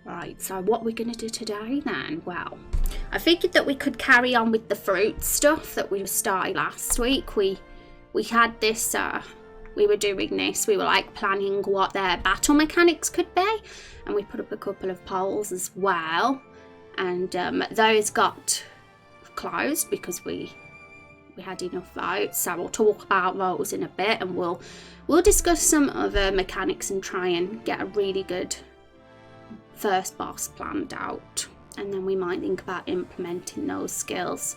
Right, so what we're going to do today then? Well, I figured that we could carry on with the fruit stuff that we started last week. We had this, we were doing this, we were like planning what their battle mechanics could be, and we put up a couple of polls as well, and those got closed because we had enough votes. So we'll talk about those in a bit, and we'll discuss some other mechanics and try and get a really good first boss planned out, and then we might think about implementing those skills.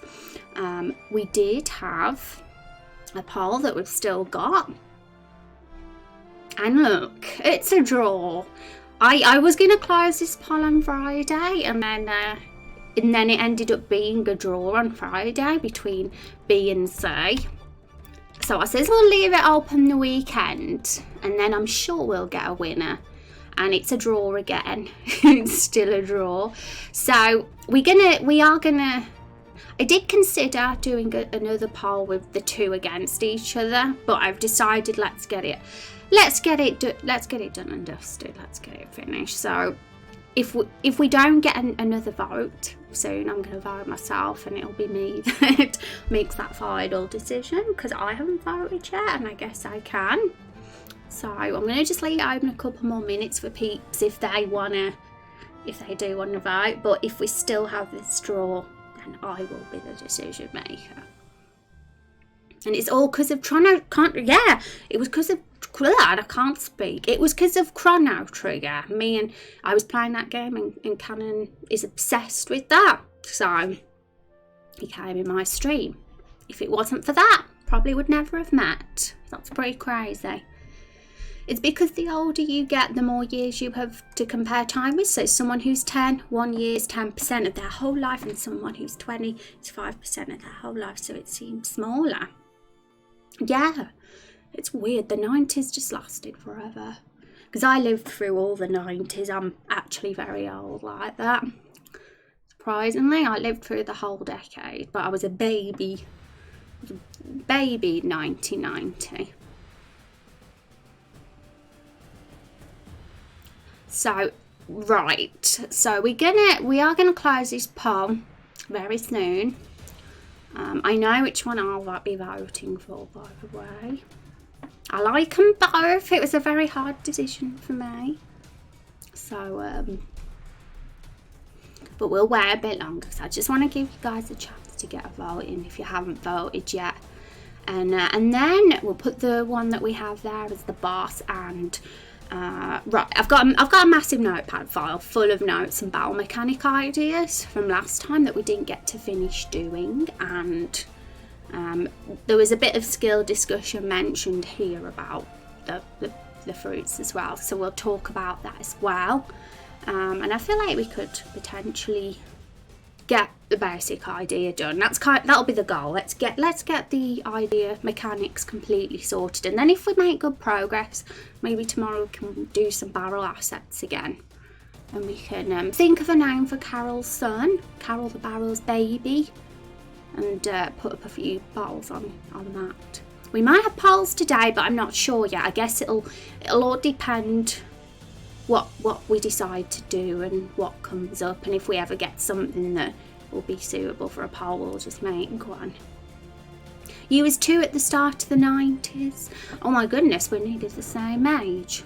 We did have a poll that we've still got, and look, it's a draw. I was going to close this poll on Friday, and then it ended up being a draw on Friday between B and C. So I says we'll leave it open the weekend, and then I'm sure we'll get a winner. And it's a draw again. It's still a draw. So I did consider doing another poll with the two against each other, but I've decided let's get it done and dusted. Let's get it finished. So if we don't get another vote soon, I'm going to vote myself, and it'll be me that makes that final decision, because I haven't voted yet, and I guess I can. So I'm going to just leave it open a couple more minutes for peeps if they do want to vote. But if we still have this draw, then I will be the decision maker. And it's all because of it was because of I can't speak. It was because of Chrono Trigger. I was playing that game, and Cannon is obsessed with that. So he came in my stream. If it wasn't for that, probably would never have met. That's pretty crazy. It's because the older you get, the more years you have to compare time with. So someone who's 10, 1 year is 10% of their whole life, and someone who's 20 is 5% of their whole life. So it seems smaller. Yeah, it's weird. The 90s just lasted forever. Because I lived through all the 90s. I'm actually very old like that. Surprisingly, I lived through the whole decade, but I was a baby. Baby 1990. So, right, so we are gonna close this poll very soon. I know which one I'll be voting for, by the way. I like them both. It was a very hard decision for me. So, but we'll wait a bit longer, because I just want to give you guys a chance to get a vote in if you haven't voted yet. And then we'll put the one that we have there as the boss, and right, I've got a massive notepad file full of notes and battle mechanic ideas from last time that we didn't get to finish doing, and there was a bit of skill discussion mentioned here about the fruits as well, so we'll talk about that as well. And I feel like we could potentially get the basic idea done. That'll be the goal. Let's get the idea mechanics completely sorted, and then if we make good progress, maybe tomorrow we can do some barrel assets again, and we can think of a name for Carol's son, Carol the Barrel's baby, and put up a few polls on that. We might have polls today, but I'm not sure yet. I guess it'll all depend what we decide to do and what comes up, and if we ever get something that will be suitable for a poll, we'll just make one. You was 2 at the start of the 90s. Oh my goodness, we're nearly the same age.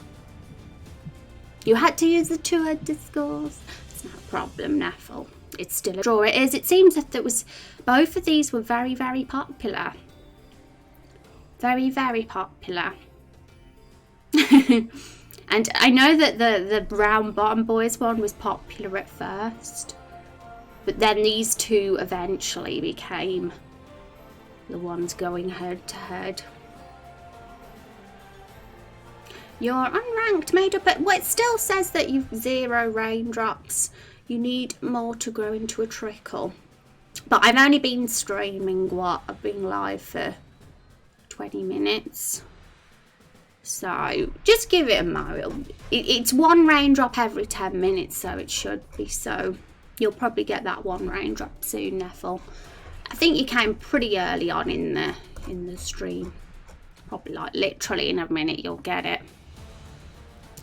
You had to use the 2 discourse. It's not a problem, Neffel. It's still a draw. It is. It seems that both of these were very, very popular. Very, very popular. And I know that the Brown Bottom Boys one was popular at first, but then these two eventually became the ones going head to head. You're unranked, made up, well, it still says that you've 0 raindrops. You need more to grow into a trickle. But I've only been streaming, I've been live for 20 minutes. So just give it a mo. It's 1 raindrop every 10 minutes, so it should be. So you'll probably get that 1 raindrop soon, Neffel. I think you came pretty early on in the stream. Probably like literally in a minute you'll get it.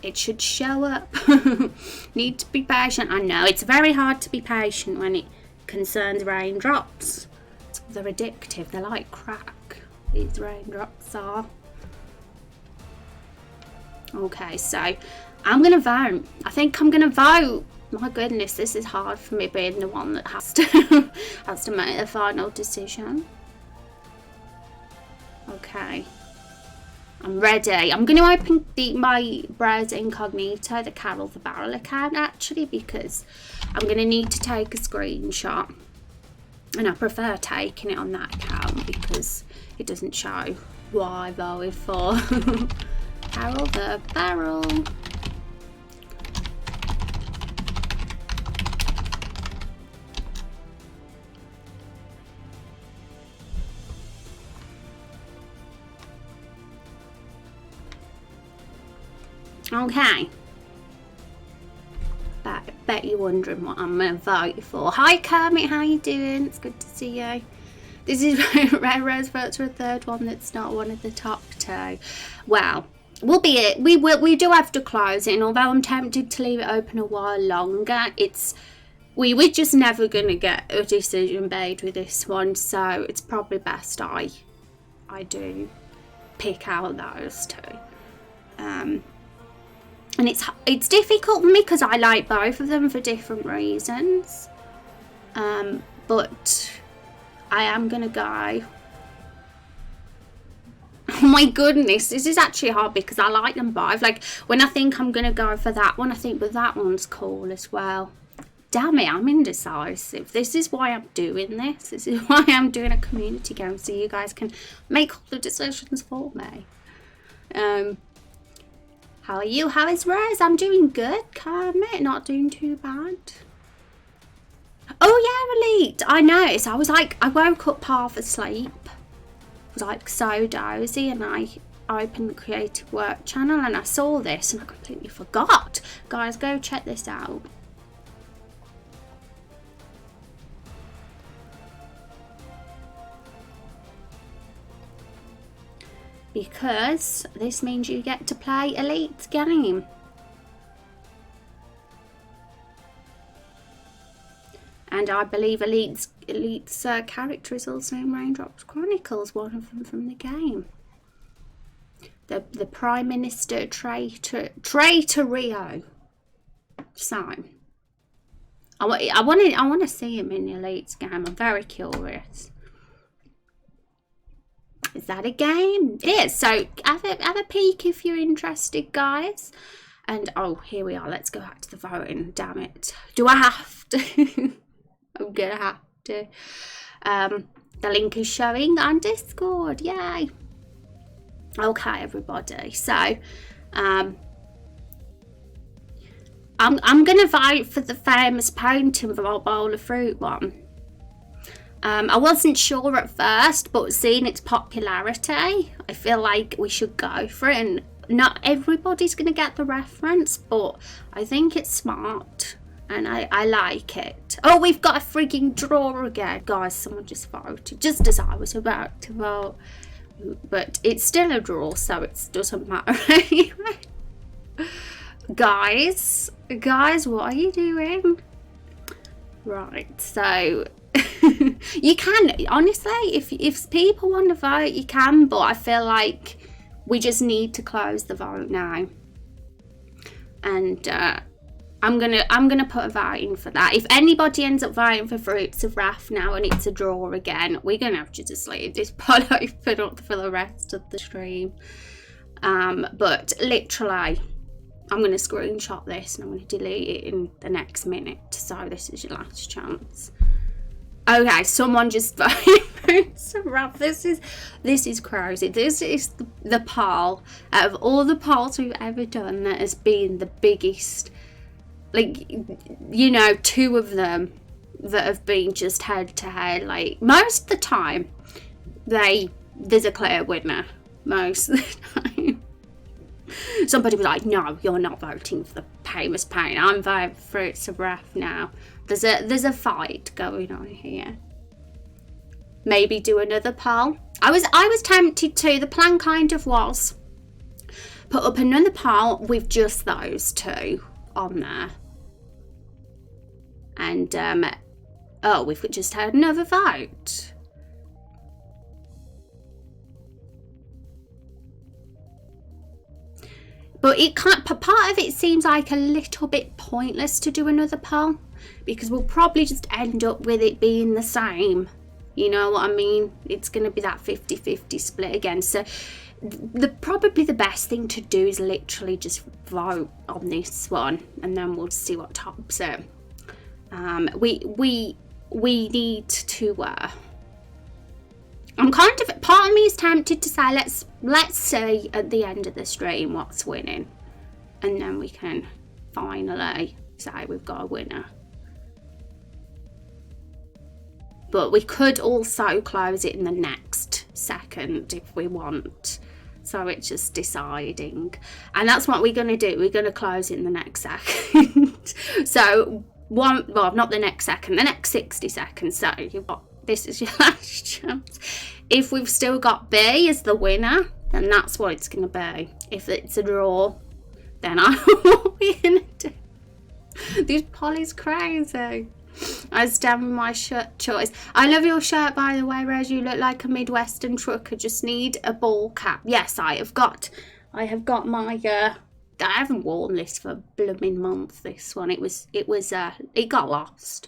It should show up. Need to be patient. I know it's very hard to be patient when it concerns raindrops. They're addictive. They're like crack. These raindrops are. Okay, so I'm gonna vote. I think I'm gonna vote. My goodness, this is hard for me being the one that has to has to make the final decision. Okay. I'm ready. I'm going to open my browser incognito, the Carol the Barrel account, actually, because I'm going to need to take a screenshot. And I prefer taking it on that account because it doesn't show what I voted for. Carol the Barrel. Okay. Bet you're wondering what I'm going to vote for. Hi Kermit, how you doing? It's good to see you. This is Red Rose votes for a third one that's not one of the top two. Well, we do have to close it, and although I'm tempted to leave it open a while longer, we're just never going to get a decision made with this one, so it's probably best I do pick out those two. And it's difficult for me because I like both of them for different reasons. But I am going to go. Oh my goodness, this is actually hard because I like them both. Like, when I think I'm going to go for that one, I think, but that one's cool as well. Damn it, I'm indecisive. This is why I'm doing this. This is why I'm doing a community game, so you guys can make all the decisions for me. How are you? How is Rose? I'm doing good, Kermit. Not doing too bad. Oh yeah, Elite. I noticed. I was like, I woke up half asleep. I was like so dozy, and I opened the creative work channel and I saw this and I completely forgot. Guys, go check this out. Because this means you get to play Elite's game. And I believe Elite's character is also in Raindrop Chronicles, one of them from the game. The Prime Minister traitor Rio. So I want to see him in Elite's game. I'm very curious. Is that a game? It is. So have a peek if you're interested, guys. And oh, here we are. Let's go back to the voting. Damn it. Do I have to? I'm gonna have to. The link is showing on Discord. Yay. Okay, everybody. So I'm gonna vote for the famous Poundton bowl of fruit one. I wasn't sure at first, but seeing its popularity, I feel like we should go for it. And not everybody's going to get the reference, but I think it's smart and I like it. Oh, we've got a freaking draw again. Guys, someone just voted, just as I was about to vote. But it's still a draw, so it doesn't matter anyway. Guys, what are you doing? Right, so... you can, honestly, if people want to vote, you can, but I feel like we just need to close the vote now. And I'm gonna put a vote in for that. If anybody ends up voting for Fruits of Wrath now and it's a draw again, we're gonna have to just leave this pod open up for the rest of the stream. But literally, I'm going to screenshot this and I'm going to delete it in the next minute. So this is your last chance. Okay, someone just voted Fruits of Wrath. This is crazy. This is the poll out of all the polls we've ever done that has been the biggest. Like, you know, two of them that have been just head to head. Like, most of the time, there's a clear winner. Most of the time. Somebody was like, no, you're not voting for the famous pain. I'm voting for Fruits of Wrath now. There's a fight going on here. Maybe do another poll. I was tempted to. The plan kind of was. put up another poll with just those two on there. And, oh, we've just had another vote. But it can't, part of it seems like a little bit pointless to do another poll, because we'll probably just end up with it being the same. You know what I mean? It's going to be that 50-50 split again. So probably the best thing to do is literally just vote on this one, and then we'll see what tops it. We need to. I'm kind of, part of me is tempted to say let's see at the end of the stream what's winning, and then we can finally say we've got a winner. But we could also close it in the next second if we want. So it's just deciding. And that's what we're going to do. We're going to close it in the next second. So, well, not the next second, the next 60 seconds. So this is your last chance. If we've still got B as the winner, then that's what it's going to be. If it's a draw, then what are we going to do? This Polly's crazy. I stand with my shirt choice. I love your shirt, by the way, Rose. You look like a Midwestern trucker. Just need a ball cap. Yes, I have got my I haven't worn this for a blooming month, this one. It got lost.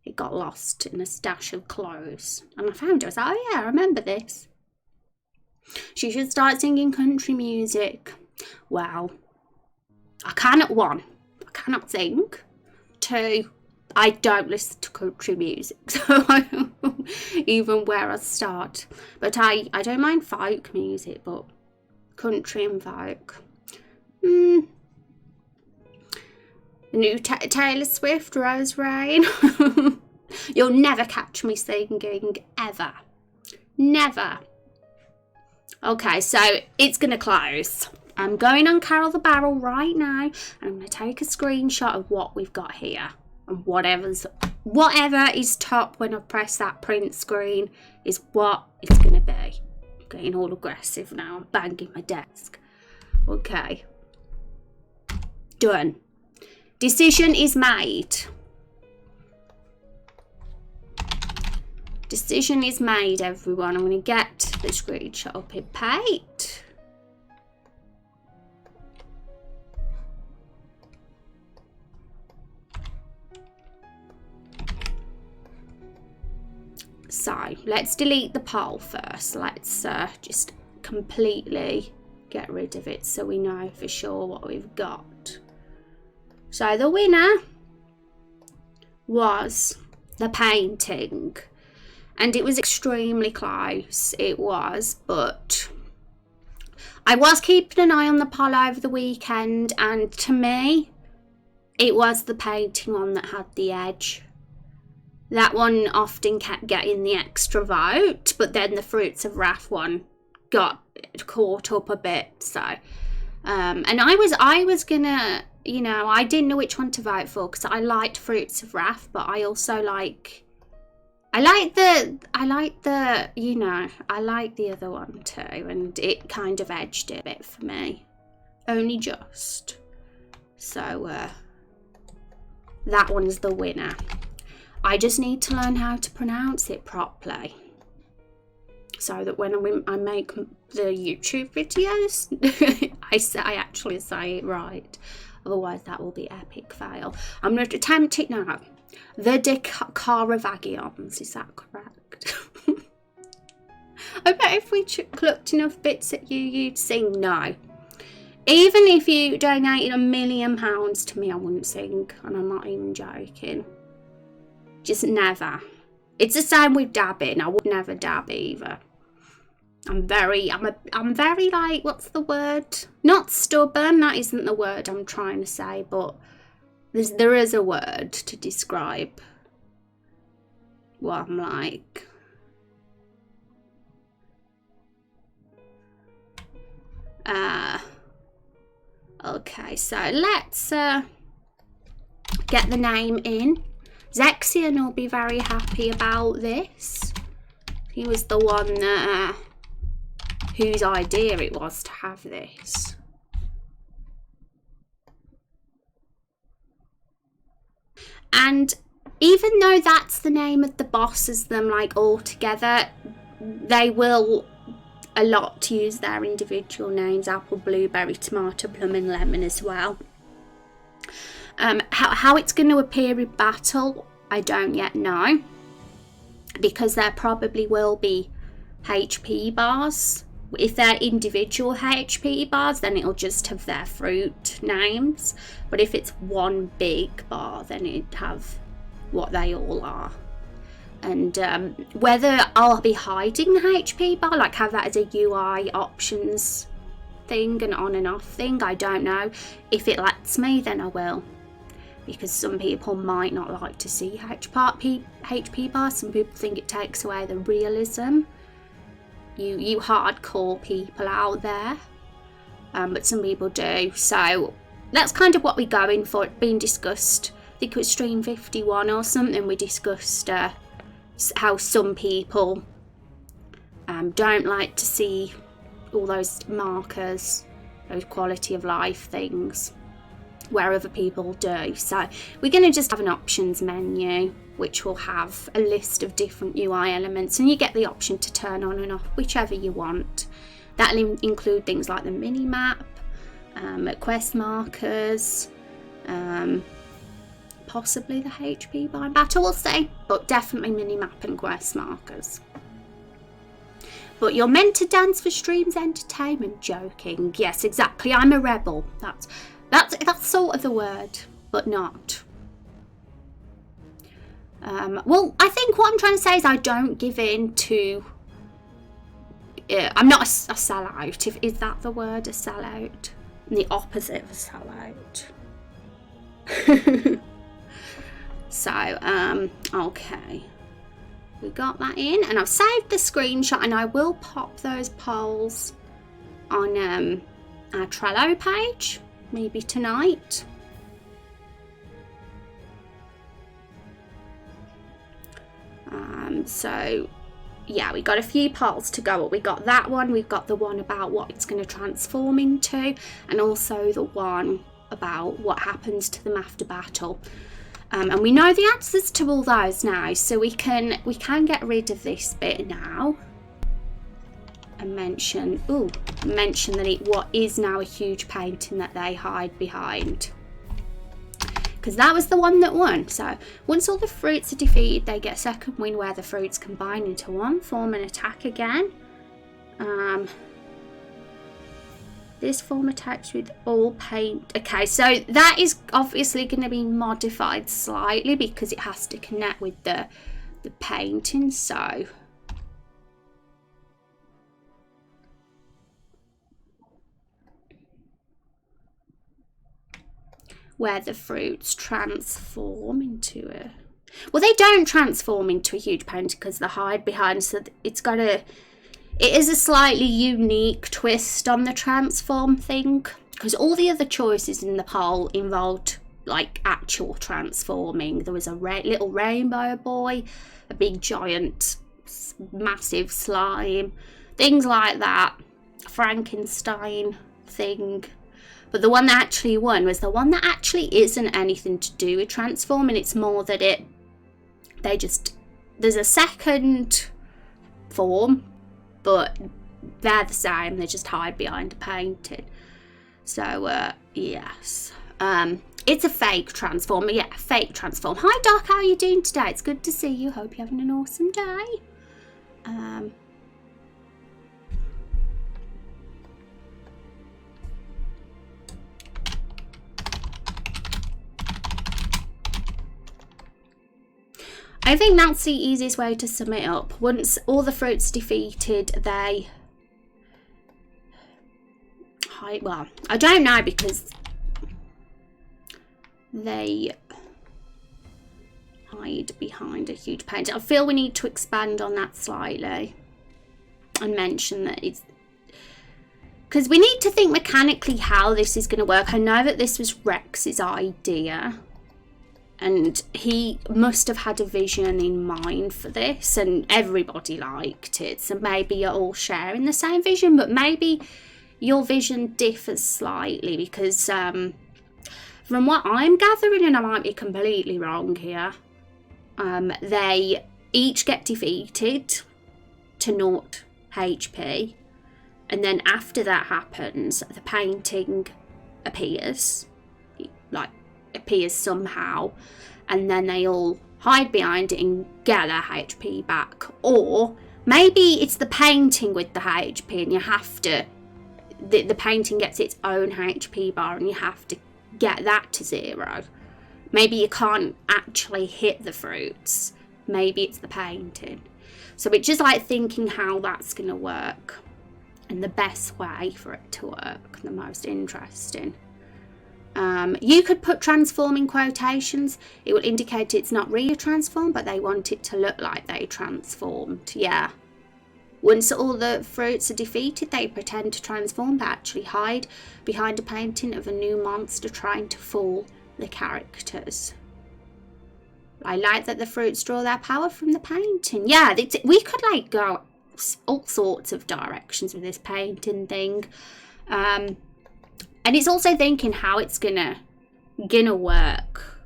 It got lost in a stash of clothes. And I found it. I was like, oh yeah, I remember this. She should start singing country music. Well, I cannot sing. 2, I don't listen to country music, so I don't know even where I start. But I don't mind folk music, but country and folk. New Taylor Swift, Rose Rain. You'll never catch me singing, ever. Never. Okay, so it's going to close. I'm going on Carol the Barrel right now, and I'm going to take a screenshot of what we've got here. And whatever is top when I press that print screen is what it's going to be. I'm getting all aggressive now. I'm banging my desk. Okay. Done. Decision is made. Decision is made, everyone. I'm going to get the screenshot up in Paint. So let's delete the poll first. Let's just completely get rid of it so we know for sure what we've got. So the winner was the painting, and it was extremely close. It was, but I was keeping an eye on the poll over the weekend, and to me it was the painting one that had the edge. That one often kept getting the extra vote, but then the Fruits of Wrath one got caught up a bit. So, and I was gonna, you know, I didn't know which one to vote for because I liked Fruits of Wrath, but I also like the other one too, and it kind of edged it a bit for me, only just. So that one's the winner. I just need to learn how to pronounce it properly, so that when I make the YouTube videos, I actually say it right. Otherwise, that will be epic fail. I'm going to attempt it now. The Caravagions, is that correct? I bet if we clucked enough bits at you, you'd sing. No. Even if you donated £1 million to me, I wouldn't sing, and I'm not even joking. Just never. It's the same with dabbing. I would never dab either. I'm very like, what's the word? Not stubborn, that isn't the word I'm trying to say, but there is a word to describe what I'm like. Okay, so let's get the name in. Zexion will be very happy about this. He was the one whose idea it was to have this. And even though that's the name of the bosses, them like all together, they will a lot use their individual names: apple, blueberry, tomato, plum and lemon as well. How it's going to appear in battle, I don't yet know, because there probably will be HP bars. If they're individual HP bars, then it'll just have their fruit names, but if it's one big bar, then it'd have what they all are. And whether I'll be hiding the HP bar, like have that as a UI options thing, an on and off thing, I don't know. If it lets me, then I will, because some people might not like to see HP bars. Some people think it takes away the realism, you hardcore people out there, but some people do. So that's kind of what we're going for. It's been discussed, I think it was stream 51 or something, we discussed how some people don't like to see all those markers, those quality of life things, where other people do. So we're going to just have an options menu which will have a list of different UI elements, and you get the option to turn on and off whichever you want. That'll include things like the mini map, quest markers, possibly the HP bar in battle, we'll see, but definitely mini map and quest markers. But you're meant to dance for stream's entertainment. Joking. Yes, exactly. I'm a rebel. That's sort of the word, but not. Well, I think what I'm trying to say is I don't give in to. I'm not a sellout. Is that the word? A sellout? The opposite of a sellout. So, okay. We got that in, and I've saved the screenshot, and I will pop those polls on our Trello page, maybe tonight. So yeah, we got a few polls to go up. We got that one, we've got the one about what it's going to transform into, and also the one about what happens to them after battle. And we know the answers to all those now, so we can get rid of this bit now and mention that it is now a huge painting that they hide behind, because that was the one that won. So once all the fruits are defeated, they get a second win where the fruits combine into one, form and attack again. This form attacks with all paint. Okay, so that is obviously going to be modified slightly because it has to connect with the painting. So where the fruits transform into a... Well, they don't transform into a huge painting because they hide behind, so it's got a... It is a slightly unique twist on the transform thing, because all the other choices in the poll involved like actual transforming. There was a little rainbow boy, a big giant massive slime, things like that, Frankenstein thing. But the one that actually won was the one that actually isn't anything to do with transforming. It's more that there's a second form, but they're the same, they just hide behind a painting. So yes, it's a fake transform. Yeah, a fake transform. Hi Doc, how are you doing today? It's good to see you. Hope you're having an awesome day. I think that's the easiest way to sum it up. Once all the fruits defeated, they hide. Well, I don't know, because they hide behind a huge painting. I feel we need to expand on that slightly and mention that it's... Because we need to think mechanically how this is going to work. I know that this was Rex's idea, and he must have had a vision in mind for this, and everybody liked it. So maybe you're all sharing the same vision, but maybe your vision differs slightly, because from what I'm gathering, and I might be completely wrong here, they each get defeated to 0 HP, and then after that happens, the painting appears somehow, and then they all hide behind it and get their HP back. Or maybe it's the painting with the HP, and you have to, the painting gets its own HP bar and you have to get that to 0. Maybe you can't actually hit the fruits. Maybe it's the painting. So it's just like thinking how that's going to work and the best way for it to work, the most interesting. You could put transform in quotations. It will indicate it's not really transformed, but they want it to look like they transformed. Yeah. Once all the fruits are defeated, they pretend to transform, but actually hide behind a painting of a new monster trying to fool the characters. I like that the fruits draw their power from the painting. Yeah, we could like go all sorts of directions with this painting thing. And it's also thinking how it's gonna work,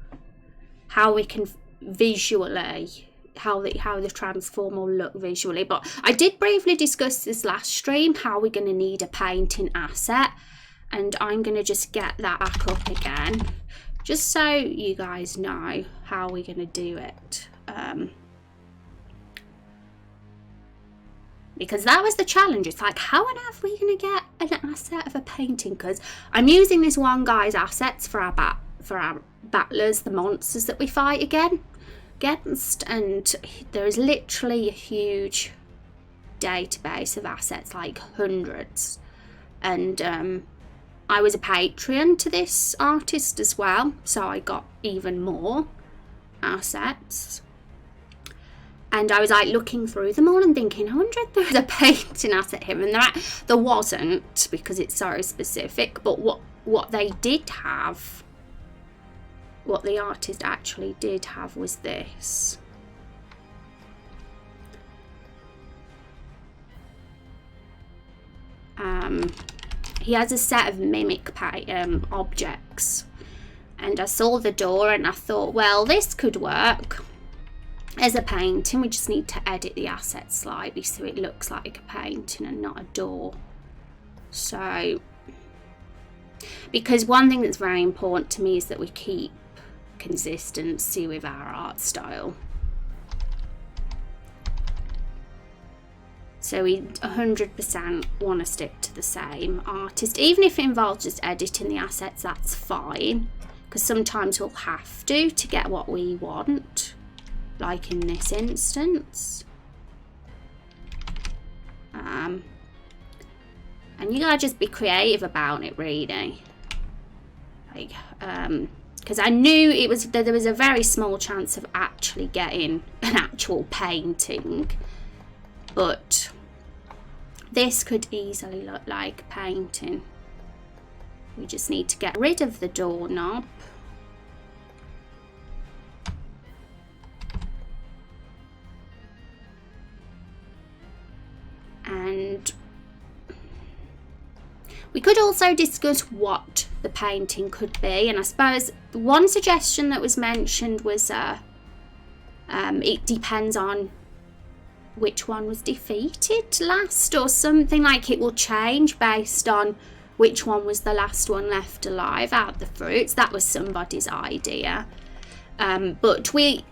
how we can visually, how the transform will look visually. But I did briefly discuss this last stream, how we're gonna need a painting asset, and I'm gonna just get that back up again, just so you guys know how we're gonna do it. Because that was the challenge. It's like, how on earth are we going to get an asset of a painting? Because I'm using this one guy's assets for our battlers, the monsters that we fight against. And there is literally a huge database of assets, like hundreds. And I was a Patreon to this artist as well, so I got even more assets. And I was like looking through them all and thinking, I wonder if there's a painting asset here. And there wasn't, because it's so specific. But what they did have, what the artist actually did have, was this. He has a set of mimic objects. And I saw the door and I thought, well, this could work as a painting. We just need to edit the assets slightly so it looks like a painting and not a door. So, because one thing that's very important to me is that we keep consistency with our art style. So we 100% want to stick to the same artist. Even if it involves just editing the assets, that's fine. Because sometimes we'll have to get what we want. Like in this instance. And you gotta just be creative about it, really. Like, because I knew there was a very small chance of actually getting an actual painting. But this could easily look like a painting. We just need to get rid of the doorknob. And we could also discuss what the painting could be. And I suppose one suggestion that was mentioned was it depends on which one was defeated last, or something, like it will change based on which one was the last one left alive out of the fruits. That was somebody's idea. But we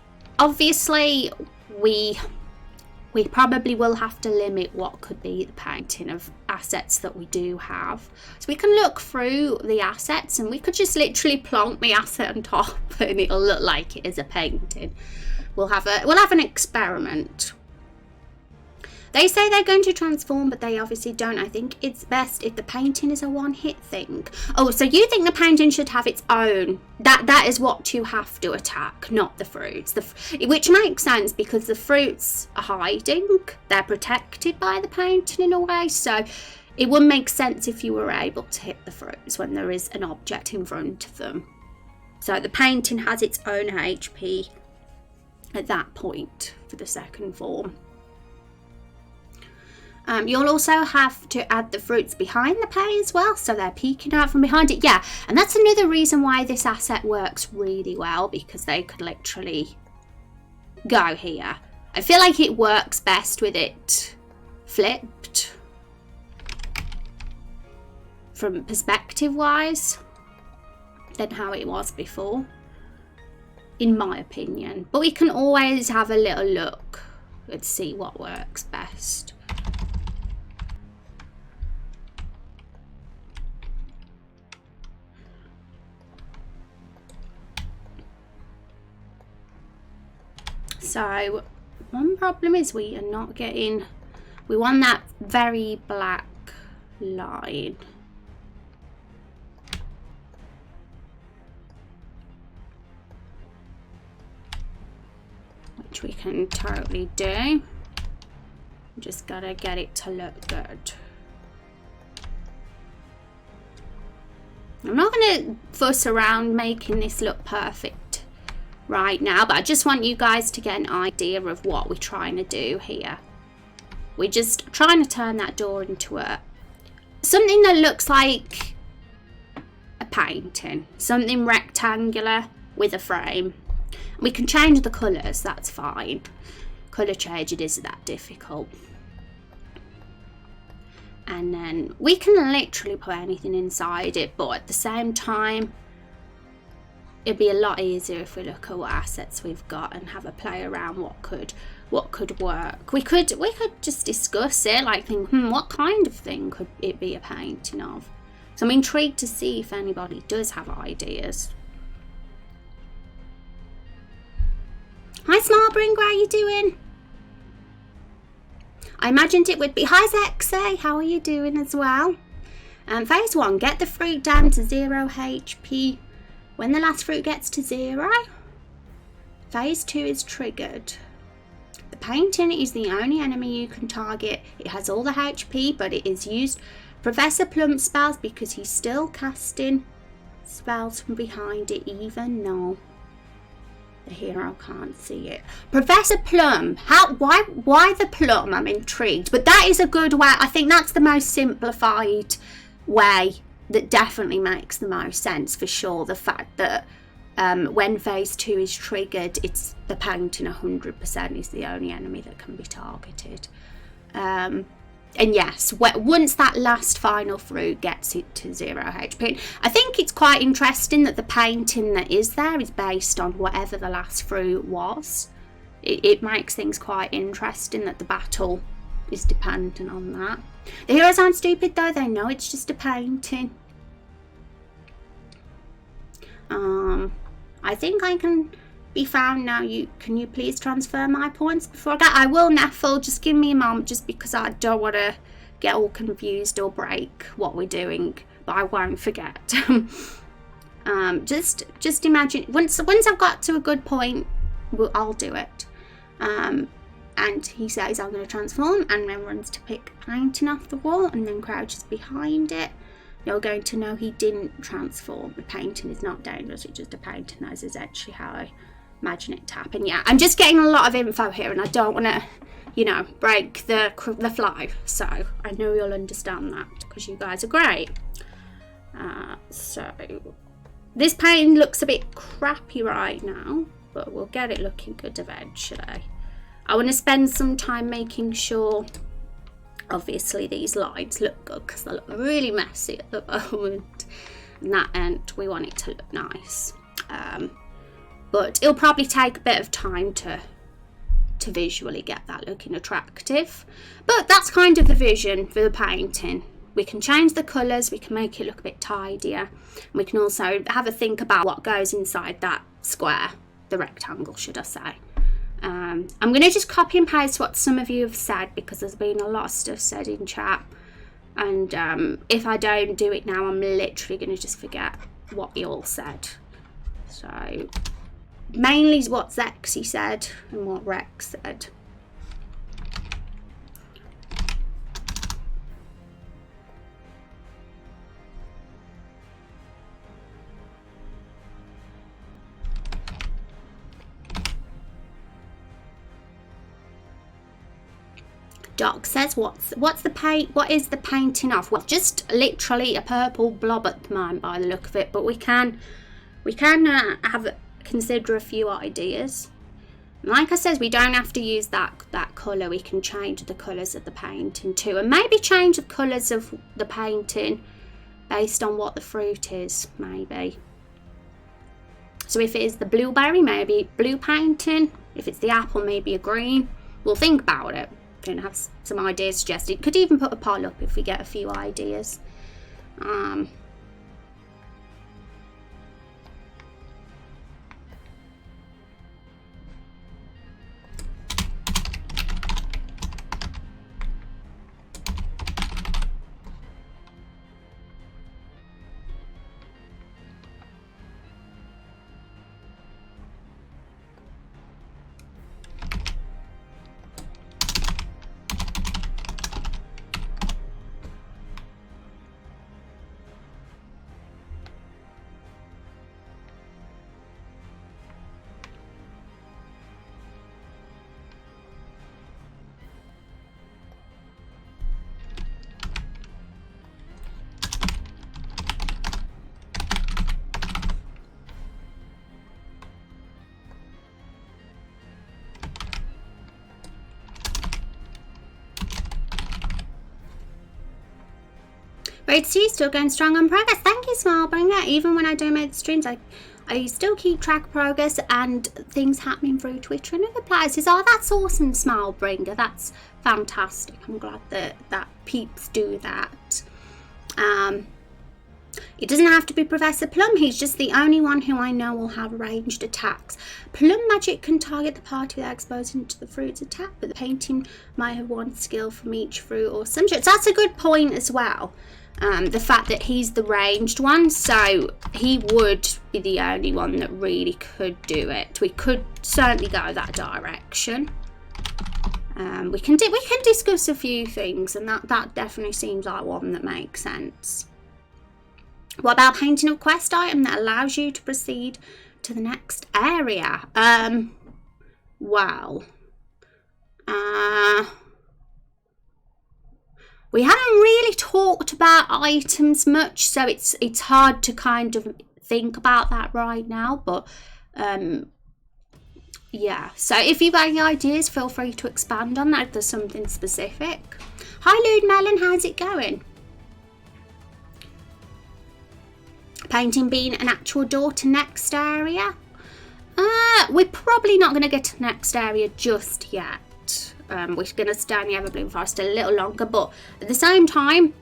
probably will have to limit what could be the painting of assets that we do have. So we can look through the assets and we could just literally plonk the asset on top and it'll look like it is a painting. We'll have an experiment. They say they're going to transform, but they obviously don't. I think it's best if the painting is a one-hit thing. Oh, so you think the painting should have its own. That is what you have to attack, not the fruits. Which makes sense because the fruits are hiding. They're protected by the painting in a way. So it would make sense if you were able to hit the fruits when there is an object in front of them. So the painting has its own HP at that point for the second form. You'll also have to add the fruits behind the paint as well, so they're peeking out from behind it. Yeah, and that's another reason why this asset works really well, because they could literally go here. I feel like it works best with it flipped from perspective wise than how it was before, in my opinion. But we can always have a little look and see what works best. So one problem is we are not getting, we want that very black line. Which we can totally do. Just gotta get it to look good. I'm not gonna fuss around making this look perfect right now, but I just want you guys to get an idea of what we're trying to do here. We're just trying to turn that door into something that looks like a painting, something rectangular with a frame. We can change the colours, that's fine. Colour changing isn't that difficult. And then we can literally put anything inside it, but at the same time, it'd be a lot easier if we look at what assets we've got and have a play around what could work. We could just discuss it, like think, what kind of thing could it be a painting of? So I'm intrigued to see if anybody does have ideas. Hi Smarbring, how are you doing? I imagined it would be. Hi Zexay, how are you doing as well? Phase 1, get the fruit down to 0 HP. When the last fruit gets to 0, phase 2 is triggered. The painting is the only enemy you can target. It has all the HP, but it is used Professor Plum spells because he's still casting spells from behind it, even though the hero can't see it. Professor Plum, why the plum? I'm intrigued, but that is a good way. I think that's the most simplified way that definitely makes the most sense for sure. The fact that when phase 2 is triggered, it's the painting 100% is the only enemy that can be targeted. And yes, once that last final fruit gets it to 0 HP, I think it's quite interesting that the painting that is there is based on whatever the last fruit was. It makes things quite interesting that the battle is dependent on that. The heroes aren't stupid though, they know it's just a painting. I think I can be found now. Can you please transfer my points before I go? I will, Neffel, just give me a moment, just because I don't want to get all confused or break what we're doing, but I won't forget. Just imagine, once I've got to a good point, I'll do it. And he says I'm going to transform, and then runs to pick a painting off the wall and then crouches behind it. You're going to know he didn't transform. The painting is not dangerous, it's just a painting. That is actually how I imagine it to happen. Yeah, I'm just getting a lot of info here and I don't want to, break the flow. So I know you'll understand that because you guys are great. So this painting looks a bit crappy right now, but we'll get it looking good eventually. I want to spend some time making sure, obviously, these lines look good because they look really messy at the moment. And that end, we want it to look nice. But it'll probably take a bit of time to visually get that looking attractive. But that's kind of the vision for the painting. We can change the colours, we can make it look a bit tidier. And we can also have a think about what goes inside that square, the rectangle, should I say. I'm going to just copy and paste what some of you have said because there's been a lot of stuff said in chat. And if I don't do it now, I'm literally going to just forget what you all said. So mainly what Zexy said and what Rex said. Doc says, what's the paint? What is the painting of? Well, just literally a purple blob at the moment by the look of it. But we can consider a few ideas. Like I said, we don't have to use that colour. We can change the colours of the painting too, and maybe change the colours of the painting based on what the fruit is, maybe. So if it is the blueberry, maybe blue painting. If it's the apple, maybe a green. We'll think about it and have some ideas suggested. Could even put a poll up if we get a few ideas. Great to see you still going strong on progress. Thank you, Smallbringer. Even when I don't make the streams, I still keep track of progress and things happening through Twitter and other places. Oh, that's awesome, Smallbringer. That's fantastic. I'm glad that peeps do that. It doesn't have to be Professor Plum. He's just the only one who I know will have ranged attacks. Plum magic can target the party without exposing it to the fruit's attack, but the painting might have one skill from each fruit or subject. So that's a good point as well. The fact that he's the ranged one, so he would be the only one that really could do it. We could certainly go that direction. We can discuss a few things, and that definitely seems like one that makes sense. What about painting a quest item that allows you to proceed to the next area? Well, we haven't really talked about items much, so it's hard to kind of think about that right now. But yeah, so if you've got any ideas, feel free to expand on that if there's something specific. Hi, Lude Melon, how's it going? Painting being an actual door to next area. We're probably not going to get to next area just yet. We're going to stay in the Everbloom Forest a little longer, but at the same time,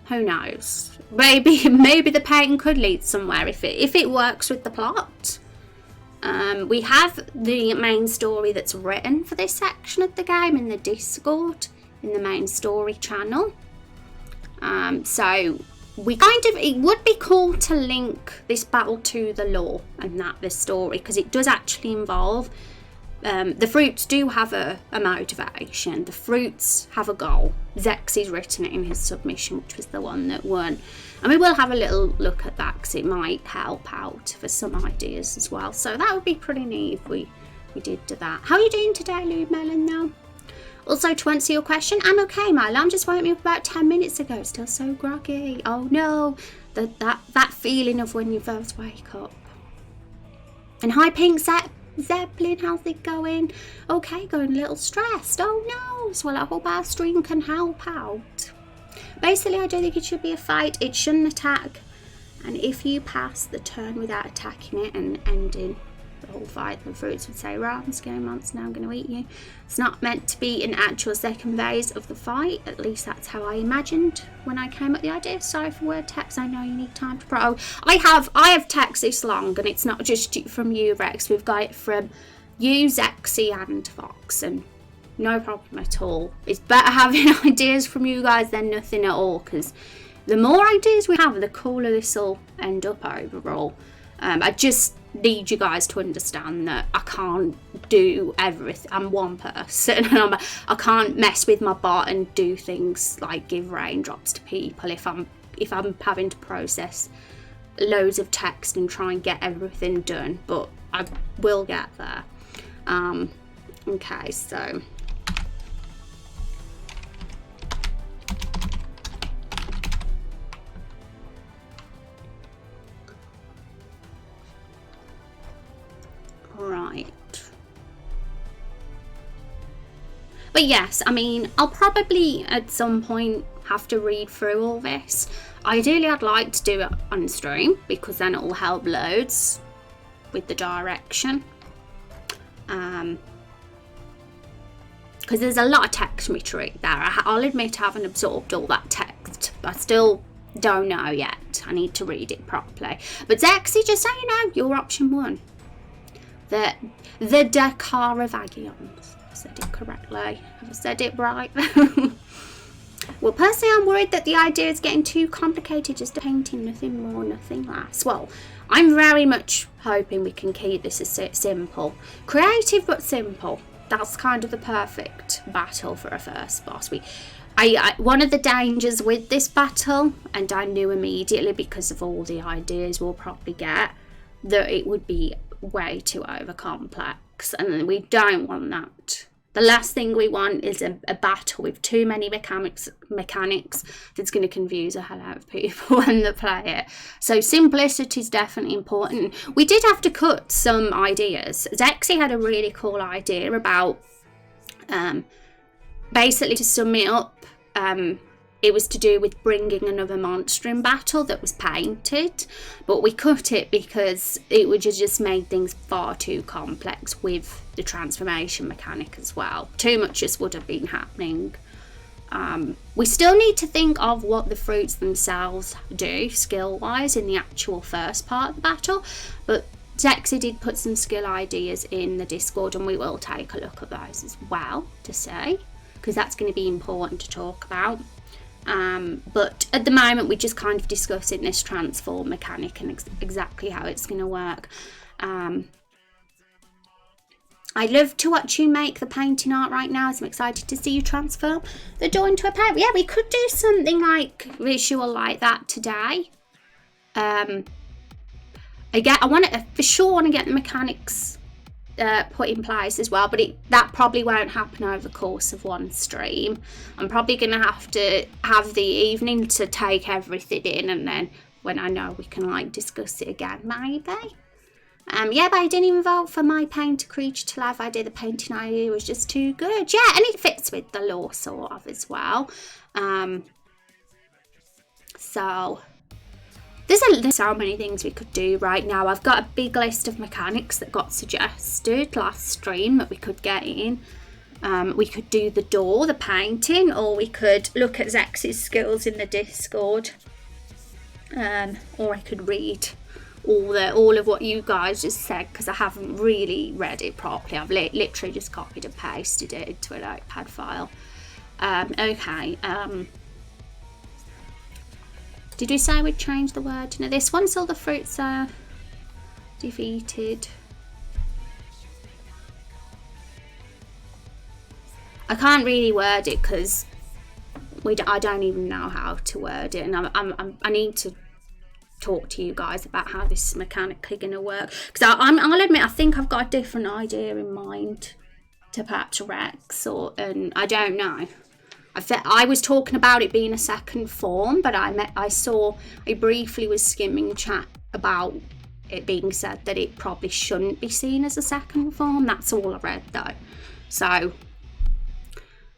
who knows? Maybe the painting could lead somewhere if it works with the plot. We have the main story that's written for this section of the game in the Discord, in the main story channel. So it would be cool to link this battle to the lore and this story, because it does actually involve the fruits do have a motivation. The fruits have a goal. Zexy's written it in his submission, which was the one that won. And we will have a little look at that because it might help out for some ideas as well. So that would be pretty neat if we did do that. How are you doing today, Lou Melon, though? Also, to answer your question, I'm okay. My alarm just woke me up about 10 minutes ago. Still so groggy. Oh no, that feeling of when you first wake up. And hi, Pink Zeppelin, how's it going? Okay, going a little stressed. Oh no, so I hope our stream can help out. Basically, I don't think it should be a fight. It shouldn't attack. And if you pass the turn without attacking it and ending the whole fight, the fruits would say, right, I'm scary monster, now I'm going to eat you. It's not meant to be an actual second phase of the fight. At least that's how I imagined when I came up with the idea. Sorry for word text. I know you need time to pro. I have text this long, and it's not just from you, Rex. We've got it from you, Zexy, and Fox, and no problem at all. It's better having ideas from you guys than nothing at all, because the more ideas we have, the cooler this will end up overall. I just need you guys to understand that I can't do everything. I'm one person, and I can't mess with my bot and do things like give raindrops to people if I'm having to process loads of text and try and get everything done. But I will get there. Okay, so But yes, I mean, I'll probably at some point have to read through all this. Ideally, I'd like to do it on stream because then it will help loads with the direction. Because there's a lot of text to read there. I'll admit I haven't absorbed all that text, but I still don't know yet. I need to read it properly. But Zexy, just so you know, you're option 1. The Decaravagions. I said it correctly. Have I said it right? Well, personally, I'm worried that the idea is getting too complicated, just painting, nothing more, nothing less. Well, I'm very much hoping we can keep this as simple. Creative but simple. That's kind of the perfect battle for a first boss. One of the dangers with this battle, and I knew immediately because of all the ideas we'll probably get, that it would be way too over complex, and we don't want that. The last thing we want is a battle with too many mechanics that's going to confuse the hell out of people when they play it. So simplicity is definitely important. We did have to cut some ideas. Zexy had a really cool idea about, basically to sum it up, it was to do with bringing another monster in battle that was painted, but we cut it because it would just make things far too complex with the transformation mechanic as well. Too much just would have been happening. We still need to think of what the fruits themselves do skill-wise in the actual first part of the battle, but Zexy did put some skill ideas in the Discord, and we will take a look at those as well to see, because that's going to be important to talk about. But at the moment we're just kind of discussing this transform mechanic and exactly how it's going to work. I love to watch you make the painting art right now, so I'm excited to see you transform the door into a paint. Yeah, we could do something like visual like that today. I want to for sure want to get the mechanics put in place as well, but that probably won't happen over the course of one stream. I'm probably going to have the evening to take everything in, and then when I know we can like discuss it again, maybe. Yeah, but I didn't even vote for my paint a creature to life idea. The painting idea was just too good. Yeah, and it fits with the lore sort of as well. So there's so many things we could do right now. I've got a big list of mechanics that got suggested last stream that we could get in. We could do the door, the painting, or we could look at Zex's skills in the Discord. Or I could read all of what you guys just said, because I haven't really read it properly. I've literally just copied and pasted it into a notepad file. Okay. Did we say we'd change the word? No, this one, all the fruits are defeated. I can't really word it because I don't even know how to word it, and I need to talk to you guys about how this is mechanically going to work, because I'll admit I think I've got a different idea in mind to perhaps Rex, and I don't know. I was talking about it being a second form, but I briefly was skimming chat about it being said that it probably shouldn't be seen as a second form. That's all I read though. So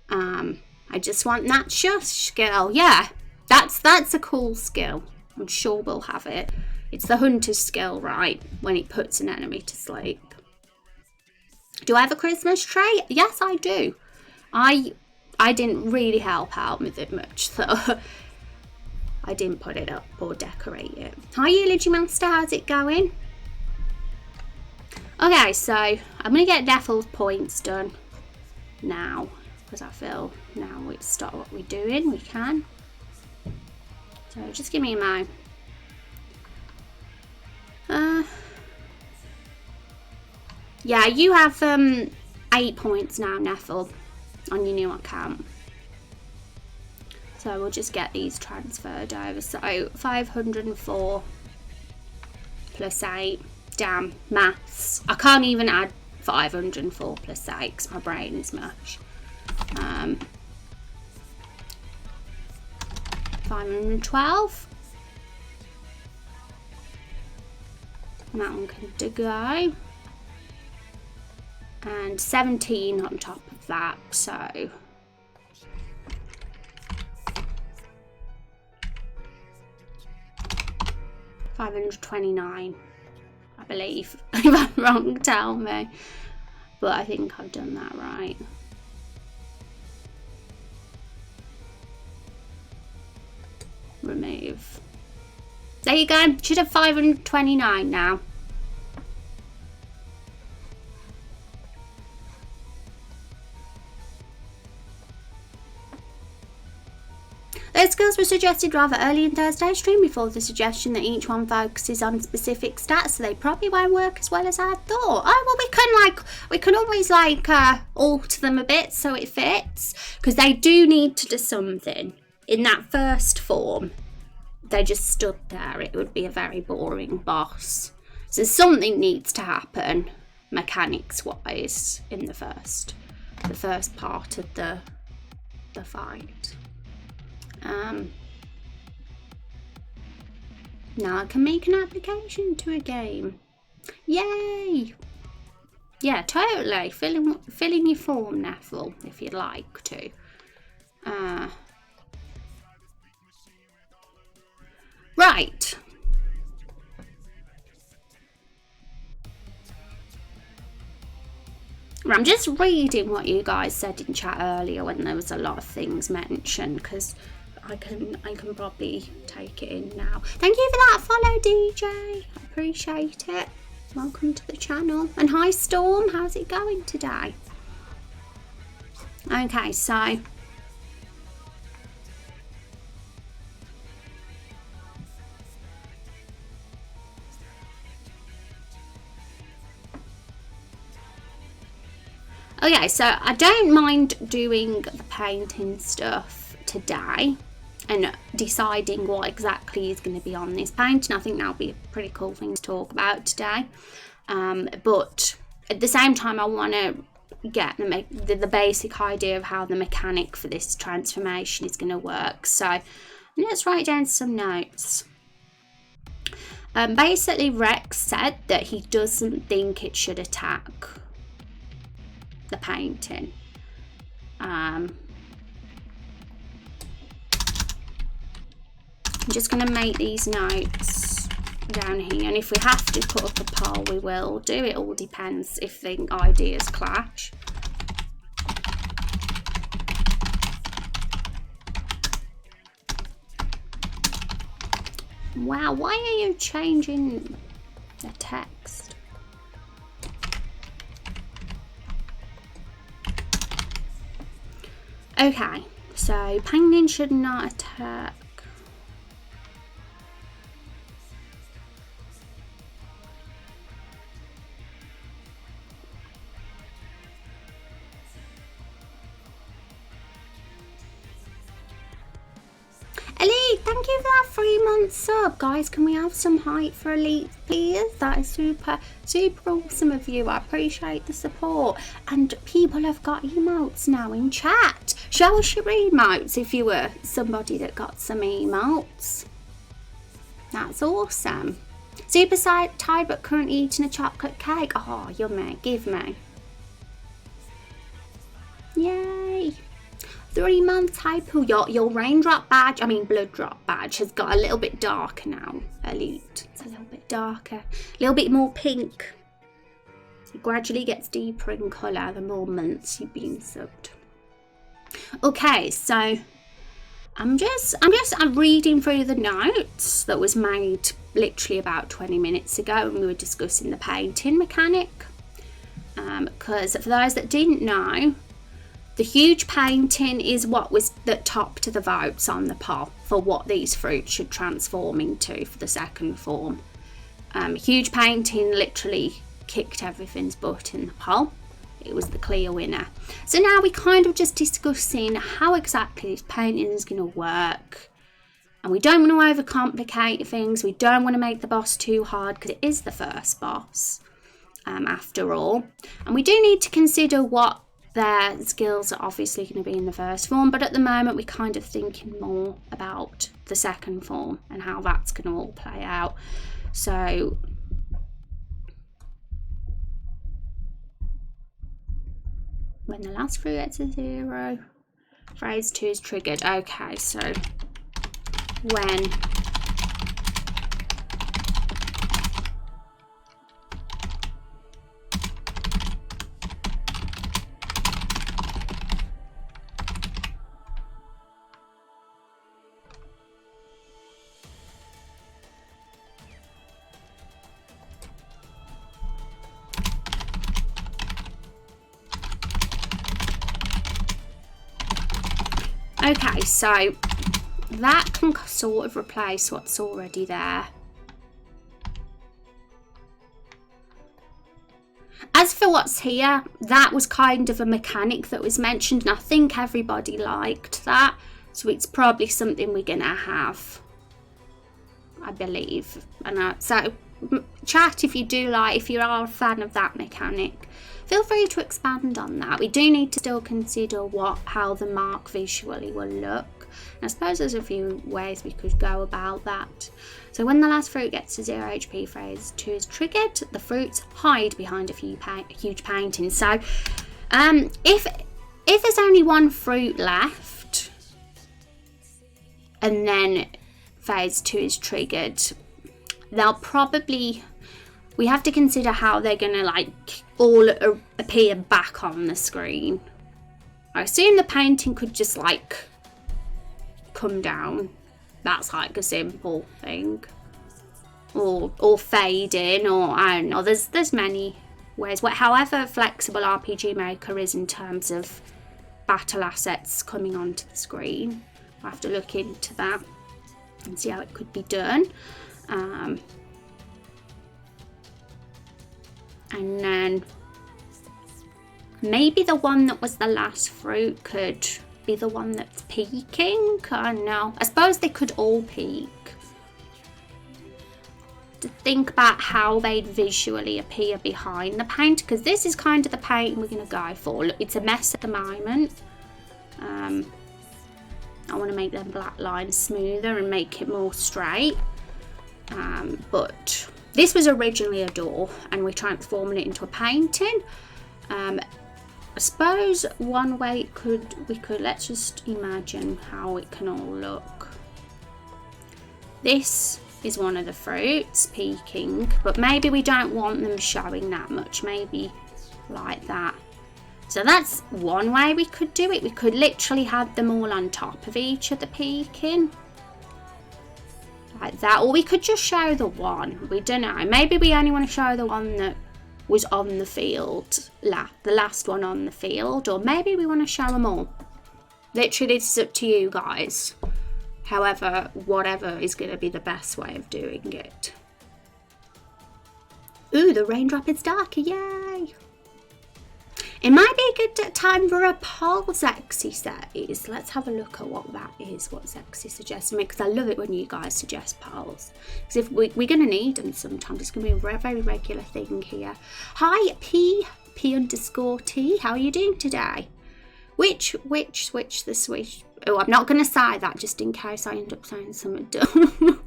I just want that shush skill. Yeah, that's a cool skill. I'm sure we'll have it. It's the hunter's skill, right? When it puts an enemy to sleep. Do I have a Christmas tree? Yes, I do. I didn't really help out with it much, so I didn't put it up or decorate it. Hi, Eulogy Master, how's it going? Okay, so I'm going to get Neffle's points done now, because I feel now we start what we're doing, we can. So just give me a moment. Yeah, you have 8 points now, Neffle, on your new account. So we'll just get these transferred over. So 504 plus 8. Damn, maths. I can't even add 504 plus 8 because my brain is mush. 512. And that one can go. and 17 on top of that, so 529, I believe. If I'm wrong, tell me. But I think I've done that right. Remove. There you go. Should have 529 now. Those skills were suggested rather early in Thursday's stream before the suggestion that each one focuses on specific stats, so they probably won't work as well as I thought. Oh, well, we can always alter them a bit so it fits, because they do need to do something. In that first form, they just stood there. It would be a very boring boss. So something needs to happen mechanics-wise in the first part of the fight. Now I can make an application to a game. Yay! Yeah, totally. Fill in your form, Neville, if you'd like to. Right. I'm just reading what you guys said in chat earlier when there was a lot of things mentioned, because I can probably take it in now. Thank you for that follow, DJ. I appreciate it. Welcome to the channel. And hi, Storm. How's it going today? Okay, so okay, so I don't mind doing the painting stuff today and deciding what exactly is going to be on this painting. I think that'll be a pretty cool thing to talk about today. But at the same time, I want to get the basic idea of how the mechanic for this transformation is going to work. So let's write down some notes. Basically, Rex said that he doesn't think it should attack the painting. I'm just going to make these notes down here, and if we have to put up a poll, we will do. It all depends if the ideas clash. Wow, why are you changing the text? Okay, so painting should not attack. Elite, thank you for that 3-month sub. Guys, can we have some height for Elite, please? That is super awesome of you. I appreciate the support. And people have got emotes now in chat. Show us your emotes if you were somebody that got some emotes. That's awesome. Super tired but currently eating a chocolate cake. Oh, yummy. Give me. Yay. 3 months, hi Pooh. Your raindrop badge, blood drop badge has got a little bit darker now, Elite. It's a little bit darker, a little bit more pink. It gradually gets deeper in colour the more months you've been subbed. Okay, so I'm reading through the notes that was made literally about 20 minutes ago when we were discussing the painting mechanic. Because for those that didn't know, the huge painting is what was that topped the votes on the poll for what these fruits should transform into for the second form. Huge painting literally kicked everything's butt in the poll. It was the clear winner. So now we're kind of just discussing how exactly this painting is going to work. And we don't want to overcomplicate things. We don't want to make the boss too hard because it is the first boss, after all. And we do need to consider what their skills are obviously going to be in the first form, but at the moment we're kind of thinking more about the second form and how that's going to all play out. So When the last fruit gets a 0, phrase 2 is triggered. Okay, so when okay, so that can sort of replace what's already there. As for what's here, that was kind of a mechanic that was mentioned, and I think everybody liked that. So it's probably something we're going to have, I believe. And so chat if you do like, if you are a fan of that mechanic. Feel free to expand on that. We do need to still consider how the mark visually will look. And I suppose there's a few ways we could go about that. So when the last fruit gets to 0 HP, phrase 2 is triggered. The fruits hide behind a huge painting. So if there's only one fruit left, and then phase 2 is triggered, they'll probably, we have to consider how they're going to like all appear back on the screen. I assume the painting could just like come down. That's like a simple thing. Or fade in, or I don't know. There's many ways. However flexible RPG Maker is in terms of battle assets coming onto the screen, I'll have to look into that and see how it could be done. And then maybe the one that was the last fruit could be the one that's peeking. I don't know. I suppose they could all peek. To think about how they'd visually appear behind the paint, because this is kind of the paint we're going to go for. Look, it's a mess at the moment. I want to make them black lines smoother and make it more straight. But this was originally a door, and we're transforming it into a painting. I suppose one way we could let's just imagine how it can all look. This is one of the fruits peeking, but maybe we don't want them showing that much, maybe like that. So that's one way we could do it. We could literally have them all on top of each other peeking like that, or we could just show the one. We don't know, maybe we only want to show the one that was on the field, the last one on the field, or maybe we want to show them all. Literally, it's up to you guys. However, whatever is going to be the best way of doing it. Ooh, the raindrop is darker, yay! It might be a good time for a poll, Zexy says. Let's have a look at what that is, what Zexy suggests me, because I love it when you guys suggest polls. Because if we're going to need them sometimes, it's going to be a very regular thing here. Hi, P_T, how are you doing today? Which the switch? Oh, I'm not going to say that just in case I end up saying something dumb.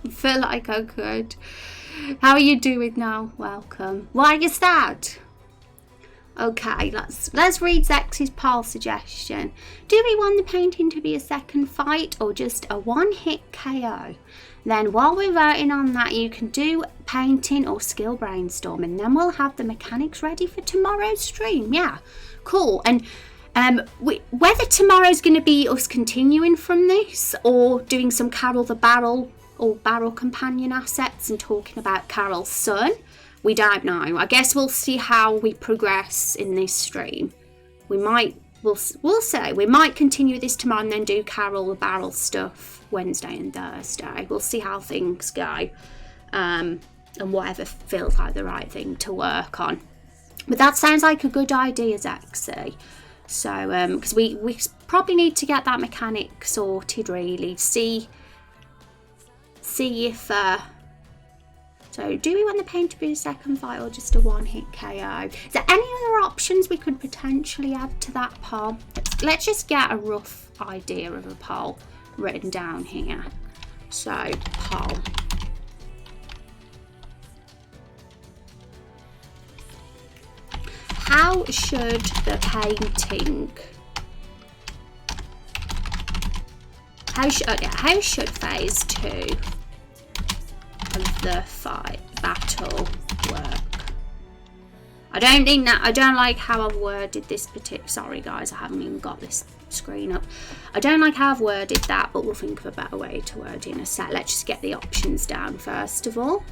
I feel like I could. How are you doing now? Welcome. Why are you sad? Okay, let's read Zex's poll suggestion. Do we want the painting to be a second fight or just a one-hit KO? Then while we're voting on that, you can do painting or skill brainstorming. Then we'll have the mechanics ready for tomorrow's stream. Yeah, cool. And whether tomorrow's going to be us continuing from this or doing some Carol the Barrel or Barrel companion assets and talking about Carol's son, we don't know. I guess we'll see how we progress in this stream. We'll say we might continue this tomorrow and then do Carol the Barrel stuff Wednesday and Thursday. We'll see how things go, and whatever feels like the right thing to work on. But that sounds like a good idea, Zexy. So, because we probably need to get that mechanic sorted, really. See if. So, do we want the paint to be a second fight or just a one-hit KO? Is there any other options we could potentially add to that poll? Let's just get a rough idea of a poll written down here. So, poll. how should the painting, how should phase 2 of the battle work? I don't like how I've worded this particular, sorry guys, I haven't even got this screen up. I don't like how I've worded that, but we'll think of a better way to word it in a sec. Let's just get the options down first of all.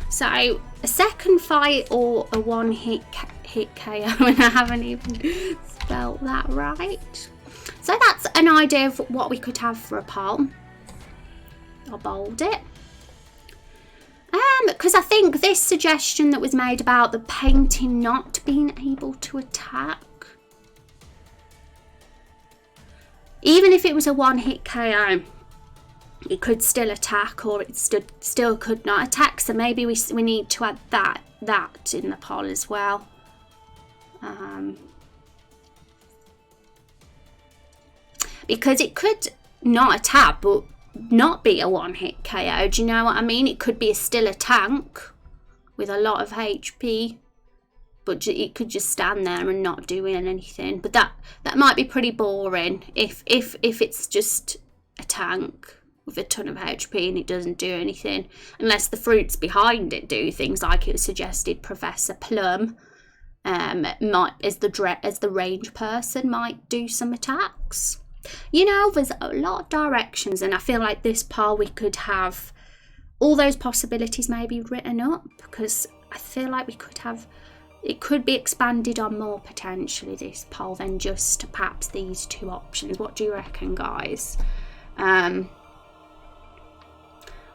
So a second fight or a one hit KO, and I haven't even spelled that right. So that's an idea of what we could have for a poll. I'll bold it. Because I think this suggestion that was made about the painting not being able to attack, even if it was a one hit KO, it could still attack, or it still could not attack. So maybe we need to add that in the poll as well. Because it could not attack, but not be a one hit KO. Do you know what I mean? It could be still a tank with a lot of HP, but it could just stand there and not doing anything. But that might be pretty boring if it's just a tank with a ton of HP and it doesn't do anything, unless the fruits behind it do things, like it suggested Professor Plum might, as the range person, might do some attacks. You know, there's a lot of directions, and I feel like this poll we could have all those possibilities maybe written up, because I feel like we could have, it could be expanded on more potentially, this poll, than just perhaps these two options. What do you reckon, guys?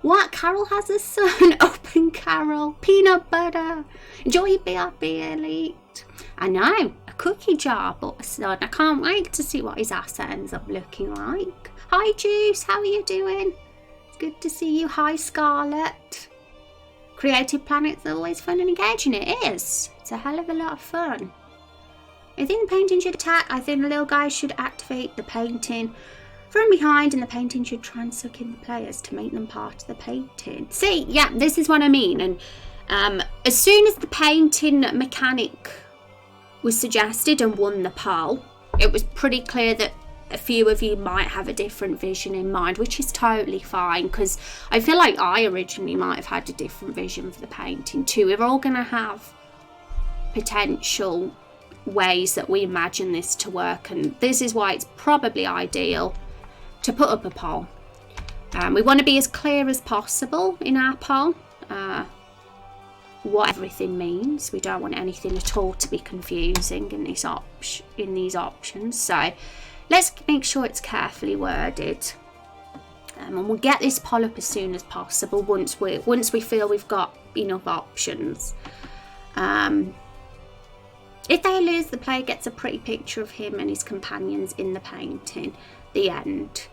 What? Carol has a son. Open Carol. Peanut butter. Enjoy BRB Elite. I know. A cookie jar, but a son. I can't wait to see what his ass ends up looking like. Hi, Juice. How are you doing? It's good to see you. Hi, Scarlett. Creative Planet's always fun and engaging. It is. It's a hell of a lot of fun. I think the painting should attack. I think the little guy should activate the painting from behind, and the painting should try and suck in the players to make them part of the painting. See, yeah, this is what I mean. And as soon as the painting mechanic was suggested and won the poll, it was pretty clear that a few of you might have a different vision in mind, which is totally fine, because I feel like I originally might have had a different vision for the painting too. We're all going to have potential ways that we imagine this to work, and this is why it's probably ideal to put up a poll. We want to be as clear as possible in our poll, what everything means. We don't want anything at all to be confusing in these options. So let's make sure it's carefully worded, and we'll get this poll up as soon as possible once we feel we've got enough options. If they lose, the player gets a pretty picture of him and his companions in the painting. The end.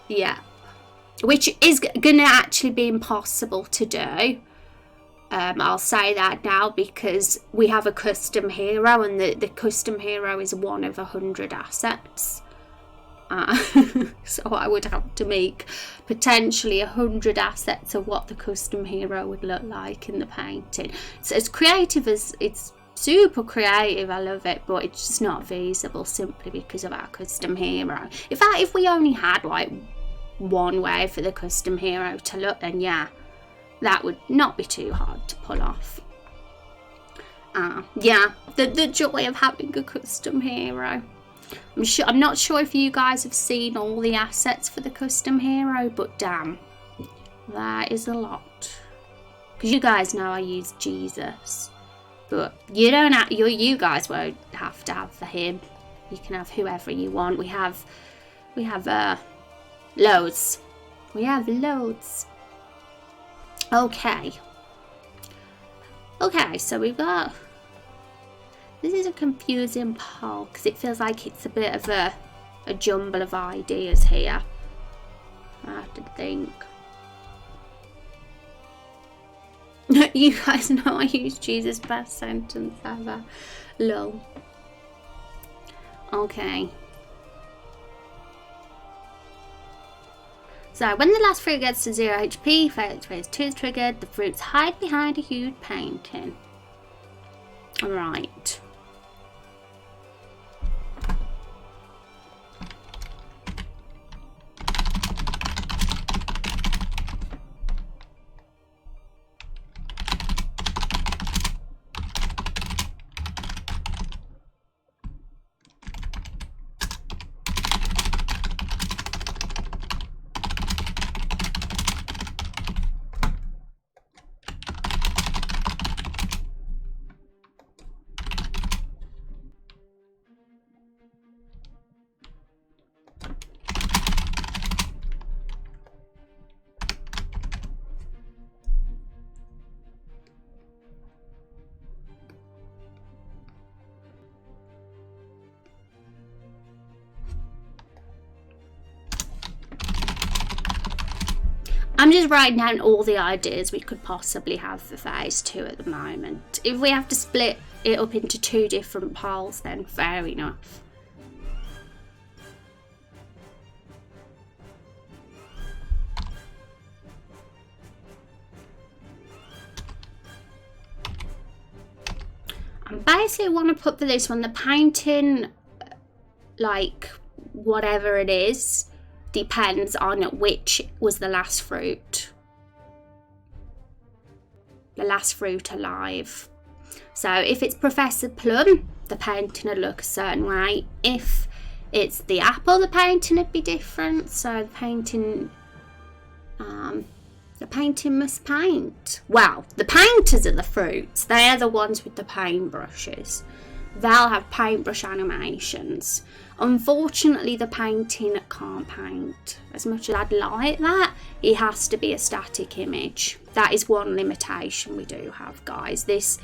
Yeah, which is going to actually be impossible to do. I'll say that now, because we have a custom hero, and the custom hero is one of 100 assets. So I would have to make potentially 100 assets of what the custom hero would look like in the painting. So as creative as it's super creative, I love it, but it's just not feasible simply because of our custom hero. In fact, if we only had like one way for the custom hero to look, then yeah, that would not be too hard to pull off. Yeah, the joy of having a custom hero. I'm not sure if you guys have seen all the assets for the custom hero, but damn, that is a lot. Because you guys know I use Jesus, but you don't have, you guys won't have to have for him. You can have whoever you want. We have loads. We have loads. Okay, so we've got, this is a confusing poll because it feels like it's a bit of a jumble of ideas here. I have to think. You guys know I use Jesus' best sentence ever. Lol. Okay. So when the last fruit gets to 0 HP, phase 2 is triggered. The fruits hide behind a huge painting. Right. I'm just writing down all the ideas we could possibly have for phase 2 at the moment. If we have to split it up into 2 different piles, then fair enough. I basically want to put for this one the painting, like whatever it is, depends on which was the last fruit. The last fruit alive. So if it's Professor Plum, the painting would look a certain way. If it's the apple, the painting would be different. So the painting must paint. Well, the painters are the fruits. They're the ones with the paintbrushes. They'll have paintbrush animations. Unfortunately, the painting can't paint. As much as I'd like that, it has to be a static image. That is one limitation we do have, guys. This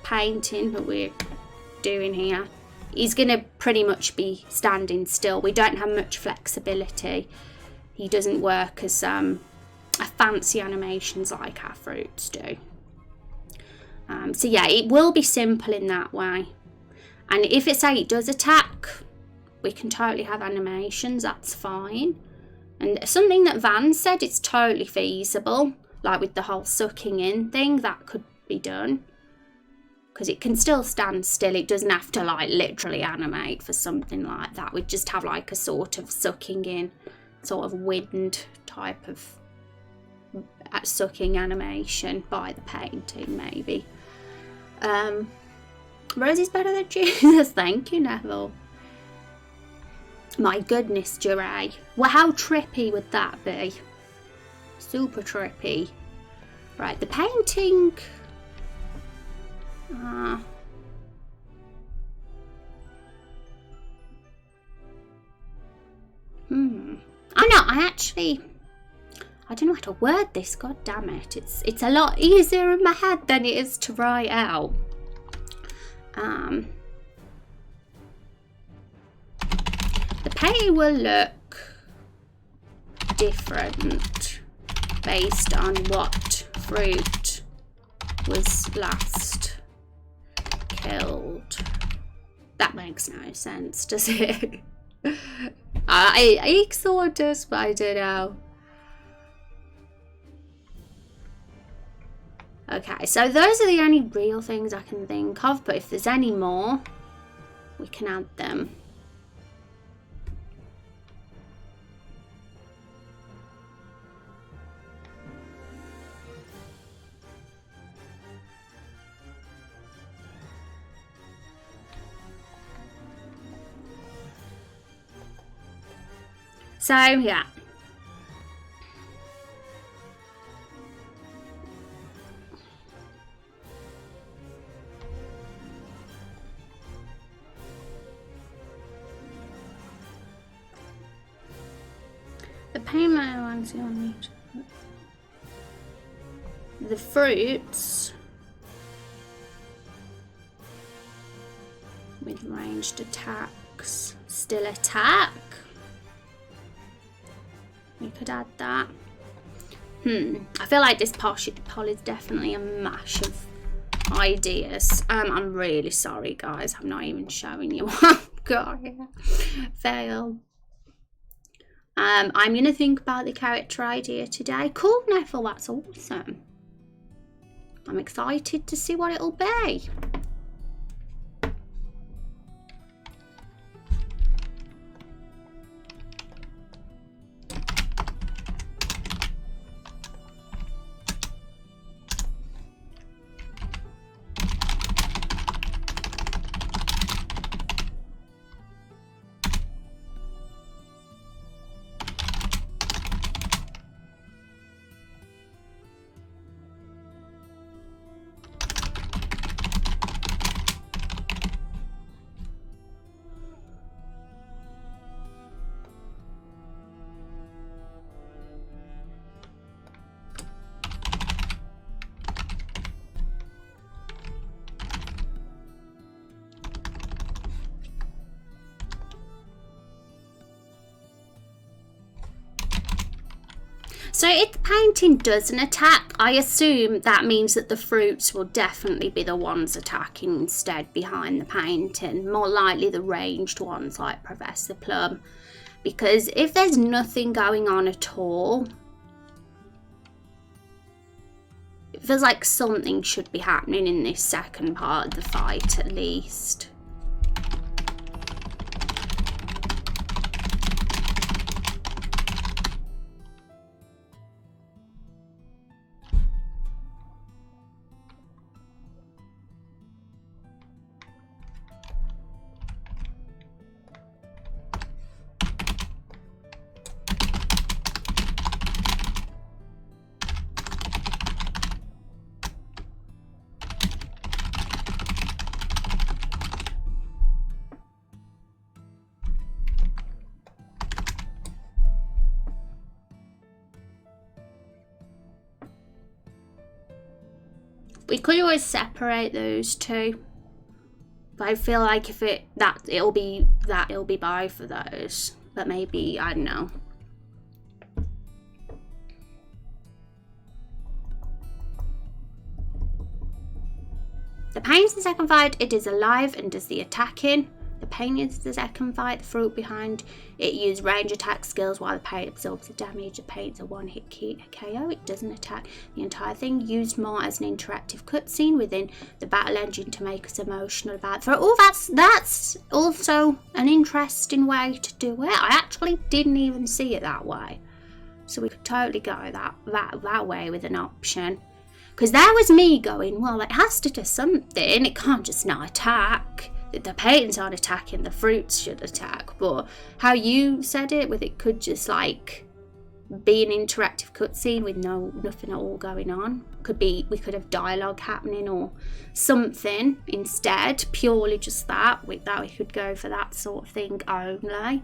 painting that we're doing here is going to pretty much be standing still. We don't have much flexibility. He doesn't work as fancy animations like our fruits do. So yeah, it will be simple in that way. And if it's it does attack, we can totally have animations, that's fine. And something that Van said, it's totally feasible, like with the whole sucking in thing, that could be done. Because it can still stand still, it doesn't have to like literally animate for something like that. We'd just have like a sort of sucking in, sort of wind type of sucking animation by the painting maybe. Rosie's better than Jesus. Thank you, Neville. My goodness, Duray. Well, how trippy would that be? Super trippy. Right, the painting. I know, I don't know how to word this, god damn it. It's a lot easier in my head than it is to write out. The painting will look different based on what fruit was last killed. That makes no sense, does it? I sort of, but I don't know. Okay, so those are the only real things I can think of, but if there's any more, we can add them. So, yeah. The payment ones you need. The fruits with ranged attacks still attack. We could add that. I feel like this poll is definitely a mash of ideas. I'm really sorry, guys. I'm not even showing you what God, yeah. Fail. I'm going to think about the character idea today. Cool, Neville, that's awesome. I'm excited to see what it'll be. So if the painting doesn't attack, I assume that means that the fruits will definitely be the ones attacking instead behind the painting. More likely the ranged ones like Professor Plum. Because if there's nothing going on at all, it feels like something should be happening in this second part of the fight at least. We could always separate those two, but I feel like if it'll be both of those. But maybe, I don't know. The pain is the second fight. It is alive and does the attacking. The pain is the second fight. The fruit behind it use range attack skills while the pain absorbs the damage. The pain's a one-hit KO. It doesn't attack the entire thing. Used more as an interactive cutscene within the battle engine to make us emotional about it. Oh, that's also an interesting way to do it. I actually didn't even see it that way. So we could totally go that way with an option. Because there was me going, well, it has to do something. It can't just not attack. The paintings aren't attacking, the fruits should attack. But how you said it, with it could just like be an interactive cutscene with nothing at all going on. We could have dialogue happening or something instead, purely just that. We could go for that sort of thing only.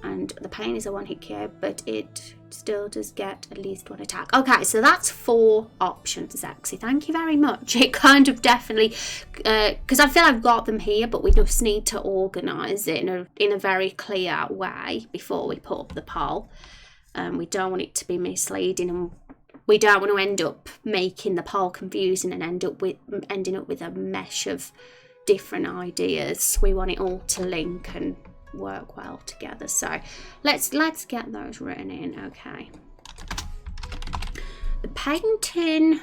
And the pain is a one-hit KO, but it still does get at least one attack. Okay, so that's 4 options, Zexy. Thank you very much. It kind of definitely, because I feel I've got them here, but we just need to organise it in a very clear way before we put up the poll. We don't want it to be misleading, and we don't want to end up making the poll confusing and ending up with a mesh of different ideas. We want it all to link and work well together. So let's get those written in. Okay, the painting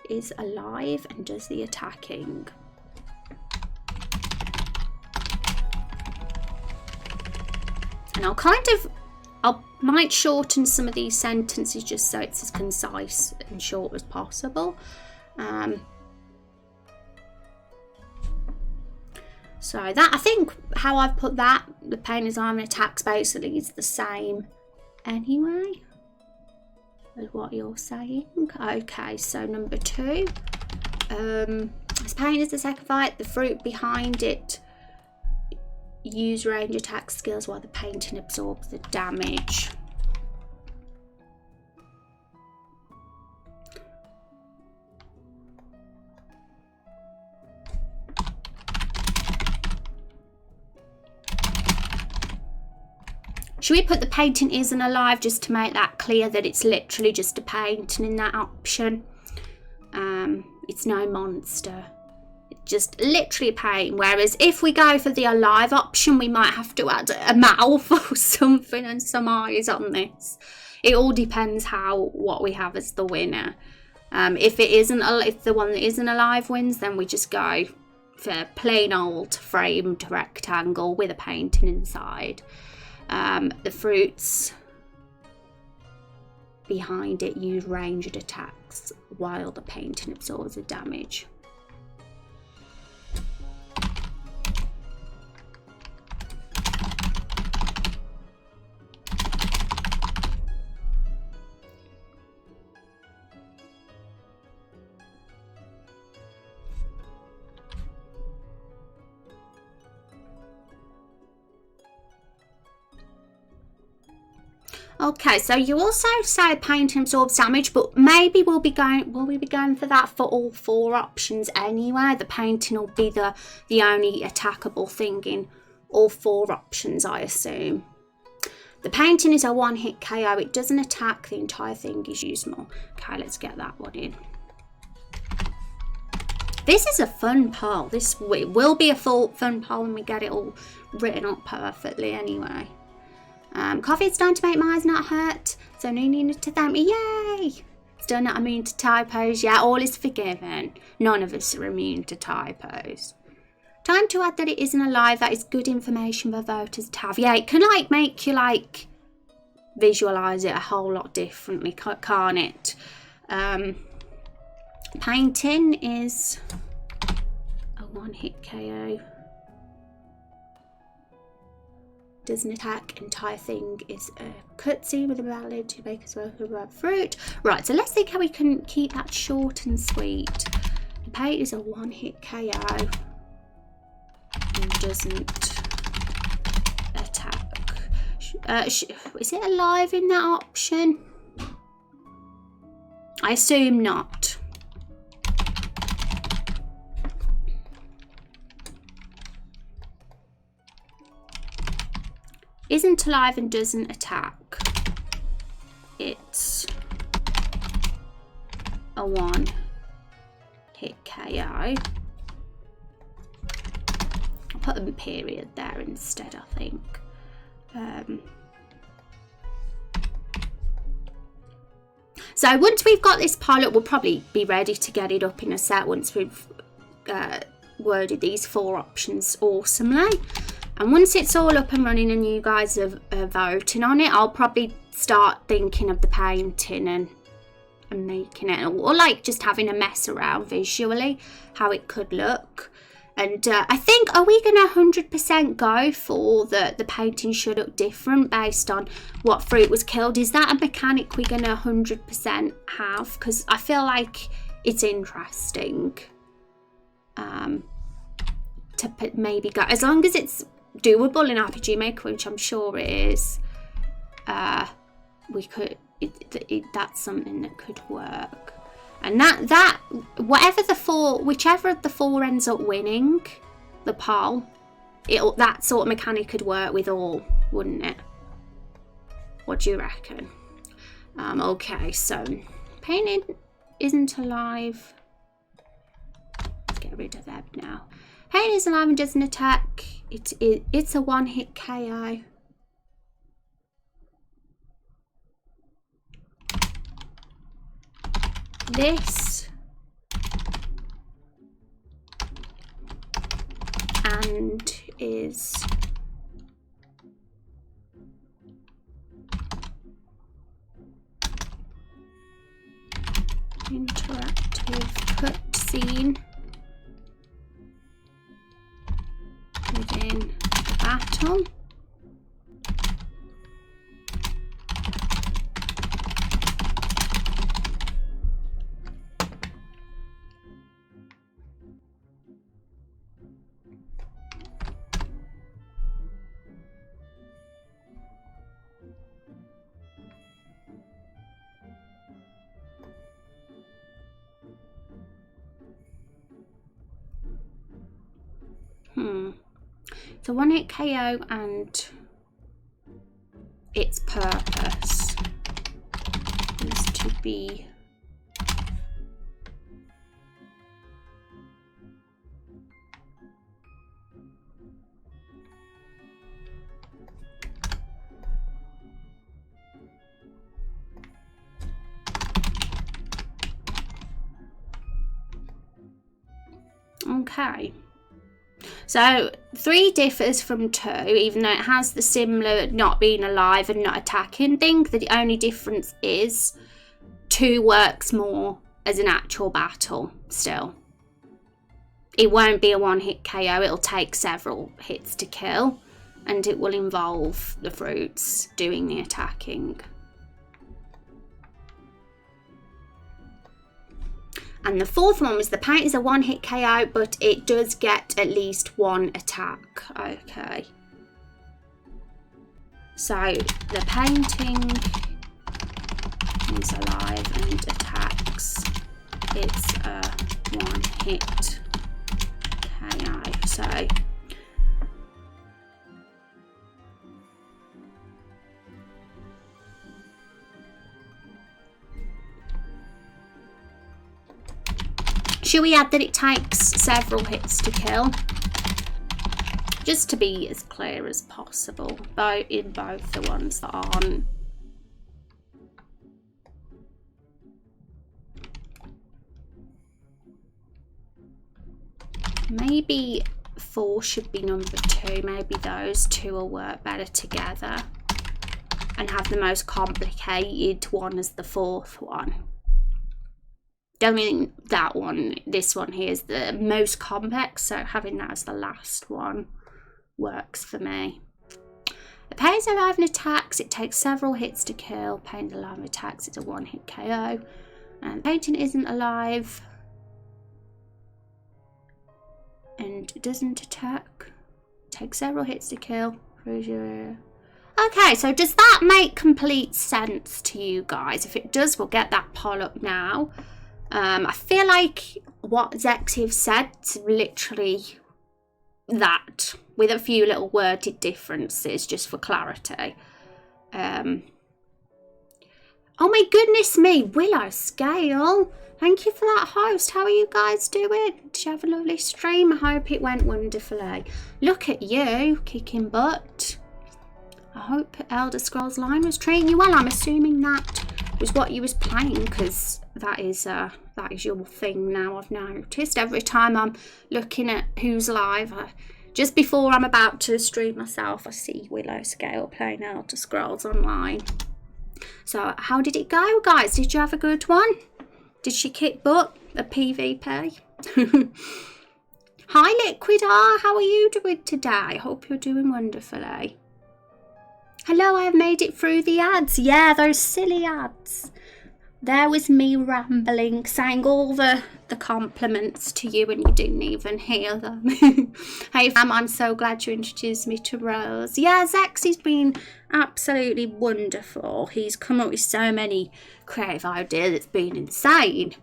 is alive and does the attacking. And I might shorten some of these sentences just so it's as concise and short as possible. So that, I think how I've put that, the pain is arm and attacks basically is the same anyway as what you're saying. Okay, so number 2. This pain is the second fight. The fruit behind it use range attack skills while the painting absorbs the damage. Should we put the painting isn't alive just to make that clear that it's literally just a painting in that option? It's no monster. just literally pain. Whereas if we go for the alive option, we might have to add a mouth or something and some eyes on this. It all depends what we have as the winner. If the one that isn't alive wins, then we just go for plain old framed rectangle with a painting inside. The fruits behind it use ranged attacks while the painting absorbs the damage. Okay, so you also say painting absorbs damage, but maybe will we be going for that for all 4 options anyway? The painting will be the only attackable thing in all 4 options, I assume. The painting is a 1-hit KO. It doesn't attack. The entire thing is usable. Okay, let's get that one in. This is a fun poll. It will be a fun poll when we get it all written up perfectly anyway. Coffee, it's time to make my eyes not hurt. So no need to thank me. Yay! Still not immune to typos. Yeah, all is forgiven. None of us are immune to typos. Time to add that it isn't alive. That is good information for voters to have. Yeah, it can make you visualise it a whole lot differently, can't it? Painting is a 1-hit KO. Doesn't attack. Entire thing is a cutscene with a ballad to make us work about fruit. Right, so let's think how we can keep that short and sweet. The paint is a 1-hit KO and doesn't attack. Is it alive in that option? I assume not. Isn't alive and doesn't attack. It's a 1-hit KO. I'll put a period there instead, I think. So once we've got this pilot, we'll probably be ready to get it up in a set once we've worded these 4 options awesomely. And once it's all up and running and you guys are voting on it, I'll probably start thinking of the painting and making it, or just having a mess around visually, how it could look. And I think, are we going to 100% go for the painting should look different based on what fruit was killed? Is that a mechanic we're going to 100% have? Because I feel like it's interesting to maybe go, as long as it's doable in RPG Maker, which I'm sure it is. We could. That's something that could work, and that whichever of the 4 ends up winning the poll, that sort of mechanic could work with all, wouldn't it? What do you reckon? Okay, so painting isn't alive. Let's get rid of that now. Painting is alive and doesn't attack. It's a 1-hit KO. This and is interactive cutscene within battle. So 1-hit KO, and its purpose is to be Okay. So 3 differs from 2, even though it has the similar not being alive and not attacking thing. The only difference is 2 works more as an actual battle still. It won't be a one-hit KO, it'll take several hits to kill, and it will involve the fruits doing the attacking. And the 4th one was the paint is a one-hit KO, but it does get at least 1 attack. Okay. So the painting is alive and attacks. It's a one-hit KO. So should we add that it takes several hits to kill? Just to be as clear as possible, in both the ones that aren't. Maybe 4 should be number 2. Maybe those 2 will work better together and have the most complicated one as the 4th one. Don't mean that one, this one here is the most complex, so having that as the last one works for me. The pain's alive and attacks, it takes several hits to kill. Pain's alive and attacks, it's a one-hit KO. And painting isn't alive and doesn't attack. Takes several hits to kill. Okay, so does that make complete sense to you guys? If it does, we'll get that poll up now. I feel like what Zexy said is literally that, with a few little worded differences just for clarity. Oh my goodness me, Willow Scale. Thank you for that host. How are you guys doing? Did you have a lovely stream? I hope it went wonderfully. Look at you, kicking butt. I hope Elder Scrolls Line was treating you well. I'm assuming that was what you was playing, because that is your thing now. I've noticed every time I'm looking at who's live, just before I'm about to stream myself, I see Willow Scale playing Elder Scrolls Online. So how did it go, guys? Did you have a good one? Did she kick butt at PvP? Hi Liquid R, how are you doing today? Hope you're doing wonderfully. Hello, I have made it through the ads. Yeah, those silly ads. There was me rambling, saying all the compliments to you and you didn't even hear them. Hey fam, I'm so glad you introduced me to Rose. Yeah, Zexy's been absolutely wonderful. He's come up with so many creative ideas, it's been insane.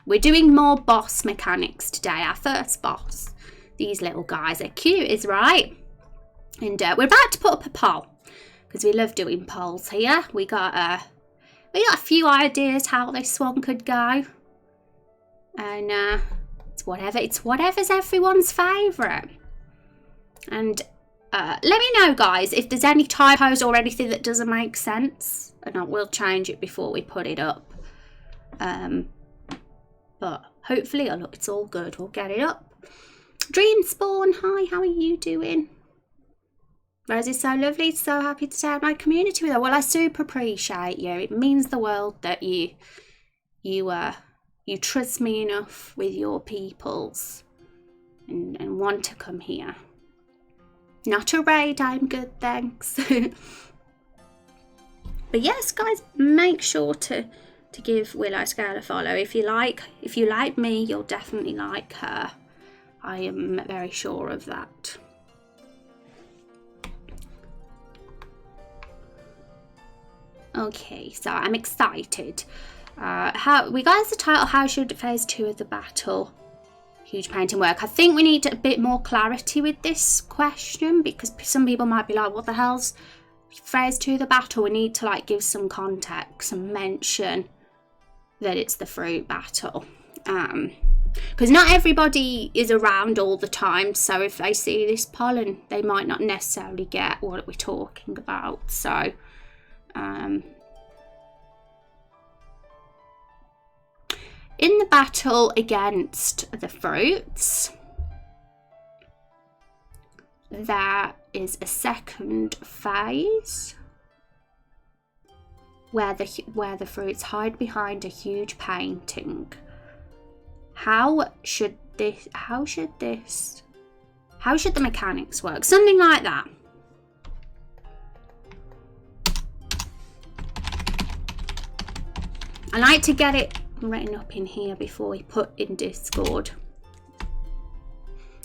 We're doing more boss mechanics today, our first boss. These little guys are cute, is right. And we're about to put up a poll, because we love doing polls here. We got a few ideas how this one could go, and it's whatever's everyone's favourite. And let me know, guys, if there's any typos or anything that doesn't make sense, and I will change it before we put it up. But hopefully, it's all good. We'll get it up. Dream Spawn, hi, how are you doing? Rose is so lovely, so happy to share my community with her. Well, I super appreciate you. It means the world that you trust me enough with your peoples and want to come here. Not a raid, I'm good, thanks. But yes, guys, make sure to give Willow Scale a follow. If you like me, you'll definitely like her. I am very sure of that. Okay, so I'm excited. We got as the title, how should phase 2 of the battle huge painting work? I think we need a bit more clarity with this question, because some people might be like, what the hell's phase 2 of the battle? We need to give some context and mention that it's the fruit battle. Because not everybody is around all the time, so if they see this pollen, they might not necessarily get what we're talking about. So in the battle against the fruits, there is a second phase where the fruits hide behind a huge painting. How should the mechanics work? Something like that. I like to get it written up in here before we put in Discord.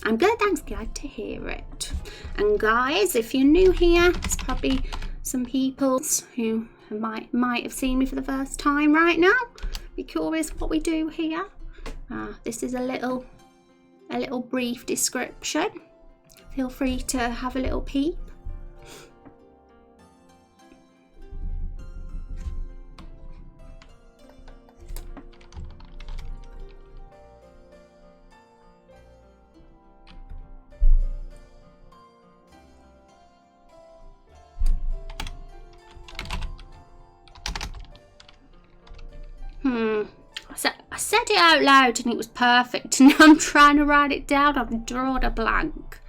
I'm glad to hear it. And guys, if you're new here, there's probably some people who might have seen me for the first time right now. Be curious what we do here. This is a little brief description. Feel free to have a little peep. I said it out loud and it was perfect. Now I'm trying to write it down. I've drawn a blank.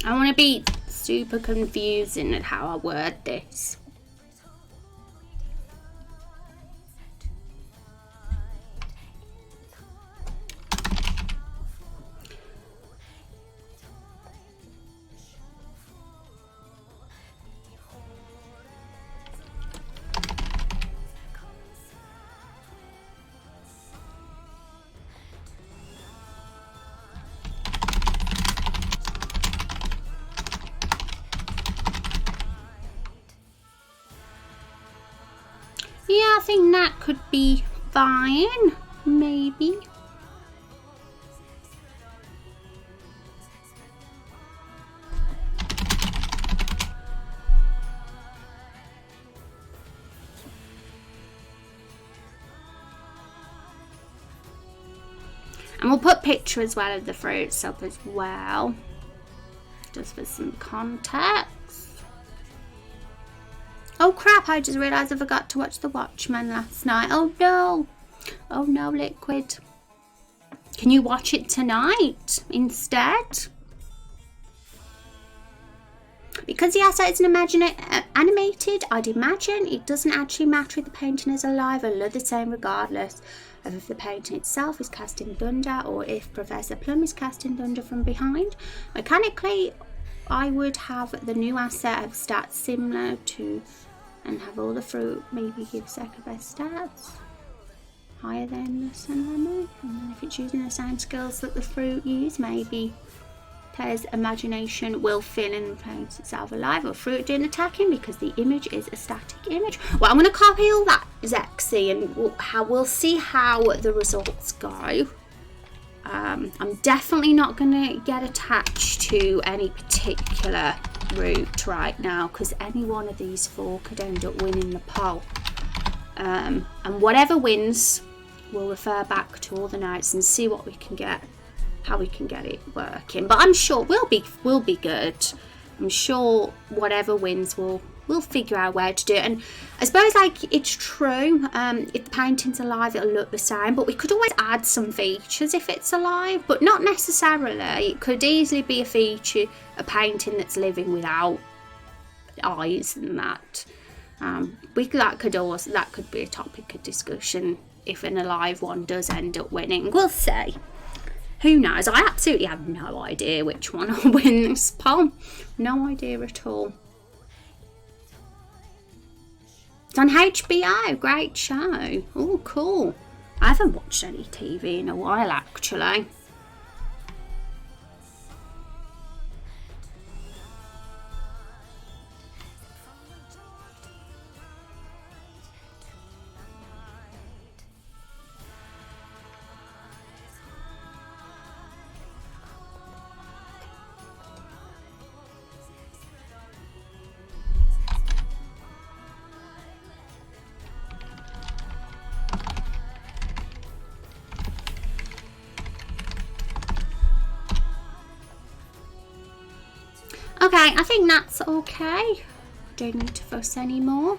I want to be super confusing at how I word this. Yeah, I think that could be fine, maybe. And we'll put picture as well of the fruits up as well, just for some context. Oh crap, I just realised I forgot to watch The Watchmen last night. Oh no. Oh no, Liquid. Can you watch it tonight instead? Because the asset is animated, I'd imagine it doesn't actually matter if the painting is alive. It'll look the same regardless of if the painting itself is casting thunder or if Professor Plum is casting thunder from behind. Mechanically, I would have the new asset of stats similar to, and have all the fruit maybe give Sekka best stats. higher than the sun lemon. And then if it's using the same skills that the fruit use, maybe player's imagination will fill in and paint itself alive or fruit doing attacking because the image is a static image. Well, I'm going to copy all that, Zexy, and we'll see how the results go. I'm definitely not going to get attached to any particular route right now because any one of these four could end up winning the poll. And whatever wins, we'll refer back to all the notes and see what we can get, how we can get it working. But I'm sure we'll be good. I'm sure whatever wins, we'll figure out where to do it. And I suppose, like, it's true, if the painting's alive, it'll look the same, but we could always add some features if it's alive, but not necessarily. It could easily be a feature, a painting that's living without eyes and that. That could be a topic of discussion if an alive one does end up winning. We'll see. Who knows? I absolutely have no idea which one will win this poll. No idea at all. It's on HBO. Great show. Oh, cool. I haven't watched any TV in a while, actually. Okay, I think that's okay. Don't need to fuss anymore.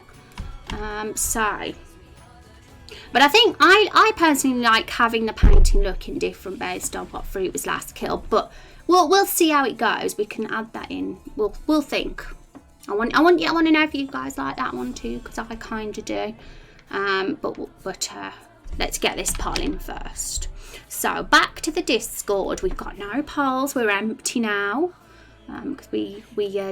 But I think I personally like having the painting looking different based on what fruit was last killed. But we'll see how it goes. We can add that in. We'll think. I want to know if you guys like that one too, because I kind of do. But let's get this poll in first. So back to the Discord. We've got no polls. We're empty now. Because we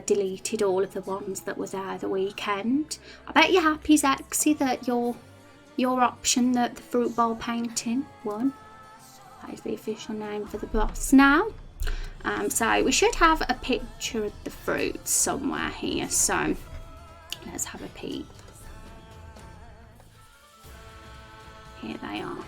deleted all of the ones that were there the weekend. I bet you're happy, Zexy, that your option, that the fruit bowl painting, won. That is the official name for the boss now. So we should have a picture of the fruits somewhere here. So let's have a peep. Here they are.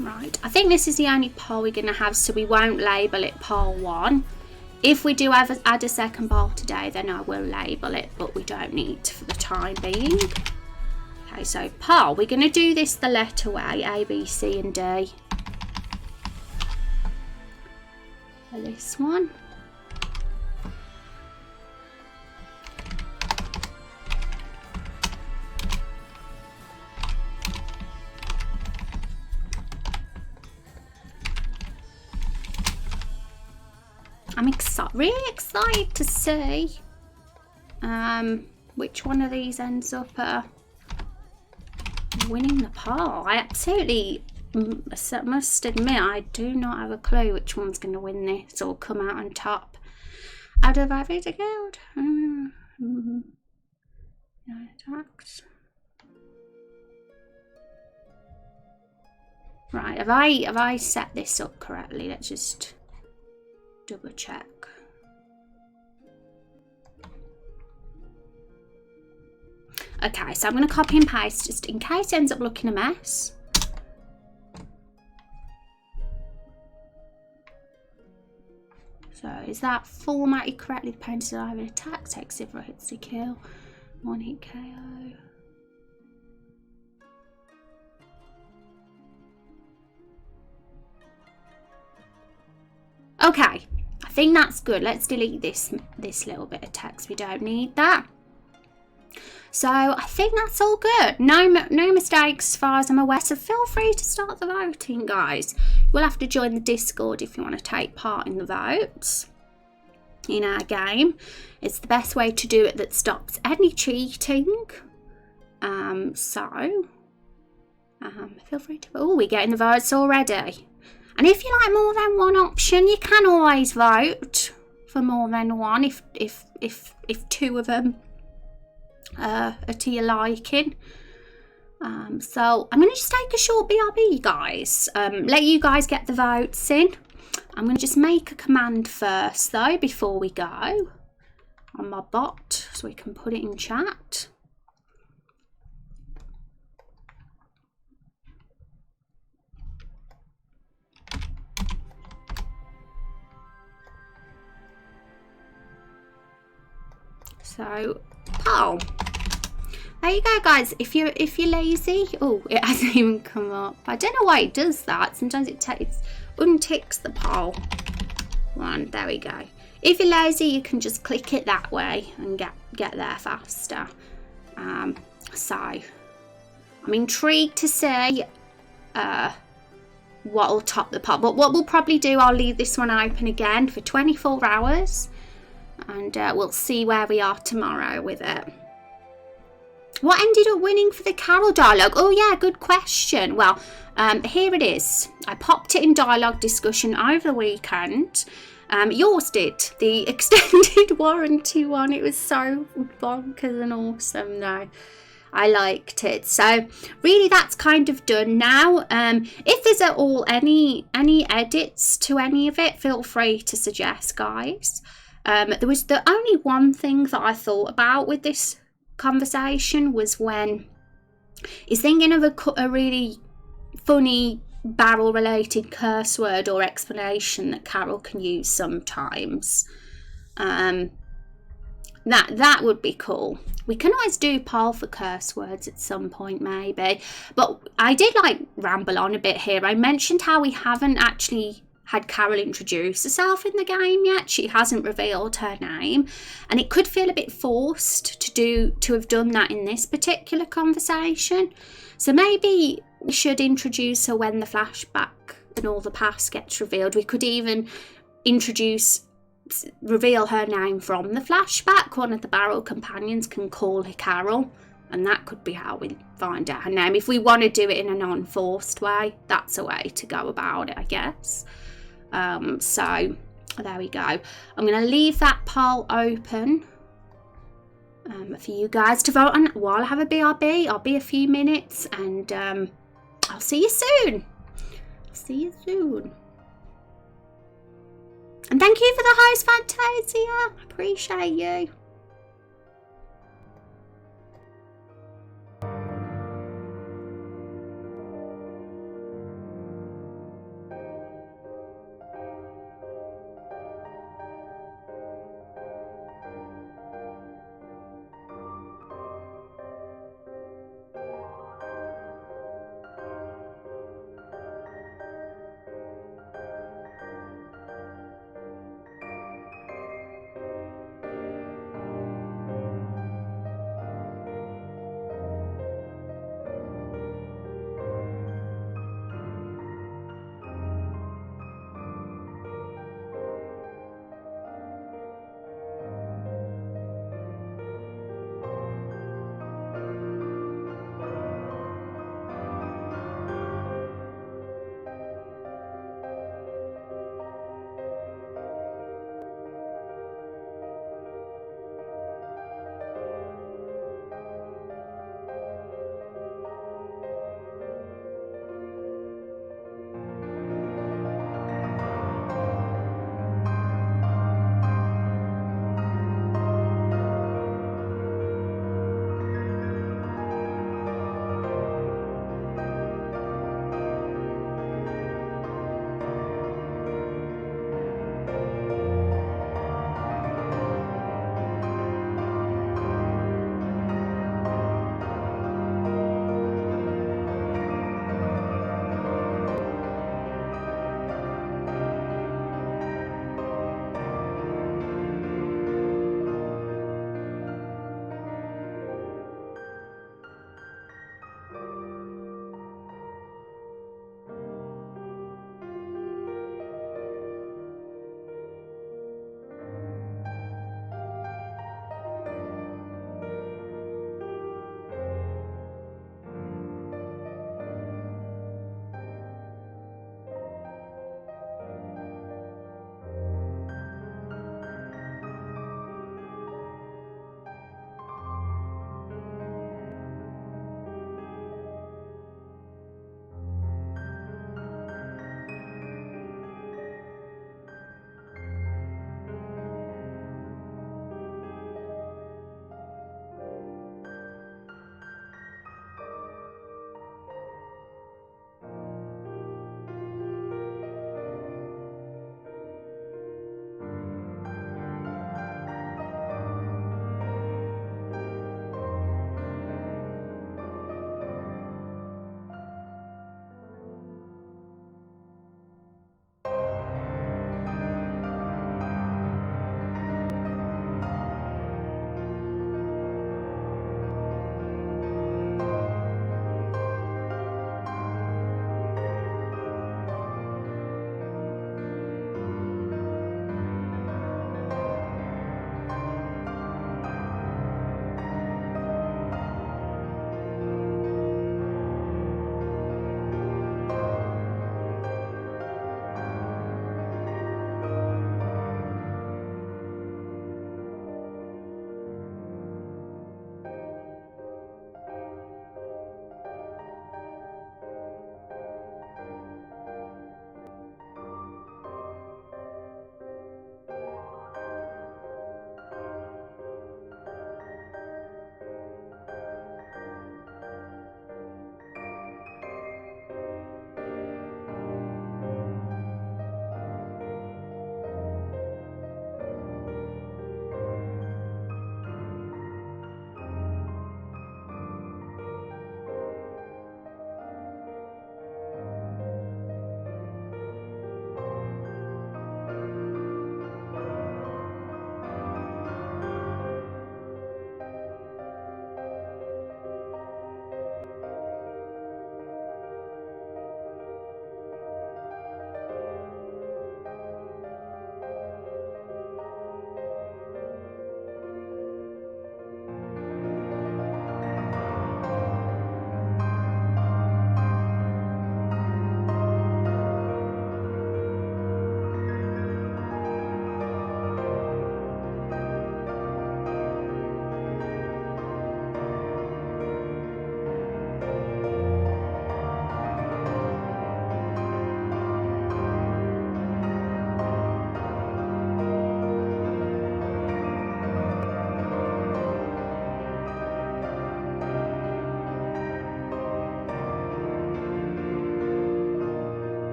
Right, I think this is the only poll we're going to have, so we won't label it poll 1. If we do ever add a second poll today, then I will label it, but we don't need to for the time being. Okay, so poll, we're going to do this the letter way, A, B, C and D. For this one. I'm really excited to see which one of these ends up winning the poll. I absolutely must admit I do not have a clue which one's going to win this or come out on top out of every guild. Right, have I set this up correctly? Let's just double check. Okay, so I'm going to copy and paste just in case it ends up looking a mess. So is that formatted correctly? The paint is alive and attack, takes several hits to kill, 1 hit KO. Okay, I think that's good. Let's delete this little bit of text. We don't need that. So I think that's all good. No mistakes as far as I'm aware. So feel free to start the voting, guys. You'll have to join the Discord if you want to take part in the votes in our game. It's the best way to do it that stops any cheating. So Feel free to... Oh, we're getting the votes already. And if you like more than one option, you can always vote for more than one if two of them are to your liking. So I'm going to just take a short BRB, guys. Let you guys get the votes in. I'm going to just make a command first, though, before we go on my bot, so we can put it in chat. So, poll. There you go, guys. If you're lazy, oh, it hasn't even come up. I don't know why it does that. Sometimes it unticks the poll one. There we go. If you're lazy, you can just click it that way and get there faster. So I'm intrigued to see what will top the poll. But what we'll probably do, I'll leave this one open again for 24 hours, and we'll see where we are tomorrow with it. What ended up winning for the Carol dialogue? Oh yeah, good question. Well, here it is. I popped it in dialogue discussion over the weekend. Yours did, the extended warranty one. It was so bonkers and awesome. No, I liked it. So really, that's kind of done now. If there's at all any edits to any of it, feel free to suggest, guys. There was the only one thing that I thought about with this conversation was when he's thinking of a really funny barrel related curse word or explanation that Carol can use sometimes. That would be cool. We can always do poll for curse words at some point, maybe. But I did ramble on a bit here. I mentioned how we haven't actually had Carol introduce herself in the game yet. She hasn't revealed her name, and it could feel a bit forced to have done that in this particular conversation. So maybe we should introduce her when the flashback and all the past gets revealed. We could even reveal her name from the flashback. One of the barrel companions can call her Carol, and that could be how we find out her name. If we want to do it in a non-forced way, that's a way to go about it, I guess. So there we go. I'm going to leave that poll open for you guys to vote on while I have a BRB. I'll be a few minutes, and I'll see you soon. And thank you for the host, Fantasia. I appreciate you.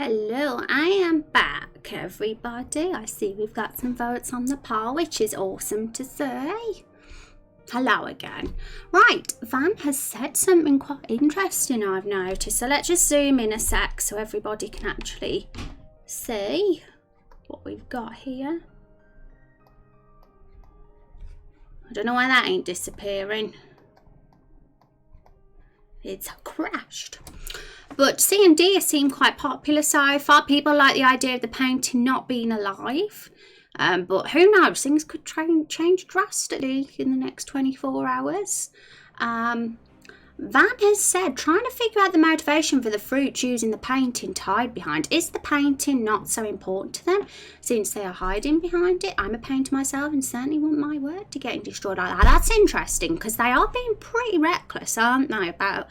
Hello, I am back, everybody. I see we've got some votes on the poll, which is awesome to see. Hello again. Right, Van has said something quite interesting, I've noticed. So let's just zoom in a sec so everybody can actually see what we've got here. I don't know why that ain't disappearing. It's crashed. But C and D seem quite popular so far. People like the idea of the painting not being alive. But who knows? Things could change drastically in the next 24 hours. Van has said, trying to figure out the motivation for the fruits using the painting to hide behind. Is the painting not so important to them since they are hiding behind it? I'm a painter myself and certainly want my work to getting destroyed like that. That's interesting because they are being pretty reckless, aren't they, about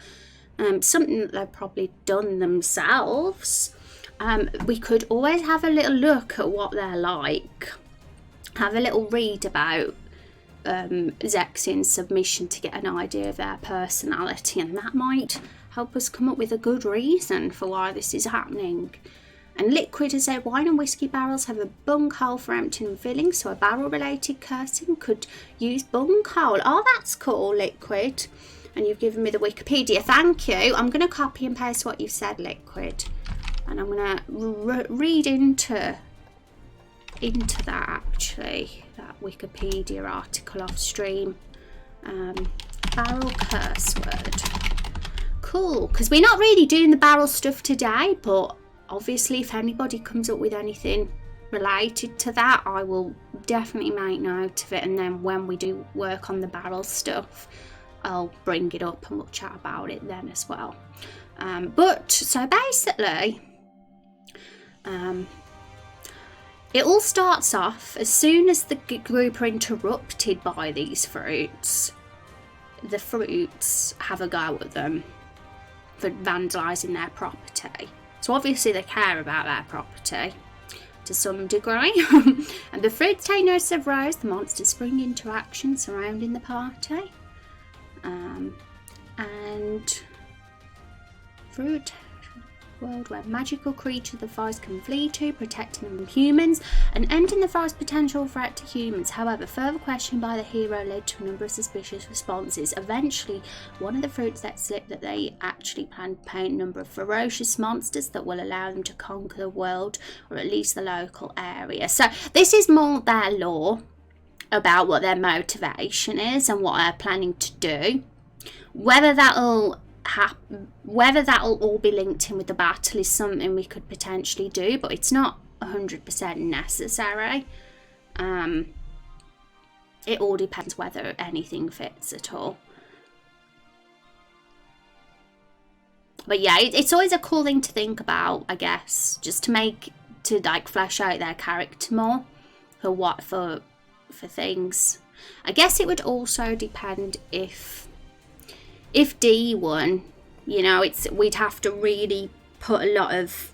something that they've probably done themselves. We could always have a little look at what they're like. Have a little read about Zexin's submission to get an idea of their personality, and that might help us come up with a good reason for why this is happening. And Liquid has said wine and whiskey barrels have a bung hole for emptying and filling, so a barrel related cursing could use bung hole. Oh, that's cool, Liquid. And you've given me the Wikipedia. Thank you. I'm going to copy and paste what you've said, Liquid. And I'm going to read into that, actually. That Wikipedia article off stream. Barrel curse word. Cool. Because we're not really doing the barrel stuff today. But obviously, if anybody comes up with anything related to that, I will definitely make note of it. And then when we do work on the barrel stuff, I'll bring it up and we'll chat about it then as well. So basically, it all starts off as soon as the group are interrupted by these fruits. The fruits have a go at them for vandalising their property. So obviously they care about their property to some degree. And the fruits take notice of Rose. The monsters spring into action surrounding the party. And fruit world where magical creature the forest can flee to, protecting them from humans and ending the forest's potential threat to humans. However, further questioning by the hero led to a number of suspicious responses. Eventually, one of the fruits let slip that they actually plan to paint a number of ferocious monsters that will allow them to conquer the world, or at least the local area. So this is more their lore about what their motivation is and what they're planning to do. Whether that'll all be linked in with the battle is something we could potentially do, but it's not 100% necessary. It all depends whether anything fits at all. But yeah, it's always a cool thing to think about, I guess, just to flesh out their character more for things. I guess it would also depend if D won, we'd have to really put a lot of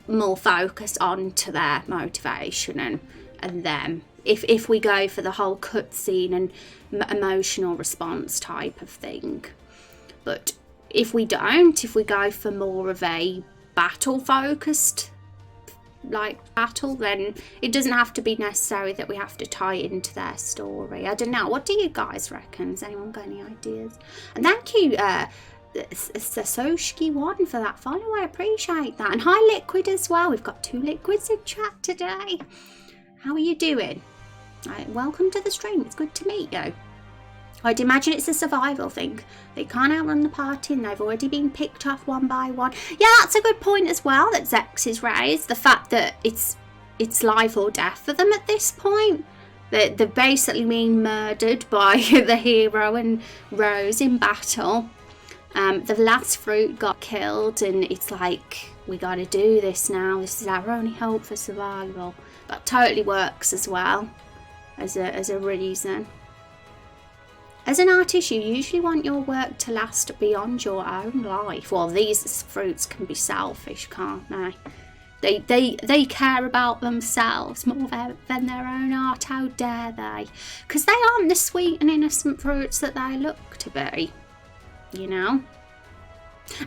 more focus onto their motivation and them. If we go for the whole cutscene and emotional response type of thing. But if we go for more of a battle focused battle, then it doesn't have to be necessary that we have to tie it into their story. I don't know. What do you guys reckon? Has anyone got any ideas? And thank you, Sasoshki1 for that follow. I appreciate that. And hi, Liquid, as well. We've got 2 Liquids in chat today. How are you doing? Welcome to the stream. It's good to meet you. I'd imagine it's a survival thing. They can't outrun the party and they've already been picked off one by one. Yeah, that's a good point as well that Zex has raised. The fact that it's life or death for them at this point. They're basically being murdered by the hero and Rose in battle. The last fruit got killed and it's like, we gotta do this now. This is our only hope for survival. That totally works as well as a reason. As an artist, you usually want your work to last beyond your own life. Well, these fruits can be selfish, can't they? They care about themselves more than their own art. How dare they? Because they aren't the sweet and innocent fruits that they look to be,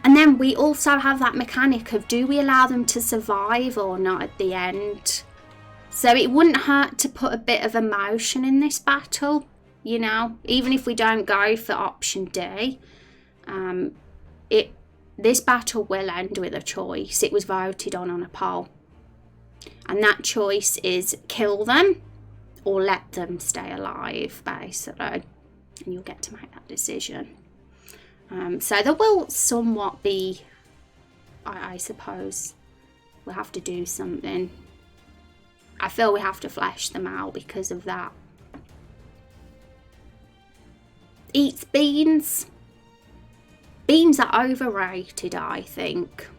And then we also have that mechanic of, do we allow them to survive or not at the end? So it wouldn't hurt to put a bit of emotion in this battle, you know, even if we don't go for option D. This battle will end with a choice. It was voted on a poll. And that choice is kill them or let them stay alive, basically. And you'll get to make that decision. So there will somewhat be, I suppose, we'll have to do something. I feel we have to flesh them out because of that. Eats beans. Beans are overrated, I think.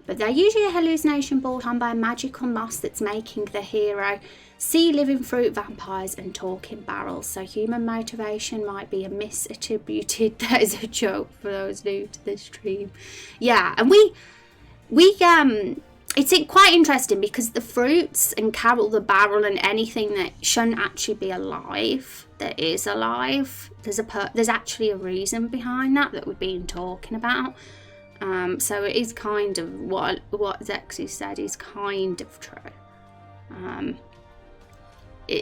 But they're usually a hallucination brought on by a magical moss that's making the hero see living fruit, vampires and talking barrels. So human motivation might be a misattributed. That is a joke for those new to the stream. Yeah, and we it's quite interesting because the fruits and Carol the barrel and anything that shouldn't actually be alive, that is alive, there's actually a reason behind that we've been talking about. So it is kind of what Zexy said is kind of true.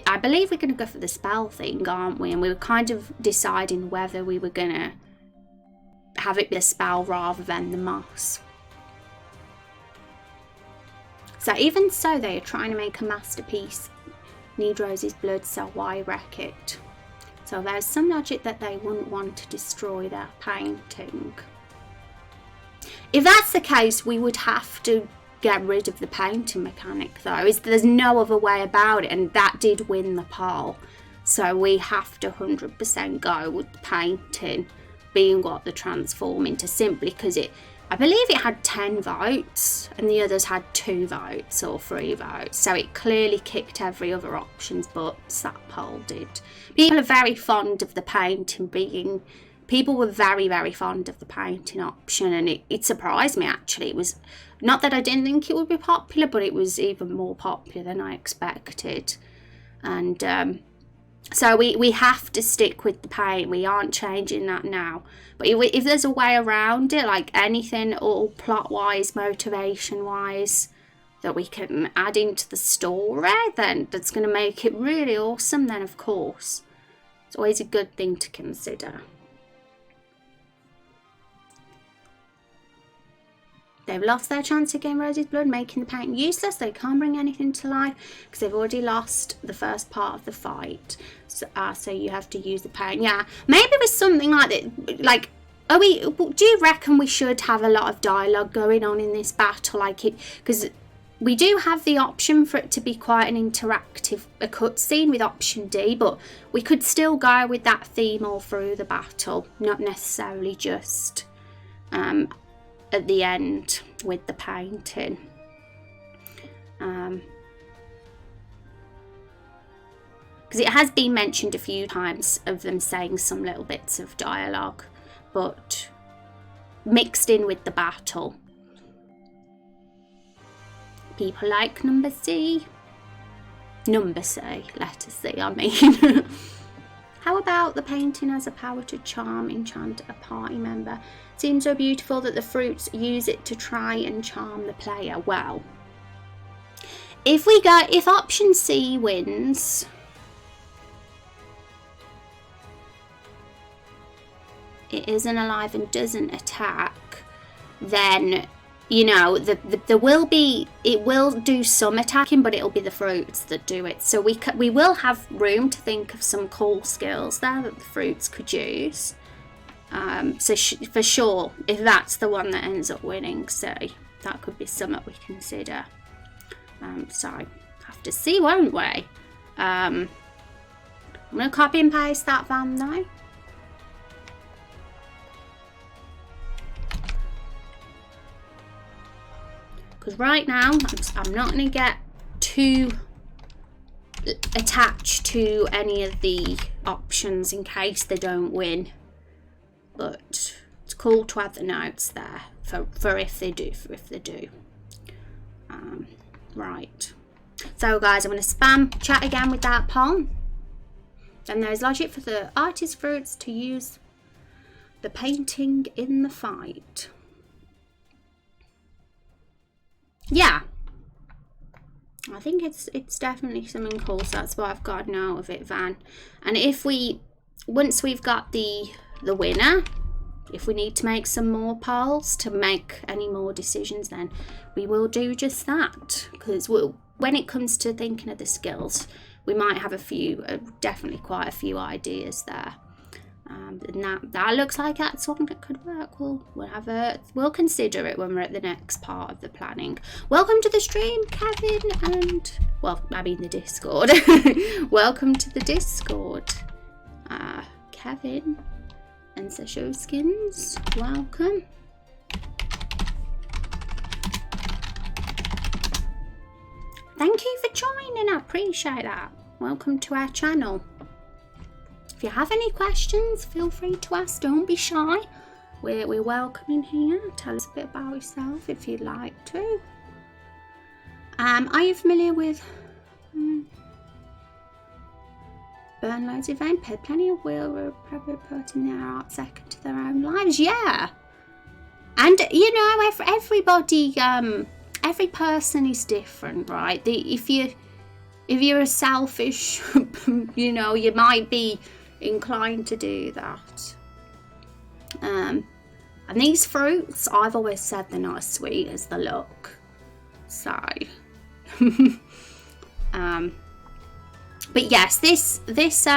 I believe we're going to go for the spell thing, aren't we? And we were kind of deciding whether we were going to have it be a spell rather than the moss. So even so, they are trying to make a masterpiece. Need Rose's blood, so why wreck it? So there's some logic that they wouldn't want to destroy their painting. If that's the case, we would have to get rid of the painting mechanic, though. There's no other way about it, and that did win the poll. So we have to 100% go with the painting being what they transform into, simply because I believe it had 10 votes and the others had 2 votes or 3 votes. So it clearly kicked every other option's butts, that poll did. People are very fond of the painting people were very, very fond of the painting option, and it surprised me, actually. It was not that I didn't think it would be popular, but it was even more popular than I expected. And so we have to stick with the paint. We aren't changing that now. But if there's a way around it, like anything, or plot-wise, motivation-wise, that we can add into the story, then that's going to make it really awesome, then of course. It's always a good thing to consider. They've lost their chance to gain Rose's blood, making the painting useless. They can't bring anything to life because they've already lost the first part of the fight. So you have to use the paint. Yeah, maybe with something like that. Like, do you reckon we should have a lot of dialogue going on in this battle? Because we do have the option for it to be quite an interactive cutscene with option D, but we could still go with that theme all through the battle, not necessarily just at the end with the painting. Because it has been mentioned a few times of them saying some little bits of dialogue, but mixed in with the battle. People like number C, letter C, I mean. How about the painting has a power to charm, enchant a party member? Seems so beautiful that the fruits use it to try and charm the player. Well, if option C wins, it isn't alive and doesn't attack, then, you know, it will do some attacking, but it'll be the fruits that do it. So we will have room to think of some cool skills there that the fruits could use. So for sure, if that's the one that ends up winning, so that could be something we consider. So have to see, won't we? I'm going to copy and paste that van now. Because right now, I'm not going to get too attached to any of the options in case they don't win. But it's cool to have the notes there for if they do, right. So guys, I'm going to spam chat again with that poll. Then there's logic for the artist fruits to use The painting in the fight. Yeah. I think it's definitely something cool, so that's what I've gotten out of it, Van. And if once we've got the winner, if we need to make some more polls to make any more decisions, then we will do just that. Because when it comes to thinking of the skills, we might have a few, definitely quite a few ideas there. And that looks like that's one that could work. We'll consider it when we're at the next part of the planning. Welcome to the stream, Kevin, and the Discord. Welcome to the Discord, Kevin and Sashowskins. Welcome. Thank you for joining. I appreciate that. Welcome to our channel. If you have any questions, feel free to ask. Don't be shy. We're welcoming here. Tell us a bit about yourself if you'd like to. Are you familiar with Burn Loads event? Plenty of will probably putting their art second to their own lives. Yeah. And you know, everybody, every person is different, right? If you're a selfish, you know, you might be inclined to do that. And these fruits, I've always said they're not as sweet as they look. So, but yes, this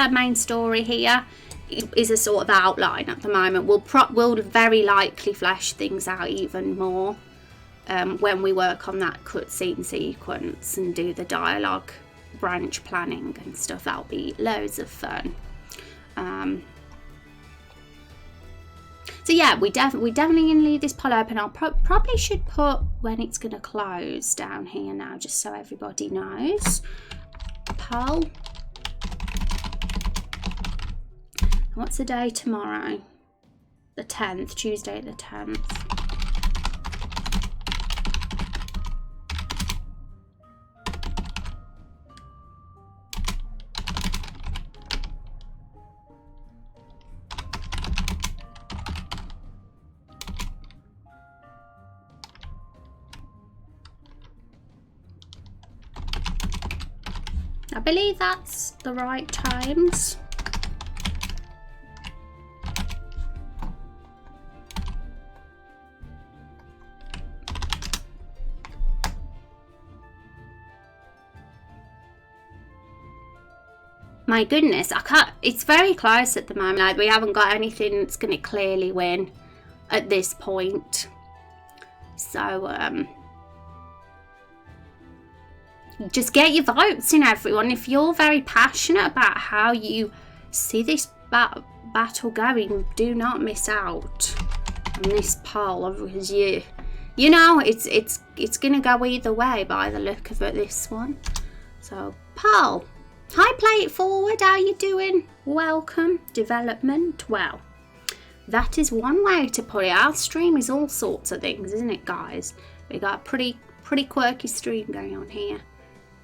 main story here is a sort of outline at the moment. We'll very likely flesh things out even more when we work on that cutscene sequence and do the dialogue branch planning and stuff. That'll be loads of fun. So yeah, we definitely gonna leave this poll open. I'll probably should put when it's gonna close down here now, just so everybody knows. Poll. What's the day tomorrow? The 10th, Tuesday the 10th. I believe that's the right times. My goodness, I can't, it's very close at the moment. Like, we haven't got anything that's going to clearly win at this point. So, just get your votes in, everyone. If you're very passionate about how you see this battle going, do not miss out on this poll, because you know it's gonna go either way by the look of it, this one. So poll. Hi, Play It Forward, how you doing? Welcome. Development. Well, that is one way to put it. Our stream is all sorts of things, isn't it, guys? We got a pretty quirky stream going on here.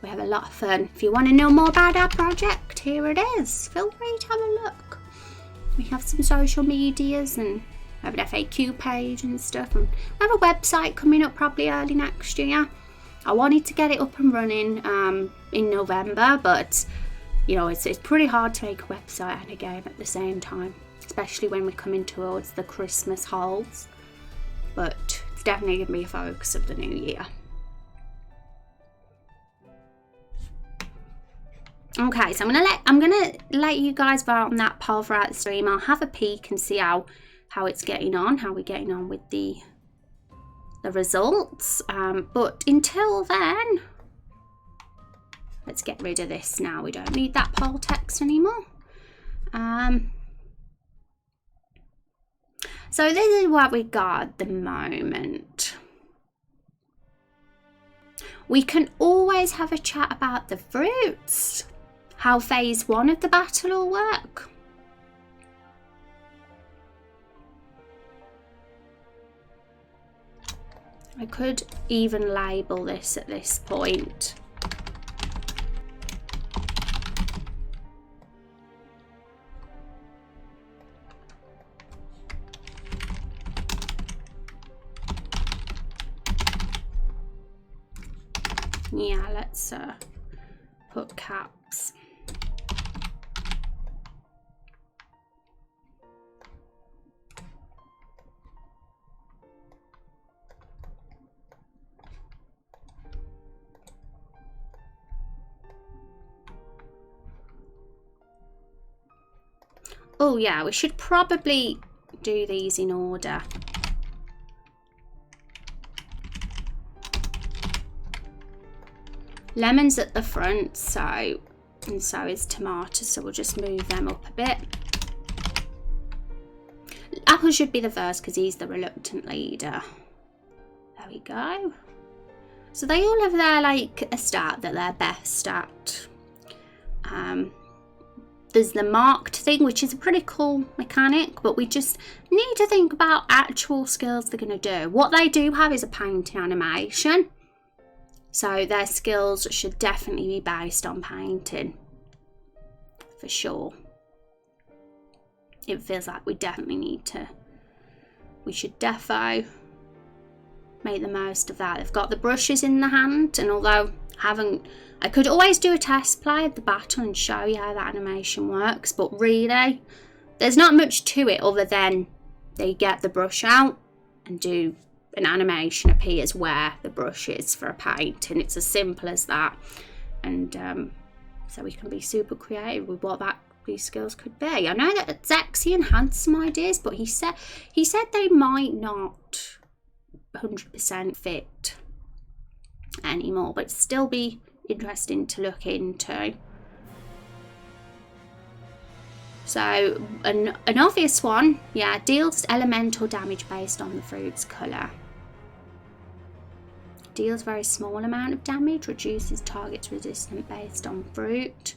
We have a lot of fun. If you want to know more about our project, here it is. Feel free to have a look. We have some social medias and we have an FAQ page and stuff. And we have a website coming up probably early next year. I wanted to get it up and running in November, but you know, it's pretty hard to make a website and a game at the same time, especially when we're coming towards the Christmas holidays. But it's definitely going to be a focus of the new year. Okay, so I'm gonna let you guys vote on that poll throughout the stream. I'll have a peek and see how it's getting on, how we're getting on with the results. But until then, let's get rid of this now. We don't need that poll text anymore. So this is what we got at the moment. We can always have a chat about the fruits. How phase 1 of the battle will work. I could even label this at this point. Yeah, let's put caps. Oh yeah, we should probably do these in order. Lemon's at the front, and so is tomato, so we'll just move them up a bit. Apple should be the first because he's the reluctant leader. There we go. So they all have their like a stat that they're best at. There's the marked thing, which is a pretty cool mechanic, but we just need to think about actual skills they're going to do. What they do have is a painting animation, so their skills should definitely be based on painting, for sure. It feels like we definitely need to, we should defo make the most of that. They've got the brushes in the hand, and although I could always do a test play of the battle and show you how that animation works, but really there's not much to it other than they get the brush out and do an animation appears where the brush is for a paint, and it's as simple as that. And so we can be super creative with what these skills could be. I know that Zexian had some ideas, but he said they might not 100% fit anymore, but still be interesting to look into. So an obvious one, yeah, deals elemental damage based on the fruit's colour. Deals very small amount of damage, reduces targets resistant based on fruit.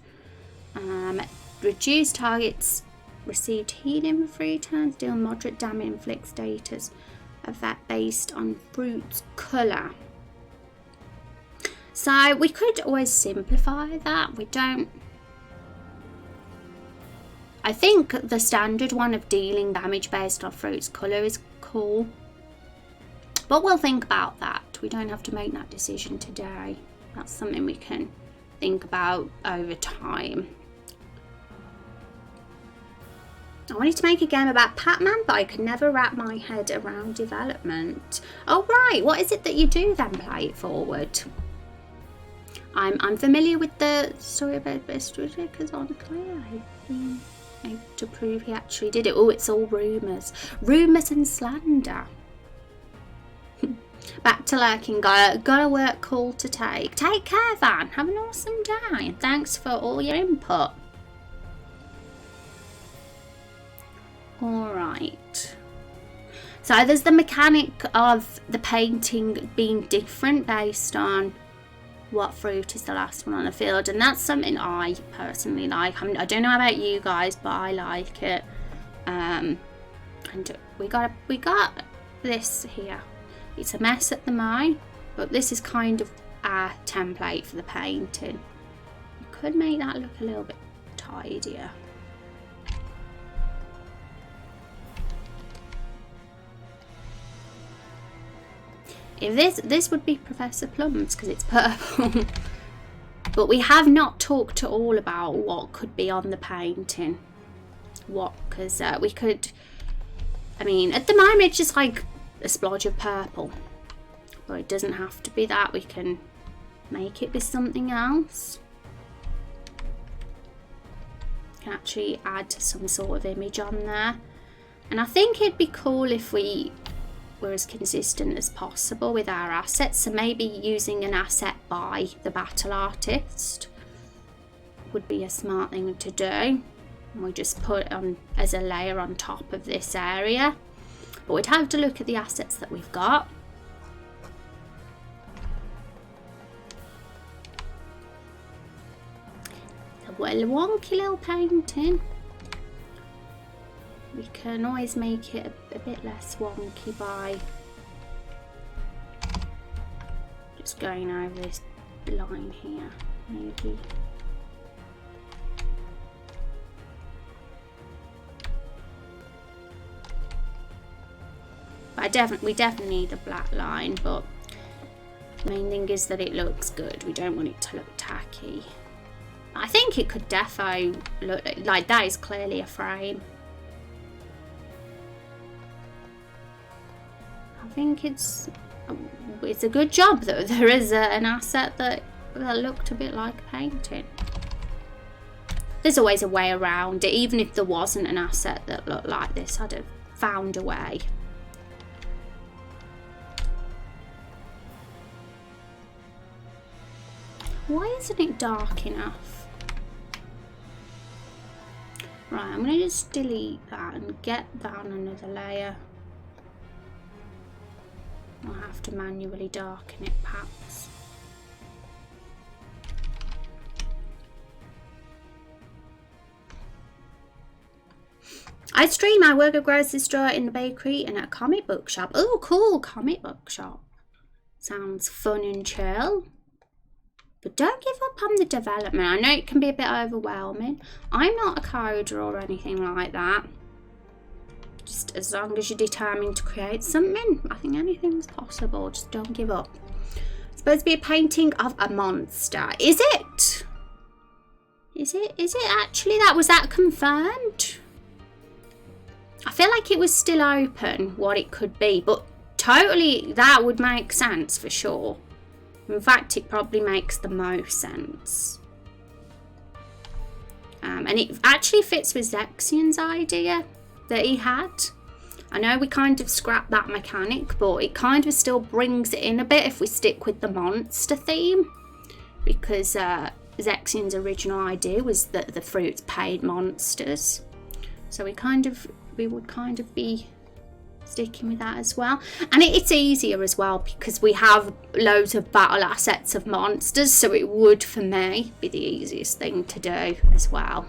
Reduce targets received healing for 3 turns, deal moderate damage, inflict status effect based on fruit's colour. So we could always simplify that. We don't. I think the standard one of dealing damage based on fruit's colour is cool. But we'll think about that. We don't have to make that decision today. That's something we can think about over time. I wanted to make a game about Pac-Man, but I could never wrap my head around development. Oh right, what is it that you do then? Play it forward. I'm familiar with the story about because on clear to prove he actually did it. Oh, it's all rumours and slander. Back to lurking. Got a work call to take. Take care, Van. Have an awesome day, and thanks for all your input. All right. So there's the mechanic of the painting being different based on what fruit is the last one on the field, and that's something I personally like. I don't know about you guys, but I like it. And we got this here. It's a mess at the mine, but this is kind of our template for the painting. We could make that look a little bit tidier. If this would be Professor Plum's because it's purple. But we have not talked at all about what could be on the painting. Because we could, I mean, at the moment it's just like a splodge of purple. But it doesn't have to be that. We can make it be something else. Can actually add some sort of image on there. And I think it'd be cool if we were as consistent as possible with our assets, so maybe using an asset by the battle artist would be a smart thing to do, and we just put it on as a layer on top of this area. But we'd have to look at the assets that we've got. A wonky little painting. We can always make it a bit less wonky by just going over this line here, maybe. But we definitely need a black line, but The main thing is that it looks good. We don't want it to look tacky. I think it could defo look like that is clearly a frame. I think it's a good job that there is an asset that looked a bit like a painting. There's always a way around it. Even if there wasn't an asset that looked like this, I'd have found a way. Why isn't it dark enough? Right, I'm going to just delete that and get that on another layer. I'll have to manually darken it perhaps. I stream, I work at a grocery store, in the bakery and at a comic book shop. Oh, cool, comic book shop. Sounds fun and chill. But don't give up on the development. I know it can be a bit overwhelming. I'm not a coder or anything like that. Just as long as you're determined to create something, I think anything's possible. Just don't give up. It's supposed to be a painting of a monster. Is it? Is it actually that? Was that confirmed? I feel like it was still open what it could be, but totally that would make sense for sure. In fact, it probably makes the most sense. And it actually fits with Zexian's idea that he had. I know we kind of scrapped that mechanic, but it kind of still brings it in a bit if we stick with the monster theme. Because Zexian's original idea was that the fruits paid monsters. So we would kind of be sticking with that as well. And it's easier as well because we have loads of battle assets of monsters, so it would for me be the easiest thing to do as well.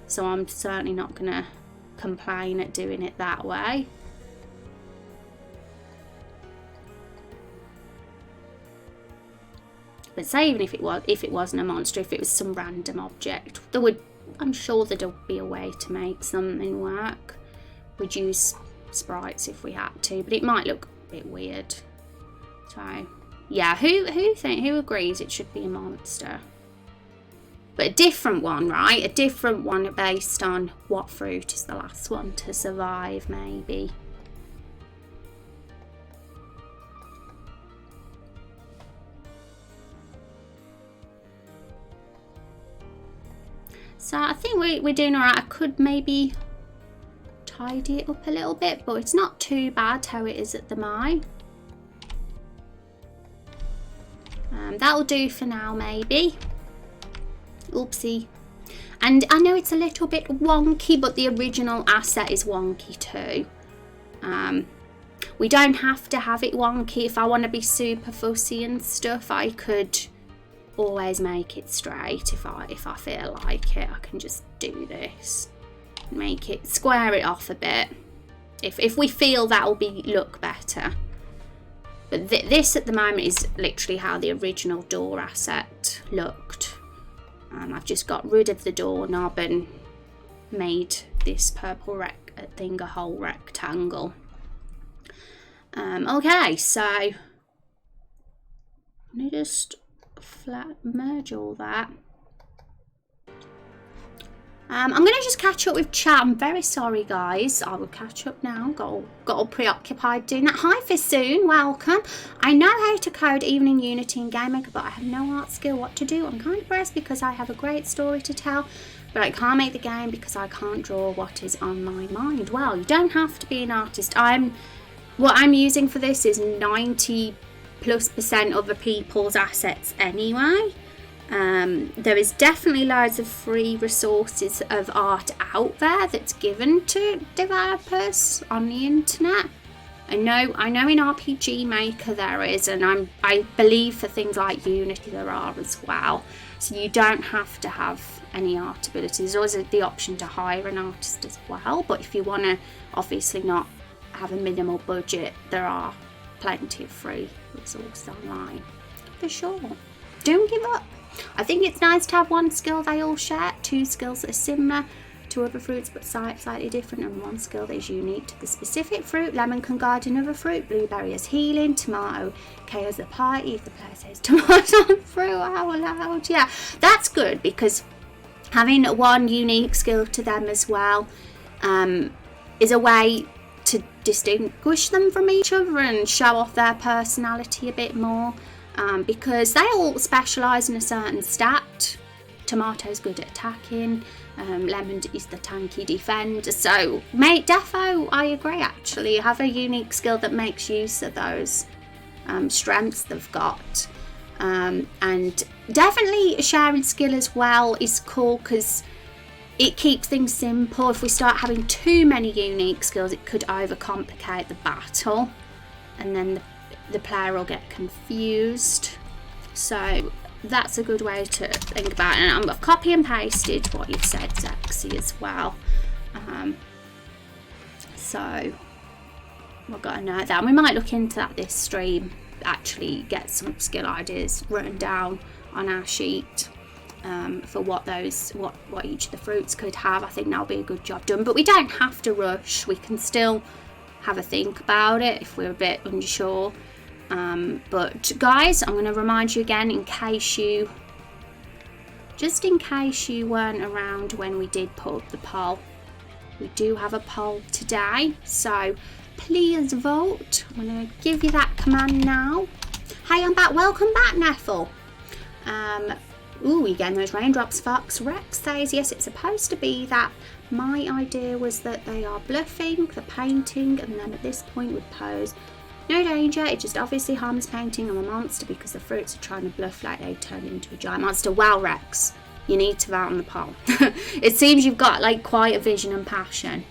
So I'm certainly not gonna complain at doing it that way. But say even if it wasn't a monster, if it was some random object, I'm sure there'd be a way to make something work. We'd use sprites if we had to, but it might look a bit weird. So yeah, who agrees it should be a monster? But a different one, right? A different one based on what fruit is the last one to survive, maybe. So I think we're doing alright. I could maybe tidy it up a little bit, but it's not too bad how it is at the moment. That'll do for now, maybe. Oopsie. And I know it's a little bit wonky, but the original asset is wonky too. We don't have to have it wonky. If I want to be super fussy and stuff, I could always make it straight. If I feel like it, I can just do this. Make it, square it off a bit. If we feel that'll look better. But this at the moment is literally how the original door asset looked. I've just got rid of the doorknob and made this purple thing a whole rectangle. Okay, so I'm gonna just merge all that. I'm going to just catch up with chat. I'm very sorry, guys. I will catch up now. Got all preoccupied doing that. Hi, Fisoon. Welcome. I know how to code even in Unity and GameMaker, but I have no art skill. What to do? I'm kind of pressed because I have a great story to tell, but I can't make the game because I can't draw what is on my mind. Well, you don't have to be an artist. What I'm using for this is 90+% other people's assets anyway. There is definitely loads of free resources of art out there that's given to developers on the internet. I know in RPG Maker there is, and I believe for things like Unity there are as well. So you don't have to have any art ability. There's always the option to hire an artist as well, but if you want to obviously not have a minimal budget, there are plenty of free resources online for sure. Don't give up. I think it's nice to have one skill they all share, two skills that are similar, to other fruits but slightly different, and one skill that is unique to the specific fruit. Lemon can guard another fruit, blueberry is healing, tomato KOs the party if the player says tomato fruit out loud. Yeah, that's good, because having one unique skill to them as well is a way to distinguish them from each other and show off their personality a bit more, because they all specialise in a certain stat. Tomato's good at attacking, lemon is the tanky defender, so defo, I agree actually, have a unique skill that makes use of those strengths they've got. And definitely a sharing skill as well is cool, because it keeps things simple. If we start having too many unique skills, it could overcomplicate the battle, and then the player will get confused. So that's a good way to think about it. And I've copy and pasted what you've said, Zexy, as well. So we've got to know that. And we might look into that this stream, actually get some skill ideas written down on our sheet for what each of the fruits could have. I think that'll be a good job done, but we don't have to rush. We can still have a think about it if we're a bit unsure. But guys, I'm going to remind you again, in case you weren't around when we did put up the poll, we do have a poll today, so please vote. I'm going to give you that command now. Hey, I'm back. Welcome back, Neffel. We getting those raindrops, Fox. Rex says, yes, it's supposed to be that. My idea was that they are bluffing the painting, and then at this point would pose no danger. It just obviously harms painting. I'm a monster because the fruits are trying to bluff like they turned into a giant monster. Wow, Rex, you need to vote on the poll. It seems you've got like quite a vision and passion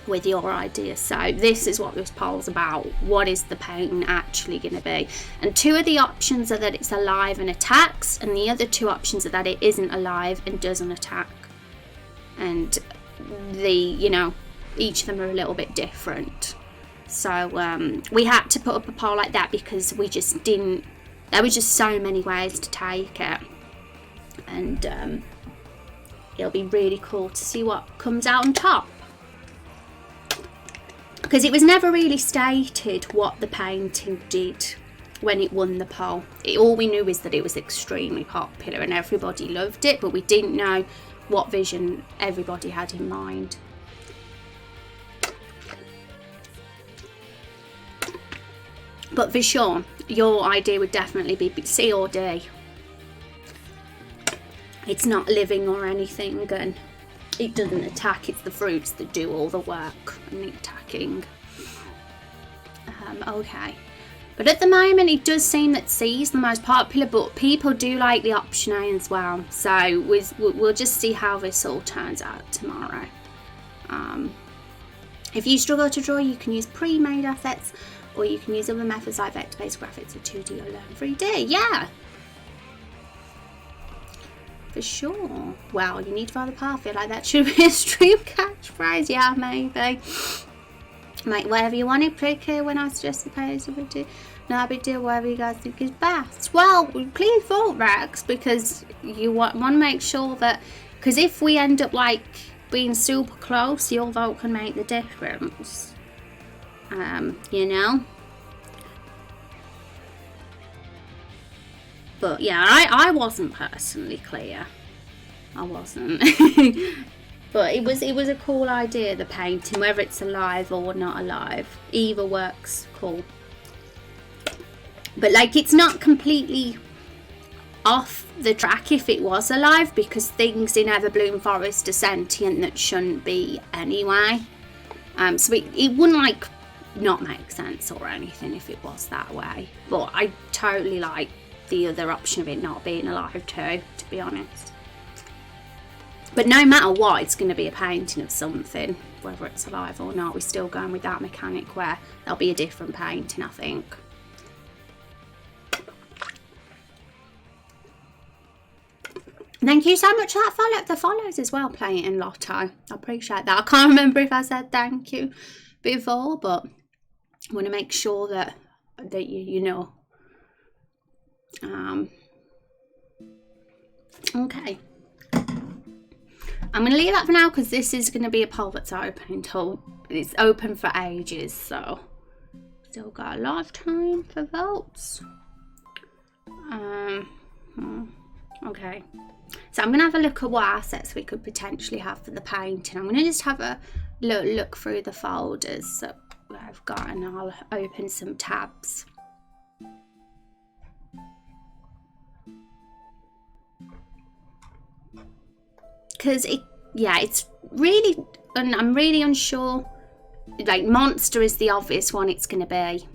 with your idea. So this is what this poll's about. What is the painting actually going to be? And two of the options are that it's alive and attacks, and the other two options are that it isn't alive and doesn't attack. And each of them are a little bit different. So we had to put up a poll like that because we just didn't, there were just so many ways to take it, and it'll be really cool to see what comes out on top, because it was never really stated what the painting did when it won the poll. All we knew is that it was extremely popular and everybody loved it, but we didn't know what vision everybody had in mind. But for sure, your idea would definitely be C or D. It's not living or anything, and it doesn't attack. It's the fruits that do all the work and the attacking. Okay. But at the moment, it does seem that C is the most popular, but people do like the option A as well. So we'll just see how this all turns out tomorrow. If you struggle to draw, you can use pre-made assets, or you can use other methods like vector-based graphics or 2D or Learn 3D. Yeah, for sure. Well, you need to follow the path. I feel like that should be a stream catchphrase. Yeah, maybe. Like, whatever you want to pick when I suggest the page of it. No big deal, whatever you guys think is best. Well, please vote, Rex, because you want to make sure that, because if we end up like being super close, your vote can make the difference. But yeah, I wasn't personally clear. I wasn't. But it was a cool idea, the painting, whether it's alive or not alive. Either works cool. But like, it's not completely off the track if it was alive, because things in Everbloom Forest are sentient that shouldn't be anyway. So it wouldn't like not make sense or anything if it was that way. But I totally like the other option of it not being alive too, to be honest. But no matter what, it's going to be a painting of something, whether it's alive or not. We're still going with that mechanic where there'll be a different painting, I think. Thank you so much for that the follows as well, Playing in Lotto. I appreciate that. I can't remember if I said thank you before, but I want to make sure that you know. Okay. I'm going to leave that for now because this is going to be a poll that's open until it's open for ages. So still got a lot of time for votes. Okay. So I'm going to have a look at what assets we could potentially have for the painting. I'm going to just have a look through the folders that I've got, and I'll open some tabs. Because it's really, and I'm really unsure. Like, monster is the obvious one it's going to be.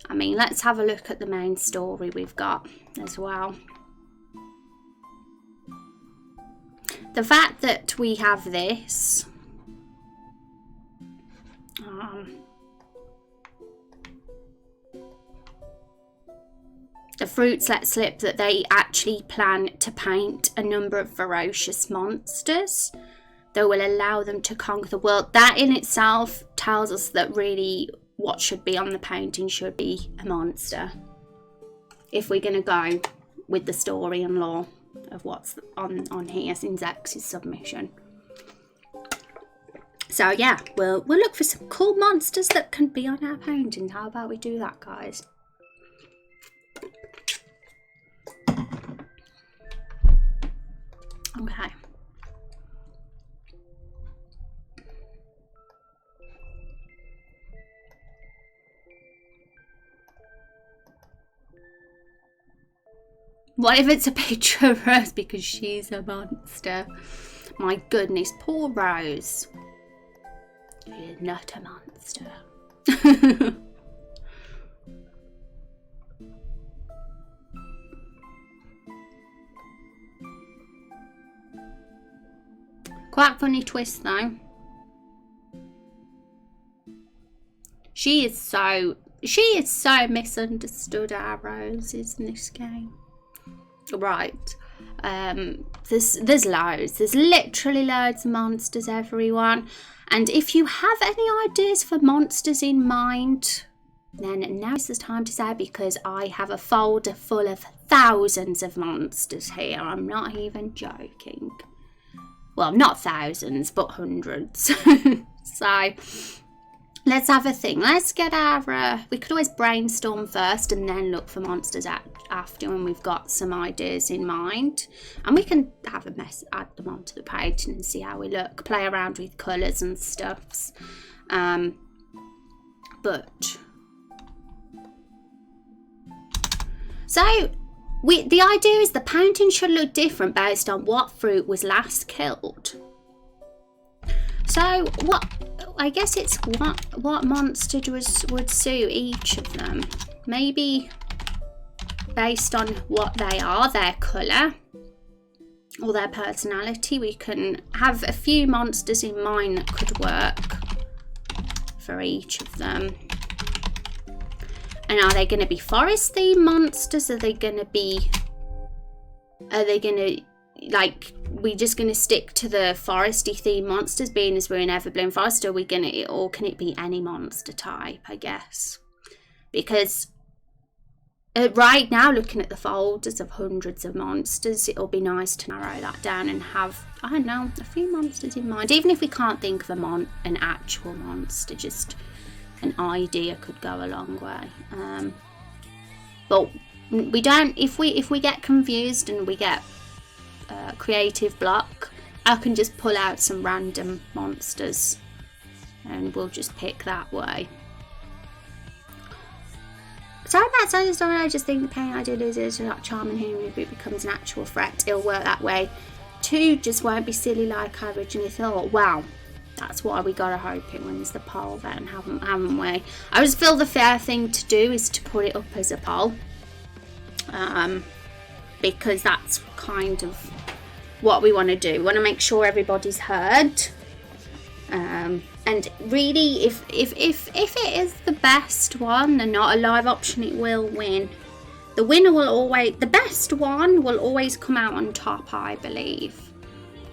I mean, let's have a look at the main story we've got as well. The fact that we have this, the fruits let slip that they actually plan to paint a number of ferocious monsters that will allow them to conquer the world. That in itself tells us that really what should be on the painting should be a monster, if we're going to go with the story and lore of what's on here since X's submission. So yeah, we'll look for some cool monsters that can be on our paintings. How about we do that, guys? Okay. What if it's a picture of Rose because she's a monster? My goodness, poor Rose. She's not a monster. Quite funny twist though. She is so misunderstood, our Rose, in this game. Right. There's loads. There's literally loads of monsters, everyone. And if you have any ideas for monsters in mind, then now's the time to say, because I have a folder full of thousands of monsters here. I'm not even joking. Well, not thousands, but hundreds. So let's have a thing. Let's get our... we could always brainstorm first and then look for monsters after when we've got some ideas in mind. And we can have a mess, add them onto the painting and see how we look. Play around with colours and stuffs. So the idea is the painting should look different based on what fruit was last killed. So I guess it's what monster would suit each of them. Maybe based on what they are, their colour or their personality. We can have a few monsters in mind that could work for each of them. And are they going to be forest themed monsters? Are they going to like, we're just going to stick to the foresty themed monsters, being as we're in Everbloom Forest? Or can it be any monster type, I guess? Because right now, looking at the folders of hundreds of monsters, it'll be nice to narrow that down and have, I don't know, a few monsters in mind. Even if we can't think of an actual monster, just an idea could go a long way. But we don't, if we get confused and we get creative block, I can just pull out some random monsters and we'll just pick that way. Sorry about saying the story, I just think the pain I do loses that charm and hearing reboot becomes an actual threat. It'll work that way. 2 just won't be silly like I originally thought. Wow. That's why we gotta hope it wins the poll then, haven't we? I just feel the fair thing to do is to put it up as a poll. Because that's kind of what we want to do. We want to make sure everybody's heard. And really, if it is the best one and not a live option, it will win. The winner will always, the best one will always come out on top, I believe.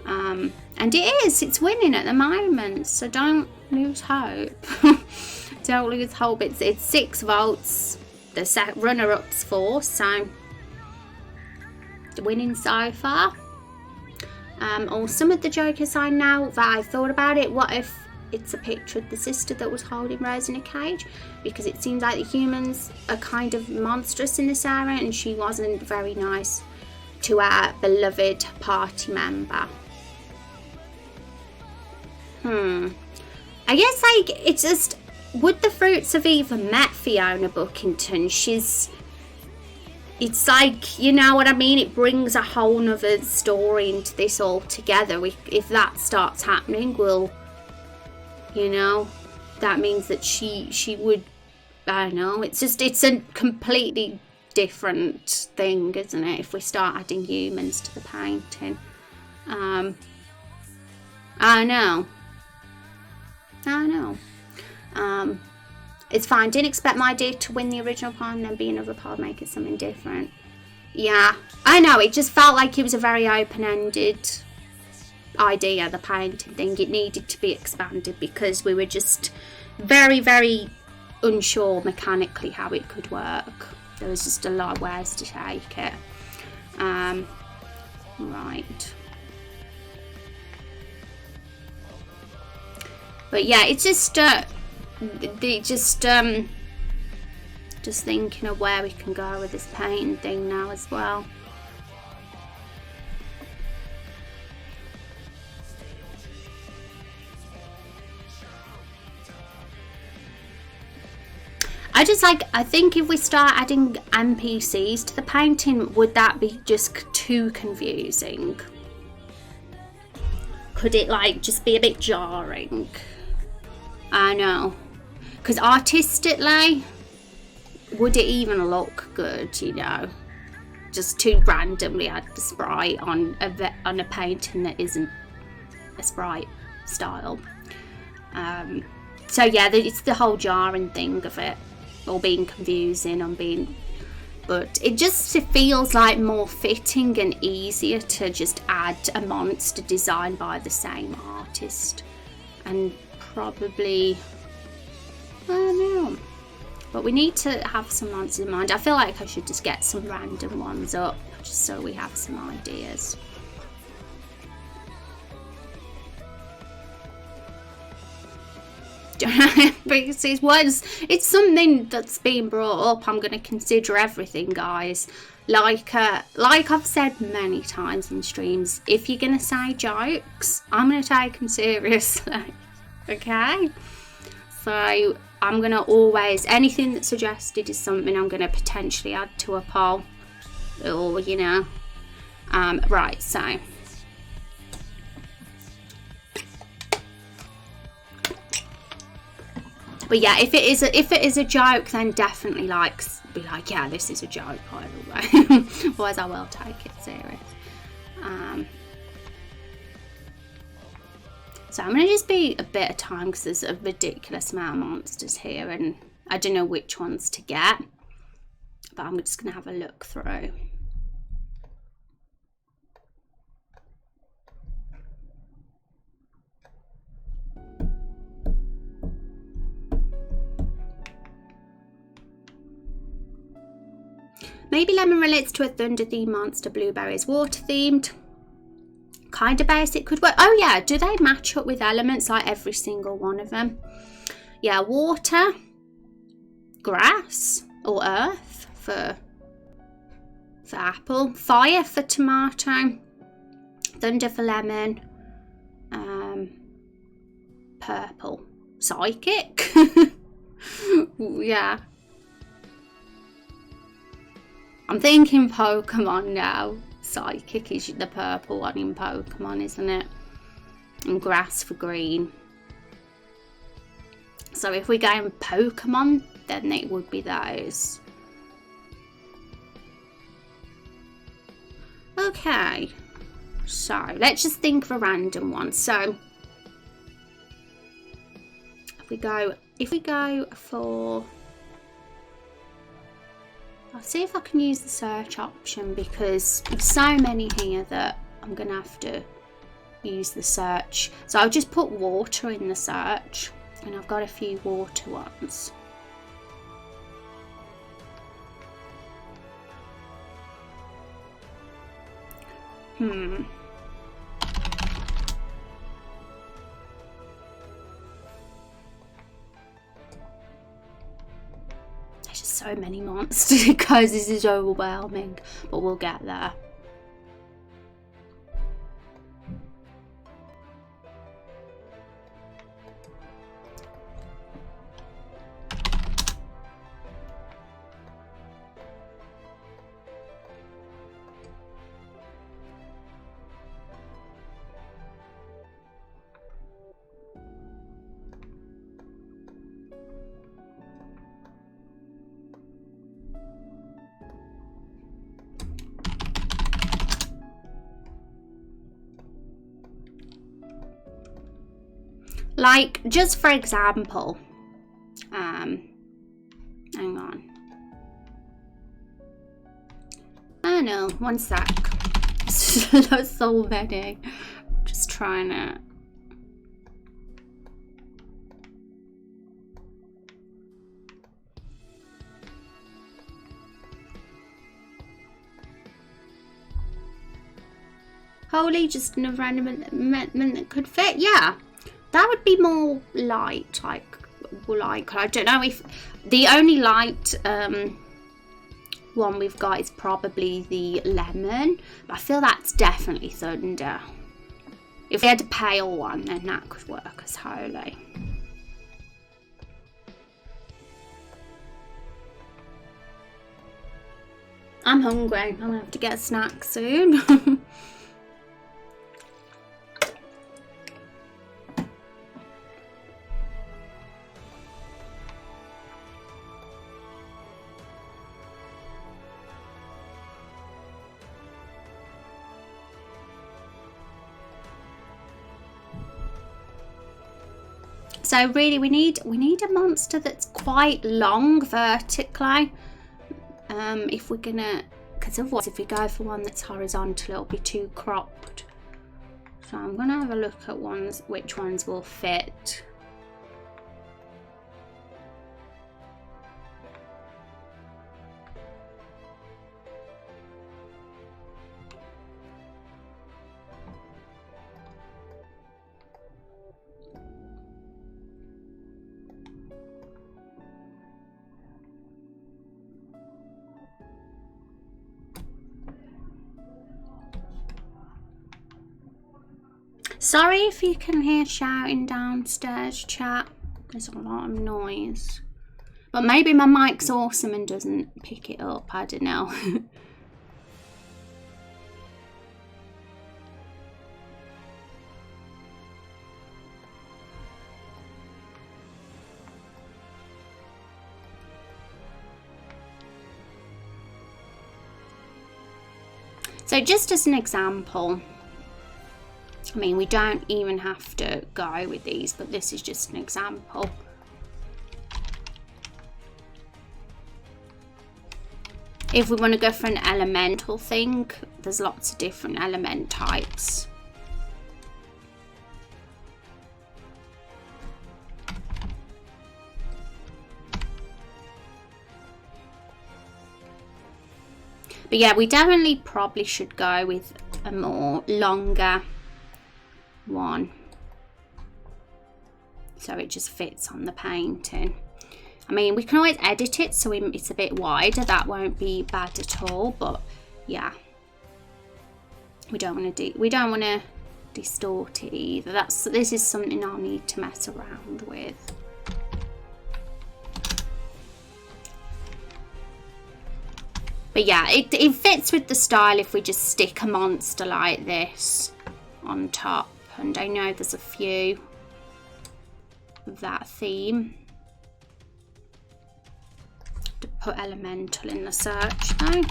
And it's winning at the moment, so don't lose hope. Don't lose hope. It's 6 votes. The runner-up's 4, so winning so far. Or some of the jokers I know that I've thought about it. What if it's a picture of the sister that was holding Rose in a cage? Because it seems like the humans are kind of monstrous in this area, and she wasn't very nice to our beloved party member. I guess, like, it's just, would the fruits have even met Fiona Buckington? It's like, you know what I mean? It brings a whole nother story into this altogether. If that starts happening, well, you know, that means that she would, I don't know, it's a completely different thing, isn't it, if we start adding humans to the painting. I know. It's fine. Didn't expect my idea to win the original part and then be another part, make it something different. Yeah, I know. It just felt like it was a very open-ended idea, the painting thing. It needed to be expanded because we were just very, very unsure mechanically how it could work. There was just a lot of ways to take it. Right. But yeah, it's just just thinking of where we can go with this painting thing now as well. I think if we start adding NPCs to the painting, would that be just too confusing? Could it like just be a bit jarring? I know. Because artistically, would it even look good, you know? Just to randomly add the sprite on a painting that isn't a sprite style. So yeah, it's the whole jarring thing of it, or being confusing, but it just feels like more fitting and easier to just add a monster designed by the same artist, and probably, I don't know, but we need to have some monsters in mind. I feel like I should just get some random ones up just so we have some ideas. Because it's something that's being brought up. I'm going to consider everything, guys. Like I've said many times in streams, if you're going to say jokes, I'm going to take them seriously. Okay? So I'm going to always, anything that's suggested is something I'm going to potentially add to a poll. Or, you know. Right, so. But yeah, if it is a joke, then definitely be like, yeah, this is a joke, by the way. Otherwise, I will take it serious. So I'm going to just be a bit of time because there's a ridiculous amount of monsters here, and I don't know which ones to get. But I'm just going to have a look through. Maybe lemon relates to a thunder themed monster, blueberry is water themed. Kind of basic, could work. Oh yeah, do they match up with elements, like every single one of them? Yeah, water, grass or earth for apple, fire for tomato, thunder for lemon, purple, psychic. Yeah. I'm thinking Pokemon now. Psychic is the purple one in Pokemon, isn't it? And grass for green. So if we go in Pokemon, then it would be those. Okay. So let's just think of a random one. So if we go for, I'll see if I can use the search option, because there's so many here that I'm going to have to use the search. So I'll just put water in the search, and I've got a few water ones. so many monsters because this is overwhelming, but we'll get there. Like, just for example, hang on. Oh no, one sec. There's so many. Just trying to. Holy, just another amendment that could fit. Yeah. That would be more light, like I don't know if the only light one we've got is probably the lemon, but I feel that's definitely thunder. If we had a pale one, then that could work as holy. I'm hungry. I'm gonna have to get a snack soon. So really, we need a monster that's quite long vertically. If we're gonna, because otherwise, if we go for one that's horizontal, it'll be too cropped. So I'm gonna have a look at which ones will fit. Sorry if you can hear shouting downstairs, chat. There's a lot of noise. But maybe my mic's awesome and doesn't pick it up. I don't know. So just as an example, I mean, we don't even have to go with these, but this is just an example. If we want to go for an elemental thing, there's lots of different element types. But yeah, we definitely probably should go with a more longer one, so it just fits on the painting. I mean, we can always edit it so it's a bit wider. That won't be bad at all. But yeah, we don't want to distort it either. This is something I'll need to mess around with. But yeah, it fits with the style if we just stick a monster like this on top. And I know there's a few of that theme. To put elemental in the search though.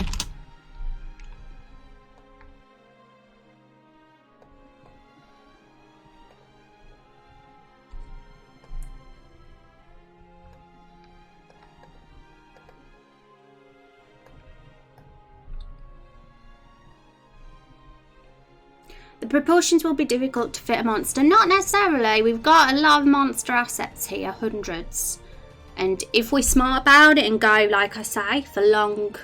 The proportions will be difficult to fit a monster. Not necessarily. We've got a lot of monster assets here, hundreds. And if we're smart about it and go, like I say, for long,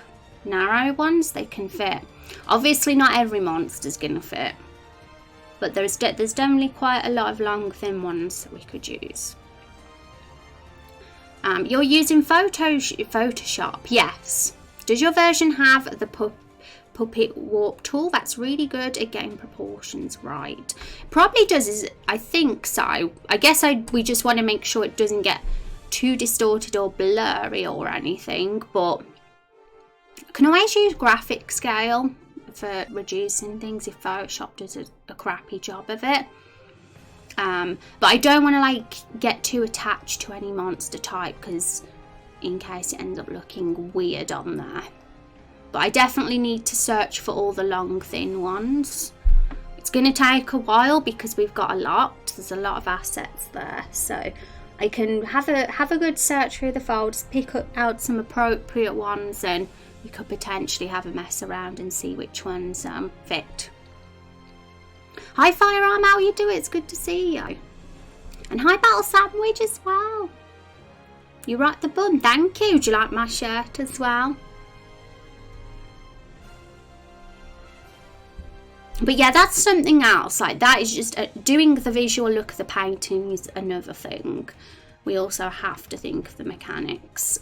narrow ones, they can fit. Obviously, not every monster's going to fit. But there's definitely quite a lot of long, thin ones that we could use. You're using Photoshop, yes. Does your version have the puppet warp tool? That's really good at getting proportions right. Probably does, I think so. I guess we just want to make sure it doesn't get too distorted or blurry or anything, but I can always use graphic scale for reducing things if Photoshop does a crappy job of it. But I don't want to like get too attached to any monster type, because in case it ends up looking weird on there. But I definitely need to search for all the long thin ones. It's going to take a while because we've got a lot. There's a lot of assets there, so I can have a good search through the folders, pick out some appropriate ones, and you could potentially have a mess around and see which ones fit. Hi Firearm, how you doing? It's good to see you. And hi Battle Sandwich as well. You rock the bun, thank you. Do you like my shirt as well? But yeah, that's something else. Like that is just doing the visual look of the painting is another thing. We also have to think of the mechanics.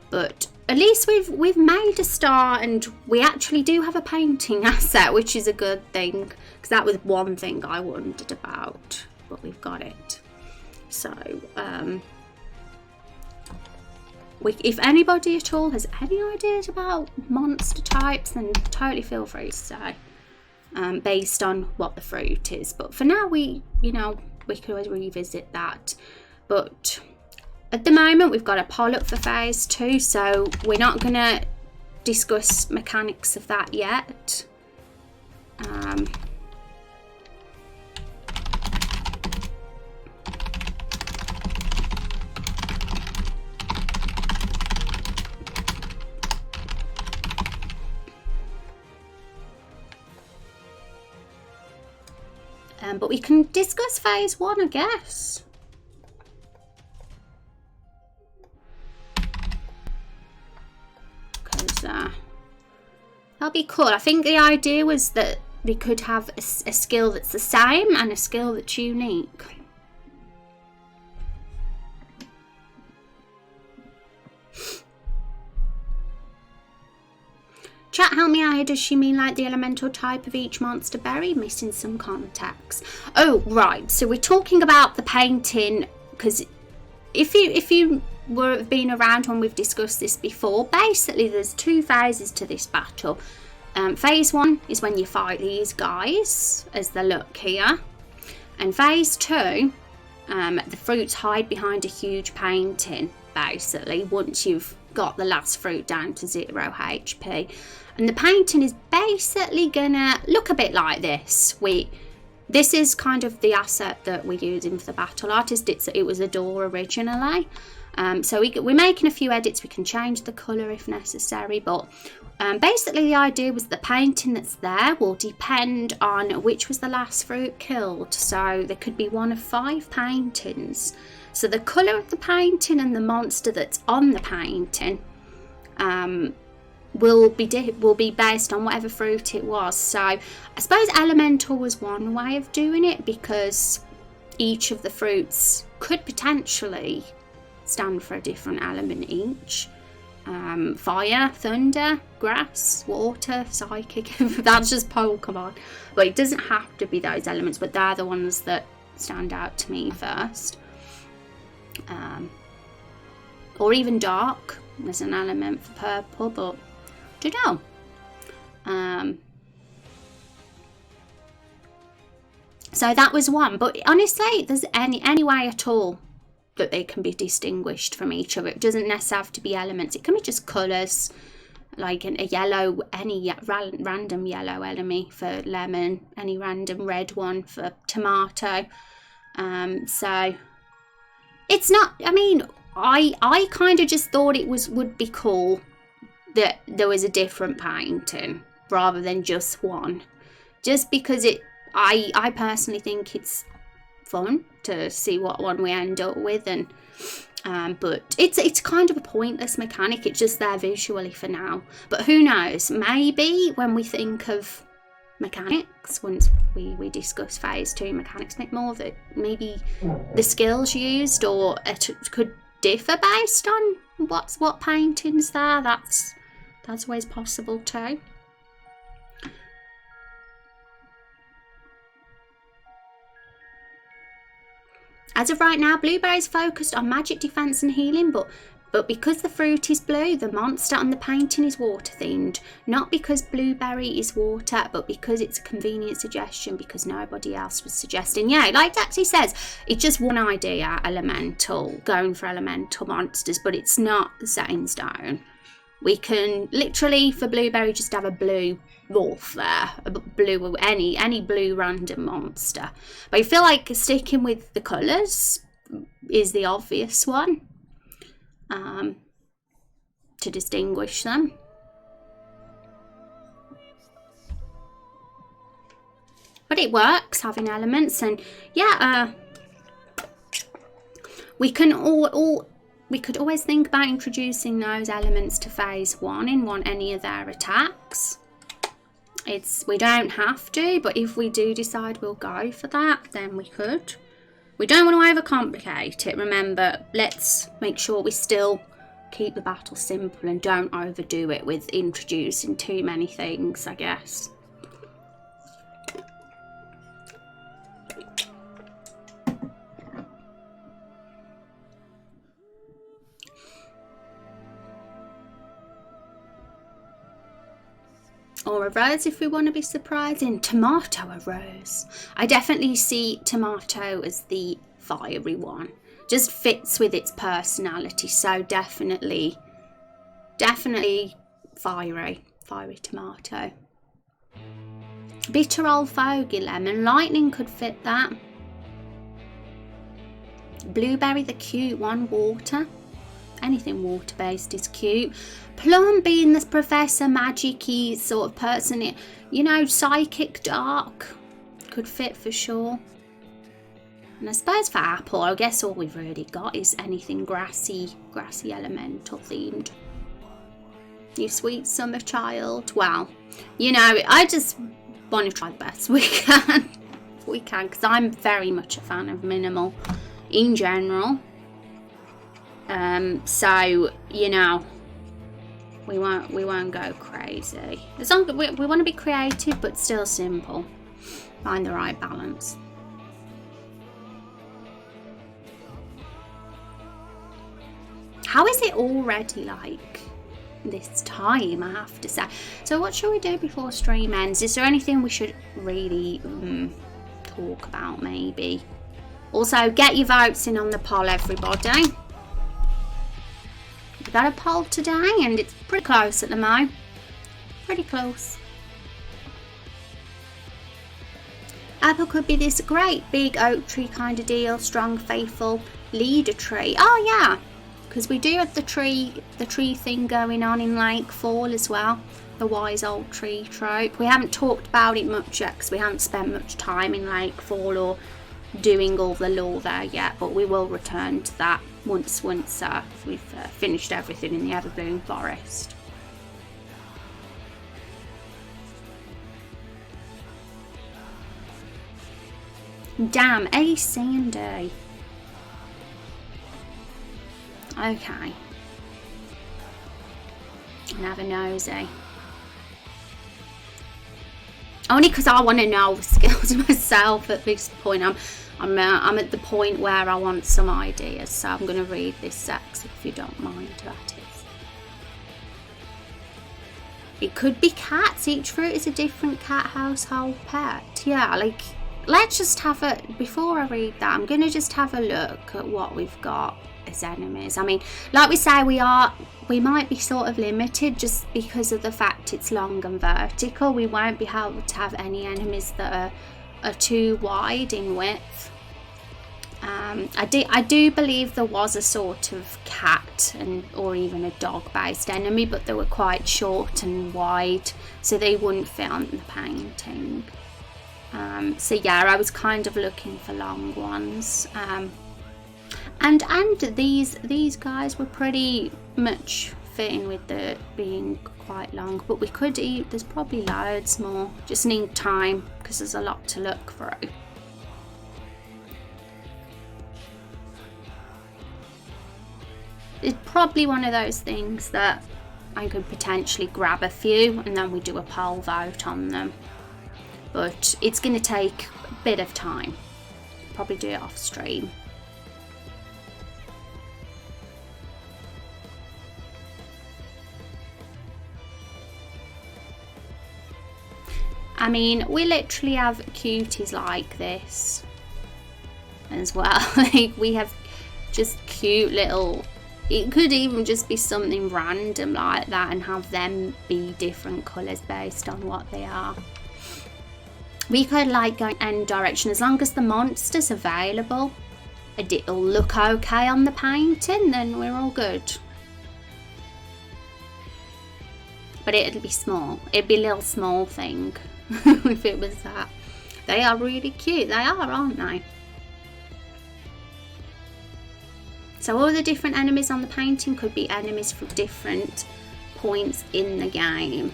But at least we've made a start, and we actually do have a painting asset, which is a good thing, because that was one thing I wondered about, but we've got it. So if anybody at all has any ideas about monster types, then totally feel free to say, based on what the fruit is. But for now, we can always revisit that. But at the moment, we've got a poll up for phase 2, so we're not going to discuss mechanics of that yet. But we can discuss phase 1, I guess. That'll be cool. I think the idea was that we could have a skill that's the same and a skill that's unique. Chat, help me out here. Does she mean like the elemental type of each monster berry? Missing some context. Oh, right. So we're talking about the painting, because if you have been around when we've discussed this before, basically there's 2 phases to this battle. Phase 1 is when you fight these guys, as they look here. And phase 2, the fruits hide behind a huge painting, basically, once you've got the last fruit down to 0 HP. And the painting is basically gonna look a bit like this. This is kind of the asset that we're using for the battle artist. It was a door originally. So we're making a few edits. We can change the colour if necessary, but basically the idea was the painting that's there will depend on which was the last fruit killed. So there could be 1 of 5 paintings. So the colour of the painting and the monster that's on the painting will be based on whatever fruit it was. So I suppose elemental was one way of doing it, because each of the fruits could potentially stand for a different element each. Fire, thunder, grass, water, psychic. That's just Pokemon. But it doesn't have to be those elements, but they're the ones that stand out to me first. Or even dark. There's an element for purple, but I don't know. So that was one. But honestly, there's any way at all that they can be distinguished from each other. It doesn't necessarily have to be elements. It can be just colours, like a yellow, any random yellow enemy for lemon, any random red one for tomato. So it's not, I mean, I kind of just thought it would be cool that there was a different painting rather than just one, just because I personally think it's fun to see what one we end up with, and but it's kind of a pointless mechanic. It's just there visually for now, but who knows, maybe when we think of mechanics, once we discuss phase 2 mechanics a bit more, that maybe the skills used or it could differ based on what painting's there. That's always possible too. As of right now, Blueberry is focused on magic, defense and healing, but because the fruit is blue, the monster on the painting is water themed. Not because Blueberry is water, but because it's a convenient suggestion, because nobody else was suggesting. Yeah, like Daxy says, it's just one idea, elemental, going for elemental monsters, but it's not set in stone. We can literally, for Blueberry, just have a blue wolf there, a blue, any blue random monster. But I feel like sticking with the colours is the obvious one, to distinguish them. But it works, having elements, and yeah, we could always think about introducing those elements to phase 1 in any of their attacks. We don't have to, but if we do decide we'll go for that, then we could. We don't want to overcomplicate it. Remember, let's make sure we still keep the battle simple and don't overdo it with introducing too many things, I guess. Or a rose if we want to be surprising. Tomato a rose. I definitely see tomato as the fiery one. Just fits with its personality. So definitely fiery tomato. Bitter old fogey lemon. Lightning could fit that. Blueberry the cute one. Water. Anything water based is cute. Plum being this Professor Magic-y sort of person, you know, psychic dark could fit for sure. And I suppose for apple, I guess all we've really got is anything grassy elemental themed. You sweet summer child. Well, you know, I just want to try the best we can. If we can, because I'm very much a fan of minimal in general. So, you know, we won't go crazy. As long as we want to be creative but still simple. Find the right balance. How is it already like this time, I have to say? So what should we do before stream ends? Is there anything we should really talk about maybe? Also, get your votes in on the poll, everybody. We got a poll today and it's pretty close at the moment. Pretty close. Apple could be this great big oak tree kind of deal. Strong, faithful leader tree. Oh yeah, because we do have the tree thing going on in Lakefall as well. The wise old tree trope. We haven't talked about it much yet because we haven't spent much time in Lakefall or doing all the lore there yet, but we will return to that once we've finished everything in the Everbloom Forest. Damn, A, C and D. Okay. And have a nosy. Only because I want to know the skills myself at this point. I'm at the point where I want some ideas, so I'm going to read this sex if you don't mind. That is. It could be cats. Each fruit is a different cat household pet. Yeah, like, let's just have a, before I read that, I'm going to just have a look at what we've got as enemies. I mean, like we say, we might be sort of limited just because of the fact it's long and vertical. We won't be able to have any enemies that are too wide in width. I do believe there was a sort of cat or even a dog based enemy, but they were quite short and wide, so they wouldn't fit on the painting. So yeah, I was kind of looking for long ones. And these guys were pretty much fitting with the being quite long, but we could eat. There's probably loads more. Just need time because there's a lot to look through. probably one of those things that I could potentially grab a few and then we do a poll vote on them. But it's going to take a bit of time. Probably do it off stream. I mean, we literally have cuties like this as well. Like, we have just cute little, it could even just be something random like that and have them be different colours based on what they are. We could like go in any direction as long as the monster's available and it'll look okay on the painting, then we're all good. But it'll be small. It'd be a little small thing if it was that. They are really cute. They are, aren't they? So all the different enemies on the painting could be enemies from different points in the game.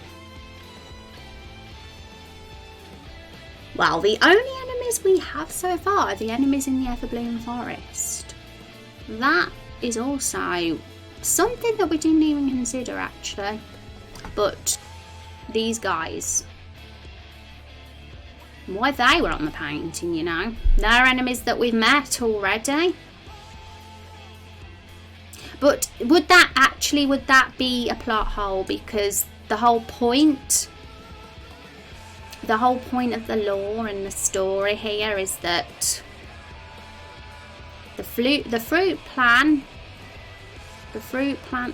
Well, the only enemies we have so far are the enemies in the Everbloom Forest. That is also something that we didn't even consider actually. But these guys, why they were on the painting, you know. They're enemies that we've met already. But would that be a plot hole? Because the whole point of the lore and the story here is that the fruit plant,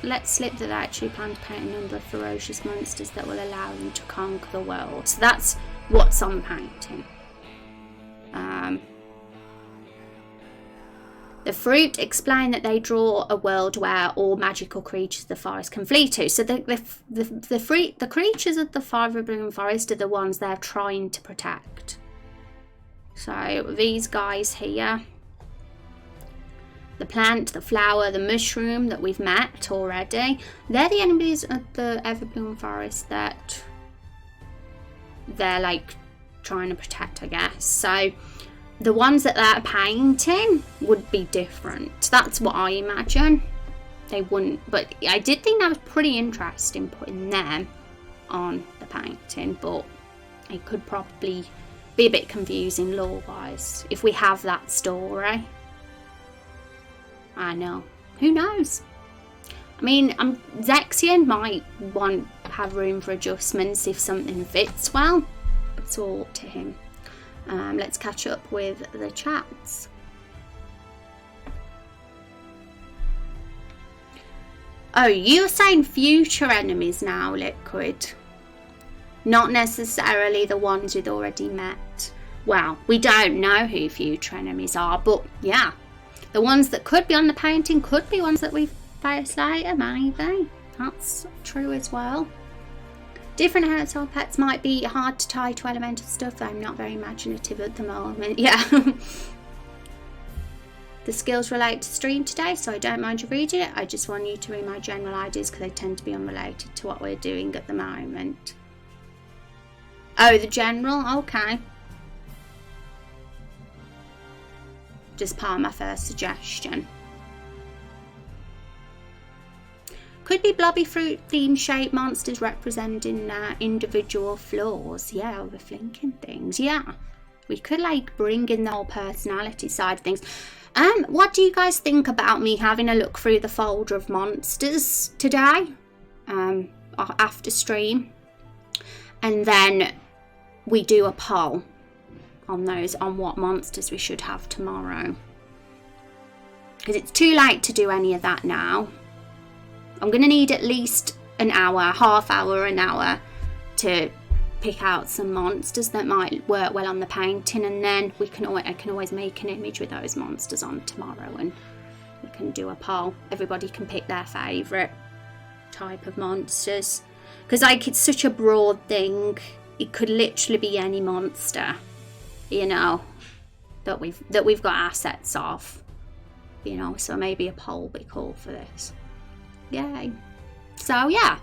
let's slip that actually plan to paint a number of ferocious monsters that will allow them to conquer the world. So that's what's on the painting. The fruit explain that they draw a world where all magical creatures the forest can flee to. So the creatures of the Everbloom Forest are the ones they're trying to protect. So these guys here, the plant, the flower, the mushroom that we've met already, they're the enemies of the Everbloom Forest that they're like trying to protect, I guess. So the ones that they're painting would be different. That's what I imagine. They wouldn't, but I did think that was pretty interesting putting them on the painting, but it could probably be a bit confusing lore-wise if we have that story. I know. Who knows? I mean, Zexion might have room for adjustments if something fits well. It's all up to him. Let's catch up with the chats. Oh, you're saying future enemies now, Liquid. Not necessarily the ones we'd already met. Well, we don't know who future enemies are, but yeah. The ones that could be on the painting could be ones that we face later, maybe. That's true as well. Different household pets might be hard to tie to elemental stuff. I'm not very imaginative at the moment. Yeah. The skills relate to stream today, so I don't mind you reading it. I just want you to read my general ideas because they tend to be unrelated to what we're doing at the moment. Oh, the general? Okay. Just part of my first suggestion. Could be blobby fruit theme shaped monsters representing individual flaws. Yeah, overthinking things. Yeah, we could like bring in the whole personality side of things. What do you guys think about me having a look through the folder of monsters today? After stream, and then we do a poll on those, on what monsters we should have tomorrow. Because it's too late to do any of that now. I'm going to need at least an hour, half hour, an hour to pick out some monsters that might work well on the painting, and then I can always make an image with those monsters on tomorrow and we can do a poll. Everybody can pick their favourite type of monsters. Because like it's such a broad thing, it could literally be any monster, you know, that we've got assets of, you know, so maybe a poll will be cool for this. Yay. So yeah,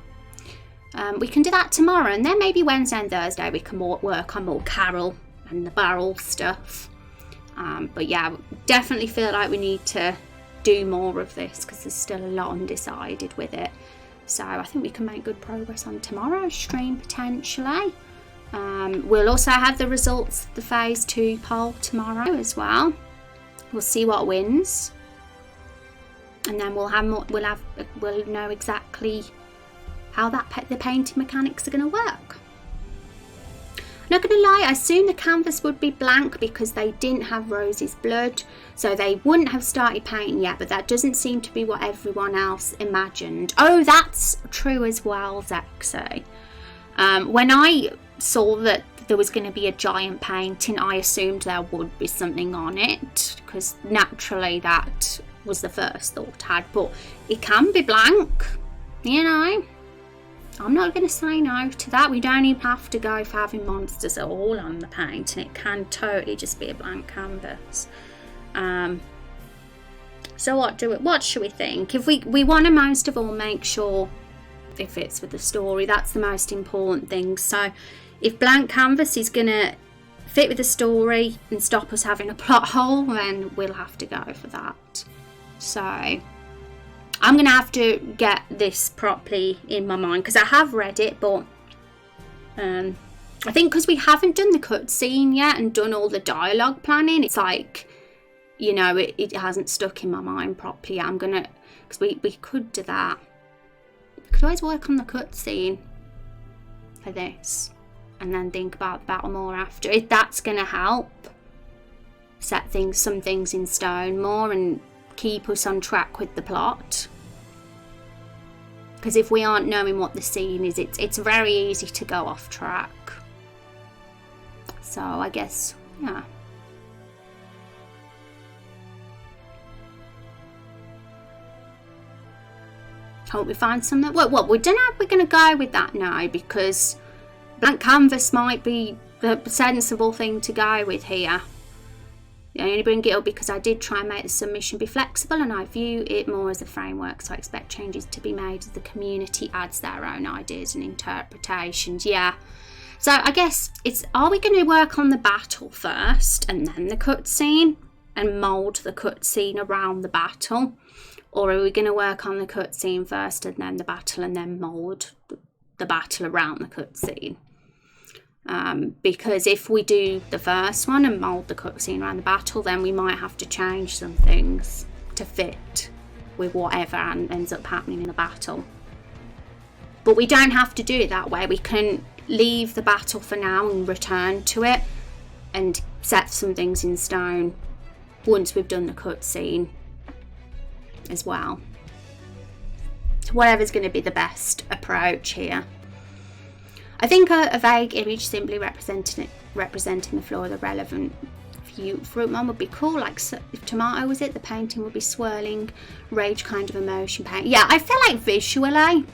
we can do that tomorrow, and then maybe Wednesday and Thursday we can work on more Carol and the barrel stuff. But yeah, definitely feel like we need to do more of this because there's still a lot undecided with it. So I think we can make good progress on tomorrow's stream potentially. We'll also have the results of the phase 2 poll tomorrow as well. We'll see what wins, and then we'll know exactly how the painting mechanics are going to work. Not going to lie, I assumed the canvas would be blank because they didn't have Rose's blood, so they wouldn't have started painting yet, but that doesn't seem to be what everyone else imagined. Oh, that's true as well, Zexy. When I saw that there was going to be a giant painting, I assumed there would be something on it, because naturally that was the first thought I had, but it can be blank, you know. I'm not going to say no to that. We don't even have to go for having monsters at all on the painting. It can totally just be a blank canvas. So what should we think? If we want to most of all make sure it fits with the story, that's the most important thing. So if blank canvas is going to fit with the story and stop us having a plot hole, then we'll have to go for that. So I'm going to have to get this properly in my mind because I have read it, but I think because we haven't done the cutscene yet and done all the dialogue planning, it's like, you know, it hasn't stuck in my mind properly. I'm going to, because we could do that. We could always work on the cutscene for this and then think about the battle more after. If that's going to help set some things in stone more and keep us on track with the plot, because if we aren't knowing what the scene is, it's very easy to go off track. So I guess, yeah, hope we find something. Well, we don't know if we're going to go with that now, because blank canvas might be the sensible thing to go with here. I only bring it up because I did try and make the submission be flexible, and I view it more as a framework, so I expect changes to be made as the community adds their own ideas and interpretations. Yeah. So I guess are we going to work on the battle first and then the cutscene and mould the cutscene around the battle? Or are we going to work on the cutscene first and then the battle and then mould the battle around the cutscene? Because if we do the first one and mould the cutscene around the battle, then we might have to change some things to fit with whatever ends up happening in the battle. But we don't have to do it that way. We can leave the battle for now and return to it and set some things in stone once we've done the cutscene as well. So whatever's going to be the best approach here. I think a vague image simply representing the floor of the relevant fruit one would be cool. Like, so if tomato was it, the painting would be swirling rage kind of emotion paint. Yeah, I feel like visually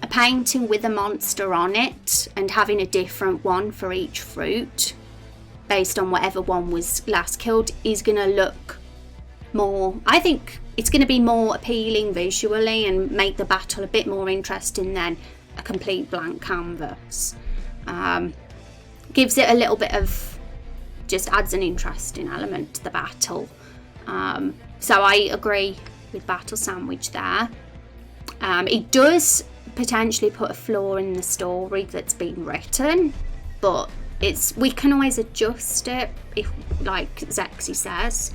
a painting with a monster on it and having a different one for each fruit based on whatever one was last killed is going to look more, I think it's going to be more appealing visually and make the battle a bit more interesting than a complete blank canvas. Gives it a little bit of, just adds an interesting element to the battle. So I agree with Battle Sandwich there. It does potentially put a flaw in the story that's been written, but we can always adjust it if, like Zexy says,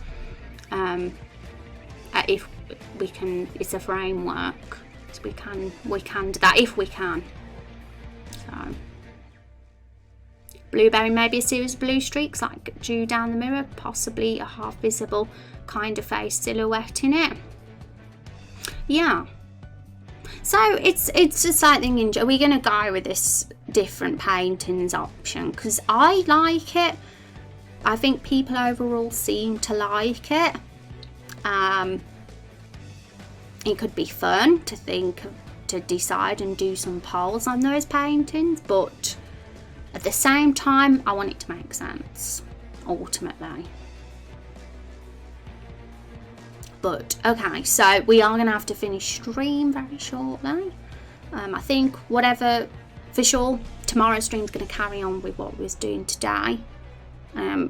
if we can. It's a framework. We can do that if we can. So blueberry, maybe a series of blue streaks like dew down the mirror, possibly a half visible kind of face silhouette in it. Yeah. So it's just something. Are we going to go with this different paintings option? Because I like it. I think people overall seem to like it. It could be fun to decide and do some polls on those paintings, but at the same time, I want it to make sense, ultimately. But, okay, so we are going to have to finish stream very shortly. I think whatever, for sure, tomorrow's stream's going to carry on with what we was doing today.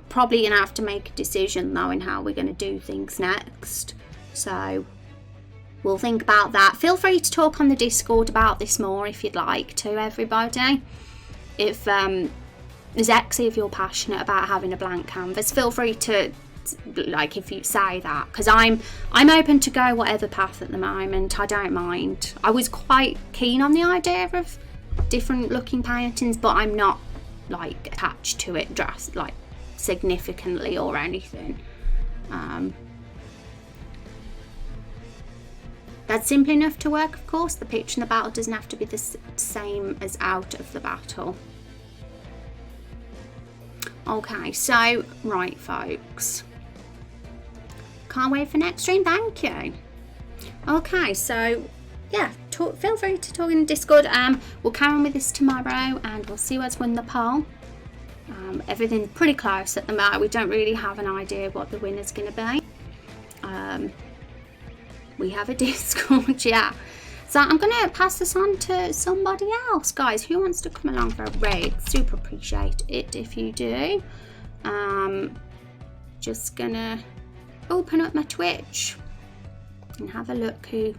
Probably going to have to make a decision, though, in how we're going to do things next. So we'll think about that. Feel free to talk on the Discord about this more if you'd like to, everybody. If Zexy, if you're passionate about having a blank canvas, feel free to, like, if you say that, because I'm open to go whatever path at the moment. I don't mind. I was quite keen on the idea of different looking paintings, but I'm not like attached to it just like significantly or anything. That's simple enough to work, of course. The picture in the battle doesn't have to be the same as out of the battle. Okay, so, right, folks. Can't wait for next stream, thank you. Okay, so, yeah, feel free to talk in the Discord. We'll carry on with this tomorrow, and we'll see what's won the poll. Everything's pretty close at the moment. We don't really have an idea what the winner's going to be. We have a Discord, yeah. So I'm going to pass this on to somebody else. Guys, who wants to come along for a raid? Super appreciate it if you do. Just going to open up my Twitch and have a look who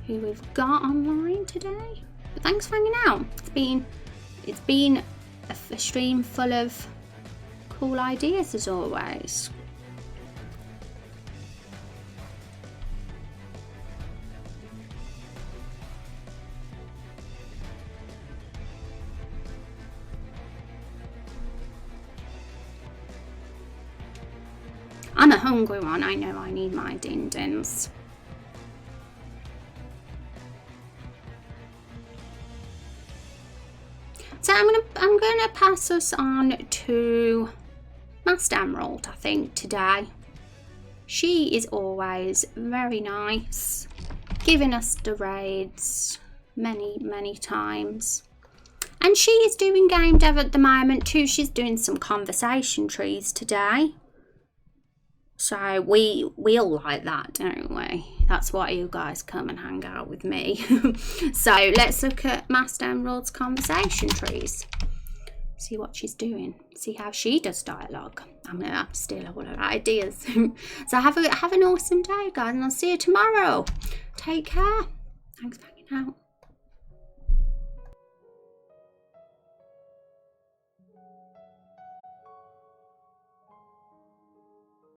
we've got online today. But thanks for hanging out. It's been a stream full of cool ideas as always. I'm a hungry one. I know I need my din-dins. So I'm gonna pass us on to Master Emerald, I think, today. She is always very nice, giving us the raids many times. And she is doing game dev at the moment too. She's doing some conversation trees today. So we all like that, don't we? That's why you guys come and hang out with me. So let's look at Master Emerald's conversation trees. See what she's doing. See how she does dialogue. I'm gonna steal all her ideas. So have an awesome day, guys, and I'll see you tomorrow. Take care. Thanks for hanging out.